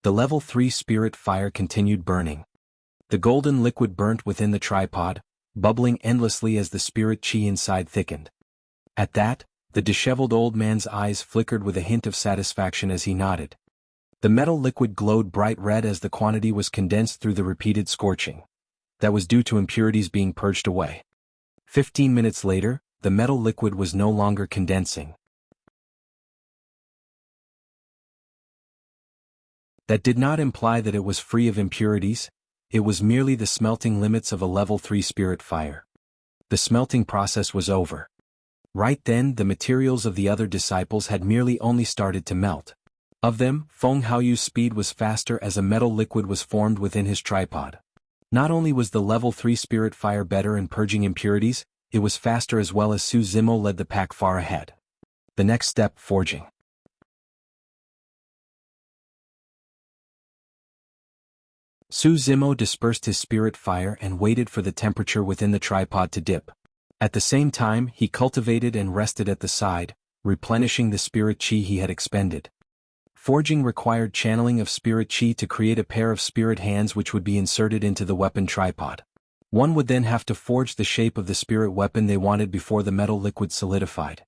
The level 3 spirit fire continued burning. The golden liquid burnt within the tripod, bubbling endlessly as the spirit chi inside thickened. At that, the disheveled old man's eyes flickered with a hint of satisfaction as he nodded. The metal liquid glowed bright red as the quantity was condensed through the repeated scorching. That was due to impurities being purged away. 15 minutes later, the metal liquid was no longer condensing. That did not imply that it was free of impurities. It was merely the smelting limits of a level 3 spirit fire. The smelting process was over. Right then, the materials of the other disciples had merely only started to melt. Of them, Feng Haoyu's speed was faster as a metal liquid was formed within his tripod. Not only was the level 3 spirit fire better in purging impurities, it was faster as well as Su Zimo led the pack far ahead. The next step, forging. Su Zimo dispersed his spirit fire and waited for the temperature within the tripod to dip. At the same time, he cultivated and rested at the side, replenishing the spirit chi he had expended. Forging required channeling of spirit chi to create a pair of spirit hands which would be inserted into the weapon tripod. One would then have to forge the shape of the spirit weapon they wanted before the metal liquid solidified.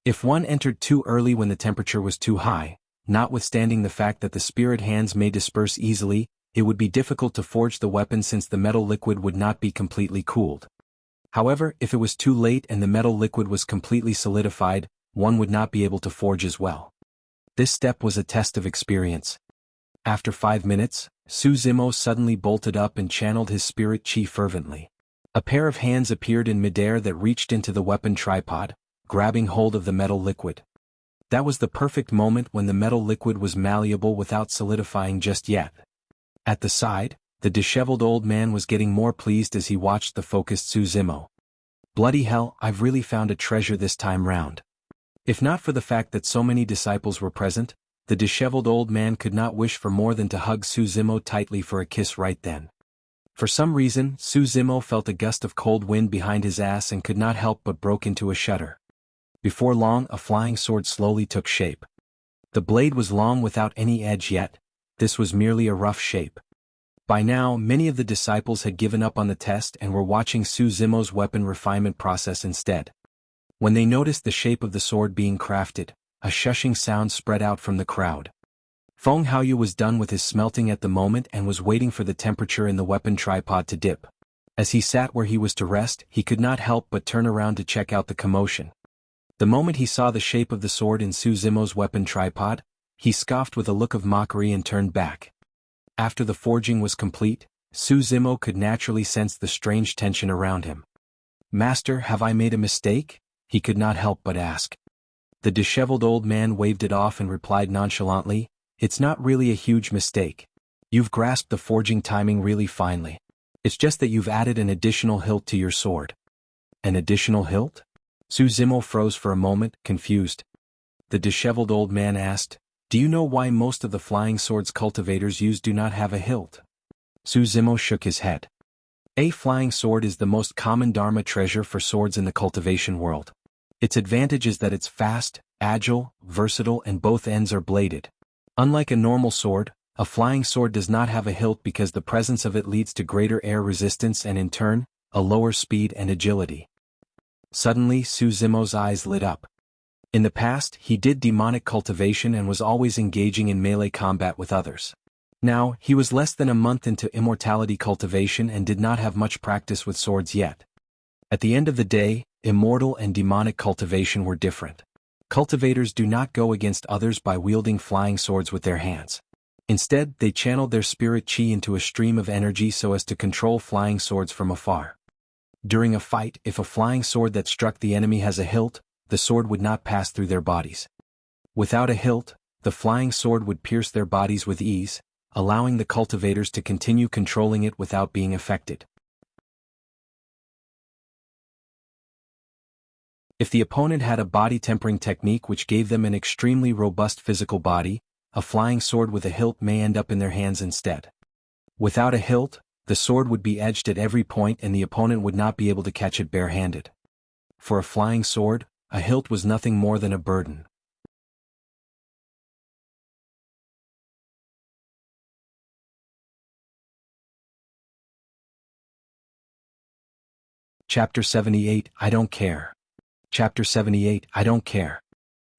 If one entered too early when the temperature was too high, notwithstanding the fact that the spirit hands may disperse easily, it would be difficult to forge the weapon since the metal liquid would not be completely cooled. However, if it was too late and the metal liquid was completely solidified, one would not be able to forge as well. This step was a test of experience. After 5 minutes, Su Zimo suddenly bolted up and channeled his spirit chi fervently. A pair of hands appeared in midair that reached into the weapon tripod, grabbing hold of the metal liquid. That was the perfect moment when the metal liquid was malleable without solidifying just yet. At the side, the disheveled old man was getting more pleased as he watched the focused Su Zimo. Bloody hell, I've really found a treasure this time round. If not for the fact that so many disciples were present, the disheveled old man could not wish for more than to hug Su Zimo tightly for a kiss right then. For some reason, Su Zimo felt a gust of cold wind behind his ass and could not help but broke into a shudder. Before long, a flying sword slowly took shape. The blade was long without any edge yet. This was merely a rough shape. By now, many of the disciples had given up on the test and were watching Su Zimo's weapon refinement process instead. When they noticed the shape of the sword being crafted, a shushing sound spread out from the crowd. Feng Haoyu was done with his smelting at the moment and was waiting for the temperature in the weapon tripod to dip. As he sat where he was to rest, he could not help but turn around to check out the commotion. The moment he saw the shape of the sword in Su Zimo's weapon tripod, he scoffed with a look of mockery and turned back. After the forging was complete, Su Zimo could naturally sense the strange tension around him. "Master, have I made a mistake?" he could not help but ask. The disheveled old man waved it off and replied nonchalantly, "It's not really a huge mistake. You've grasped the forging timing really finely. It's just that you've added an additional hilt to your sword." "An additional hilt?" Su Zimo froze for a moment, confused. The disheveled old man asked, "Do you know why most of the flying swords cultivators use do not have a hilt?" Su Zimo shook his head. A flying sword is the most common Dharma treasure for swords in the cultivation world. Its advantage is that it's fast, agile, versatile, and both ends are bladed. Unlike a normal sword, a flying sword does not have a hilt because the presence of it leads to greater air resistance and in turn, a lower speed and agility. Suddenly, Su Zimo's eyes lit up. In the past, he did demonic cultivation and was always engaging in melee combat with others. Now, he was less than a month into immortality cultivation and did not have much practice with swords yet. At the end of the day, immortal and demonic cultivation were different. Cultivators do not go against others by wielding flying swords with their hands. Instead, they channeled their spirit chi into a stream of energy so as to control flying swords from afar. During a fight, if a flying sword that struck the enemy has a hilt, the sword would not pass through their bodies. Without a hilt, the flying sword would pierce their bodies with ease, allowing the cultivators to continue controlling it without being affected. If the opponent had a body tempering technique which gave them an extremely robust physical body, a flying sword with a hilt may end up in their hands instead. Without a hilt, the sword would be edged at every point and the opponent would not be able to catch it barehanded. For a flying sword, a hilt was nothing more than a burden. Chapter 78, I Don't Care. Chapter 78, I Don't Care.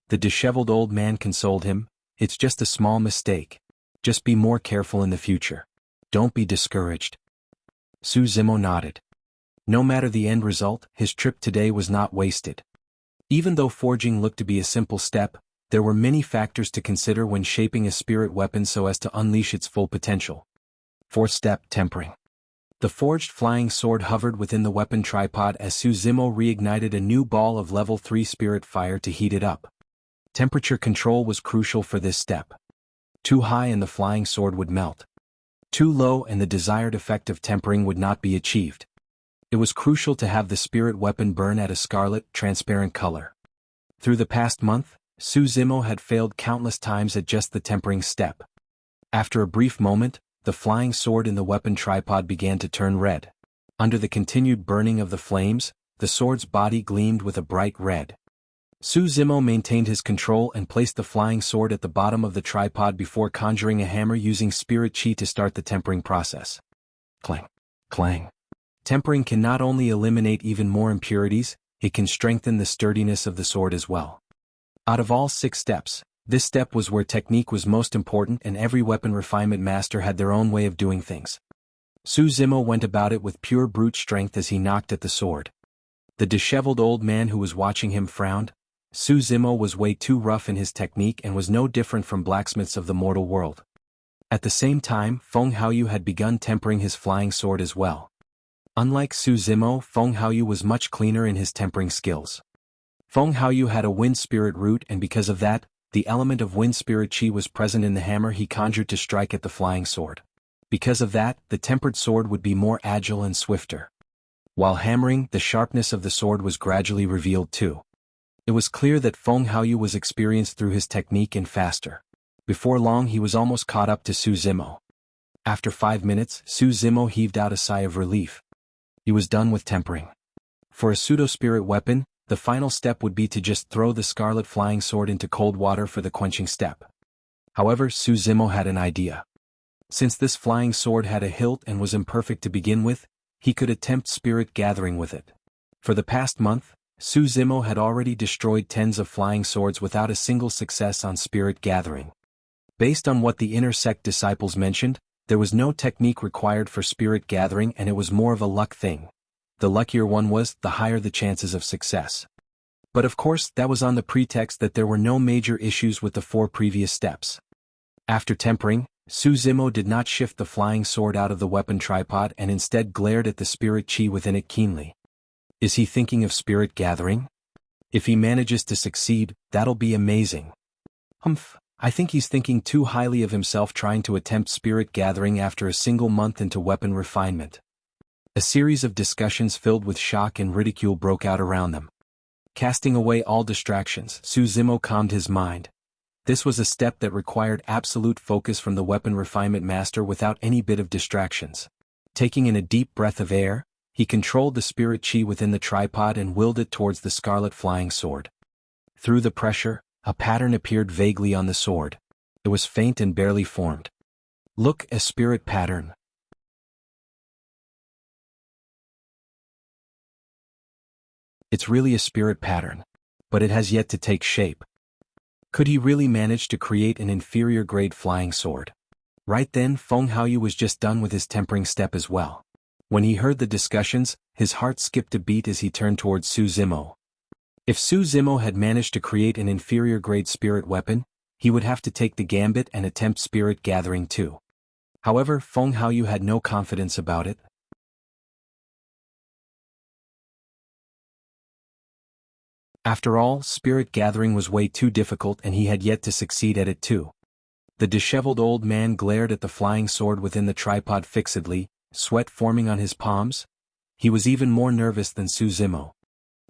The disheveled old man consoled him, "It's just a small mistake. Just be more careful in the future. Don't be discouraged." Su Zimo nodded. No matter the end result, his trip today was not wasted. Even though forging looked to be a simple step, there were many factors to consider when shaping a spirit weapon so as to unleash its full potential. Fourth step, tempering. The forged flying sword hovered within the weapon tripod as Su Zimo reignited a new ball of level 3 spirit fire to heat it up. Temperature control was crucial for this step. Too high and the flying sword would melt. Too low and the desired effect of tempering would not be achieved. It was crucial to have the spirit weapon burn at a scarlet, transparent color. Through the past month, Su Zimo had failed countless times at just the tempering step. After a brief moment, the flying sword in the weapon tripod began to turn red. Under the continued burning of the flames, the sword's body gleamed with a bright red. Su Zimo maintained his control and placed the flying sword at the bottom of the tripod before conjuring a hammer using spirit chi to start the tempering process. Clang. Clang. Tempering can not only eliminate even more impurities, it can strengthen the sturdiness of the sword as well. Out of all 6 steps, this step was where technique was most important, and every weapon refinement master had their own way of doing things. Su Zimo went about it with pure brute strength as he knocked at the sword. The disheveled old man who was watching him frowned. Su Zimo was way too rough in his technique and was no different from blacksmiths of the mortal world. At the same time, Feng Haoyu had begun tempering his flying sword as well. Unlike Su Zimo, Feng Haoyu was much cleaner in his tempering skills. Feng Haoyu had a wind spirit root, and because of that, the element of wind spirit chi was present in the hammer he conjured to strike at the flying sword. Because of that, the tempered sword would be more agile and swifter. While hammering, the sharpness of the sword was gradually revealed too. It was clear that Feng Haoyu was experienced through his technique and faster. Before long he was almost caught up to Su Zimo. After 5 minutes, Su Zimo heaved out a sigh of relief. He was done with tempering. For a pseudo-spirit weapon, the final step would be to just throw the scarlet flying sword into cold water for the quenching step. However, Su Zimo had an idea. Since this flying sword had a hilt and was imperfect to begin with, he could attempt spirit gathering with it. For the past month, Su Zimo had already destroyed tens of flying swords without a single success on spirit gathering. Based on what the inner sect disciples mentioned, there was no technique required for spirit gathering, and it was more of a luck thing. The luckier one was, the higher the chances of success. But of course, that was on the pretext that there were no major issues with the 4 previous steps. After tempering, Su Zimo did not shift the flying sword out of the weapon tripod and instead glared at the spirit chi within it keenly. Is he thinking of spirit gathering? If he manages to succeed, that'll be amazing. Humph, I think he's thinking too highly of himself trying to attempt spirit gathering after a single month into weapon refinement. A series of discussions filled with shock and ridicule broke out around them. Casting away all distractions, Su Zimo calmed his mind. This was a step that required absolute focus from the weapon refinement master without any bit of distractions. Taking in a deep breath of air, he controlled the spirit chi within the tripod and willed it towards the scarlet flying sword. Through the pressure, a pattern appeared vaguely on the sword. It was faint and barely formed. Look, a spirit pattern. It's really a spirit pattern, but it has yet to take shape. Could he really manage to create an inferior grade flying sword? Right then, Feng Haoyu was just done with his tempering step as well. When he heard the discussions, his heart skipped a beat as he turned towards Su Zimo. If Su Zimo had managed to create an inferior grade spirit weapon, he would have to take the gambit and attempt spirit gathering too. However, Feng Haoyu had no confidence about it. After all, spirit gathering was way too difficult and he had yet to succeed at it too. The disheveled old man glared at the flying sword within the tripod fixedly, sweat forming on his palms. He was even more nervous than Su Zimo.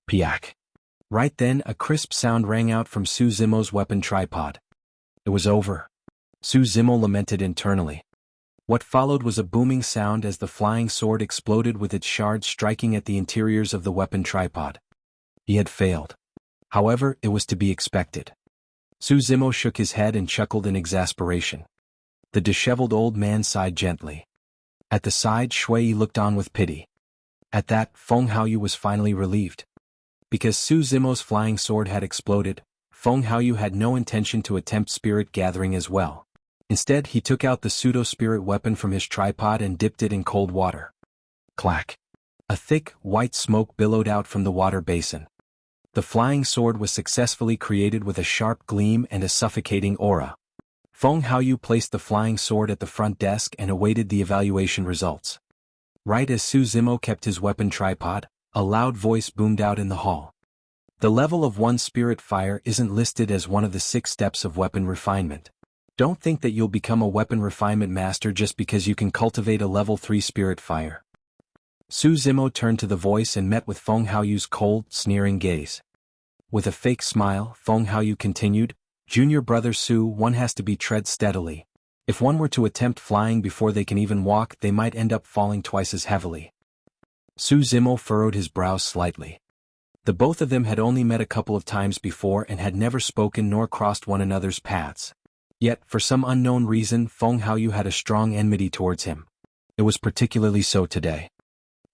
Piak. Right then, a crisp sound rang out from Su Zimo's weapon tripod. It was over. Su Zimo lamented internally. What followed was a booming sound as the flying sword exploded with its shards striking at the interiors of the weapon tripod. He had failed. However, it was to be expected. Su Zimo shook his head and chuckled in exasperation. The disheveled old man sighed gently. At the side, Shui looked on with pity. At that, Feng Haoyu was finally relieved. Because Su Zimo's flying sword had exploded, Feng Haoyu had no intention to attempt spirit gathering as well. Instead, he took out the pseudo-spirit weapon from his tripod and dipped it in cold water. Clack. A thick, white smoke billowed out from the water basin. The flying sword was successfully created with a sharp gleam and a suffocating aura. Feng Haoyu placed the flying sword at the front desk and awaited the evaluation results. Right as Su Zimo kept his weapon tripod, a loud voice boomed out in the hall. The level of 1 spirit fire isn't listed as one of the 6 steps of weapon refinement. Don't think that you'll become a weapon refinement master just because you can cultivate a level 3 spirit fire. Su Zimo turned to the voice and met with Feng Haoyu's cold, sneering gaze. With a fake smile, Feng Haoyu continued, Junior brother Su, one has to be tread steadily. If one were to attempt flying before they can even walk, they might end up falling twice as heavily. Su Zimo furrowed his brows slightly. The both of them had only met a couple of times before and had never spoken nor crossed one another's paths. Yet, for some unknown reason, Feng Haoyu had a strong enmity towards him. It was particularly so today.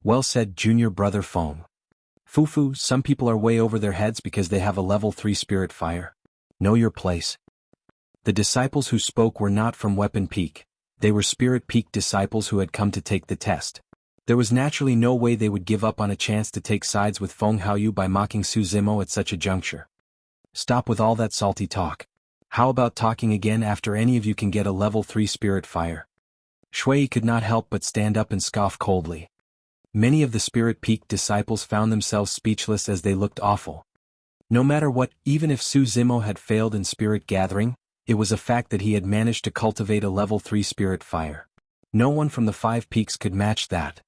Well said, junior brother Feng. Fufu, some people are way over their heads because they have a level 3 spirit fire. Know your place. The disciples who spoke were not from Weapon Peak. They were Spirit Peak disciples who had come to take the test. There was naturally no way they would give up on a chance to take sides with Feng Haoyu by mocking Su Zimo at such a juncture. Stop with all that salty talk. How about talking again after any of you can get a level 3 spirit fire? Shui could not help but stand up and scoff coldly. Many of the Spirit Peak disciples found themselves speechless as they looked awful. No matter what, even if Su Zimo had failed in spirit gathering, it was a fact that he had managed to cultivate a level 3 spirit fire. No one from the 5 peaks could match that.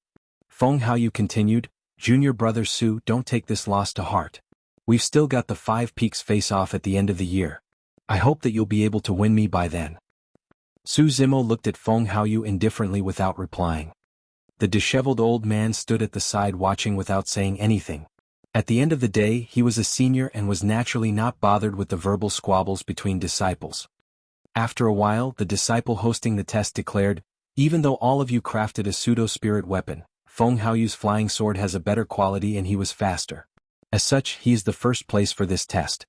Feng Haoyu continued, "Junior brother Su, don't take this loss to heart. We've still got the 5 peaks face-off at the end of the year. I hope that you'll be able to win me by then." Su Zimo looked at Feng Haoyu indifferently without replying. The disheveled old man stood at the side watching without saying anything. At the end of the day, he was a senior and was naturally not bothered with the verbal squabbles between disciples. After a while, the disciple hosting the test declared, "Even though all of you crafted a pseudo-spirit weapon, Feng Haoyu's flying sword has a better quality and he was faster. As such, he is the first place for this test."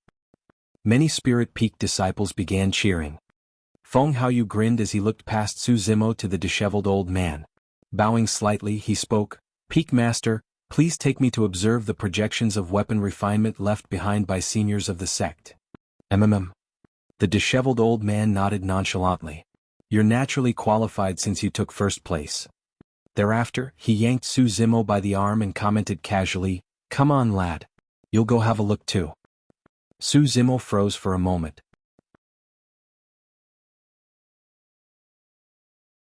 Many Spirit Peak disciples began cheering. Feng Haoyu grinned as he looked past Su Zimo to the disheveled old man. Bowing slightly, he spoke, "Peak Master, please take me to observe the projections of weapon refinement left behind by seniors of the sect." The disheveled old man nodded nonchalantly. "You're naturally qualified since you took first place." Thereafter, he yanked Su Zimo by the arm and commented casually, "Come on lad. You'll go have a look too." Su Zimo froze for a moment.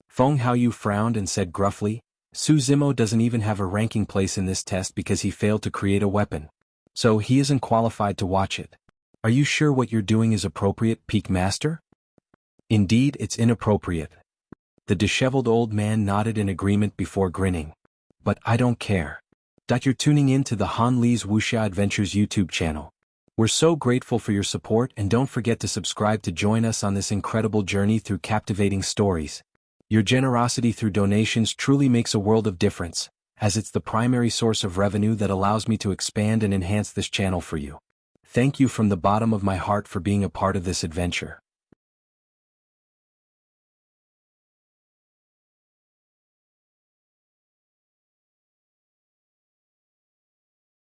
Feng Haoyu frowned and said gruffly, "Su Zimo doesn't even have a ranking place in this test because he failed to create a weapon. So he isn't qualified to watch it. Are you sure what you're doing is appropriate, Peak Master?" "Indeed, it's inappropriate." The disheveled old man nodded in agreement before grinning. "But I don't care. You're tuning in to the Han Li's Wuxia Adventures YouTube channel. We're so grateful for your support and don't forget to subscribe to join us on this incredible journey through captivating stories. Your generosity through donations truly makes a world of difference, as it's the primary source of revenue that allows me to expand and enhance this channel for you. Thank you from the bottom of my heart for being a part of this adventure.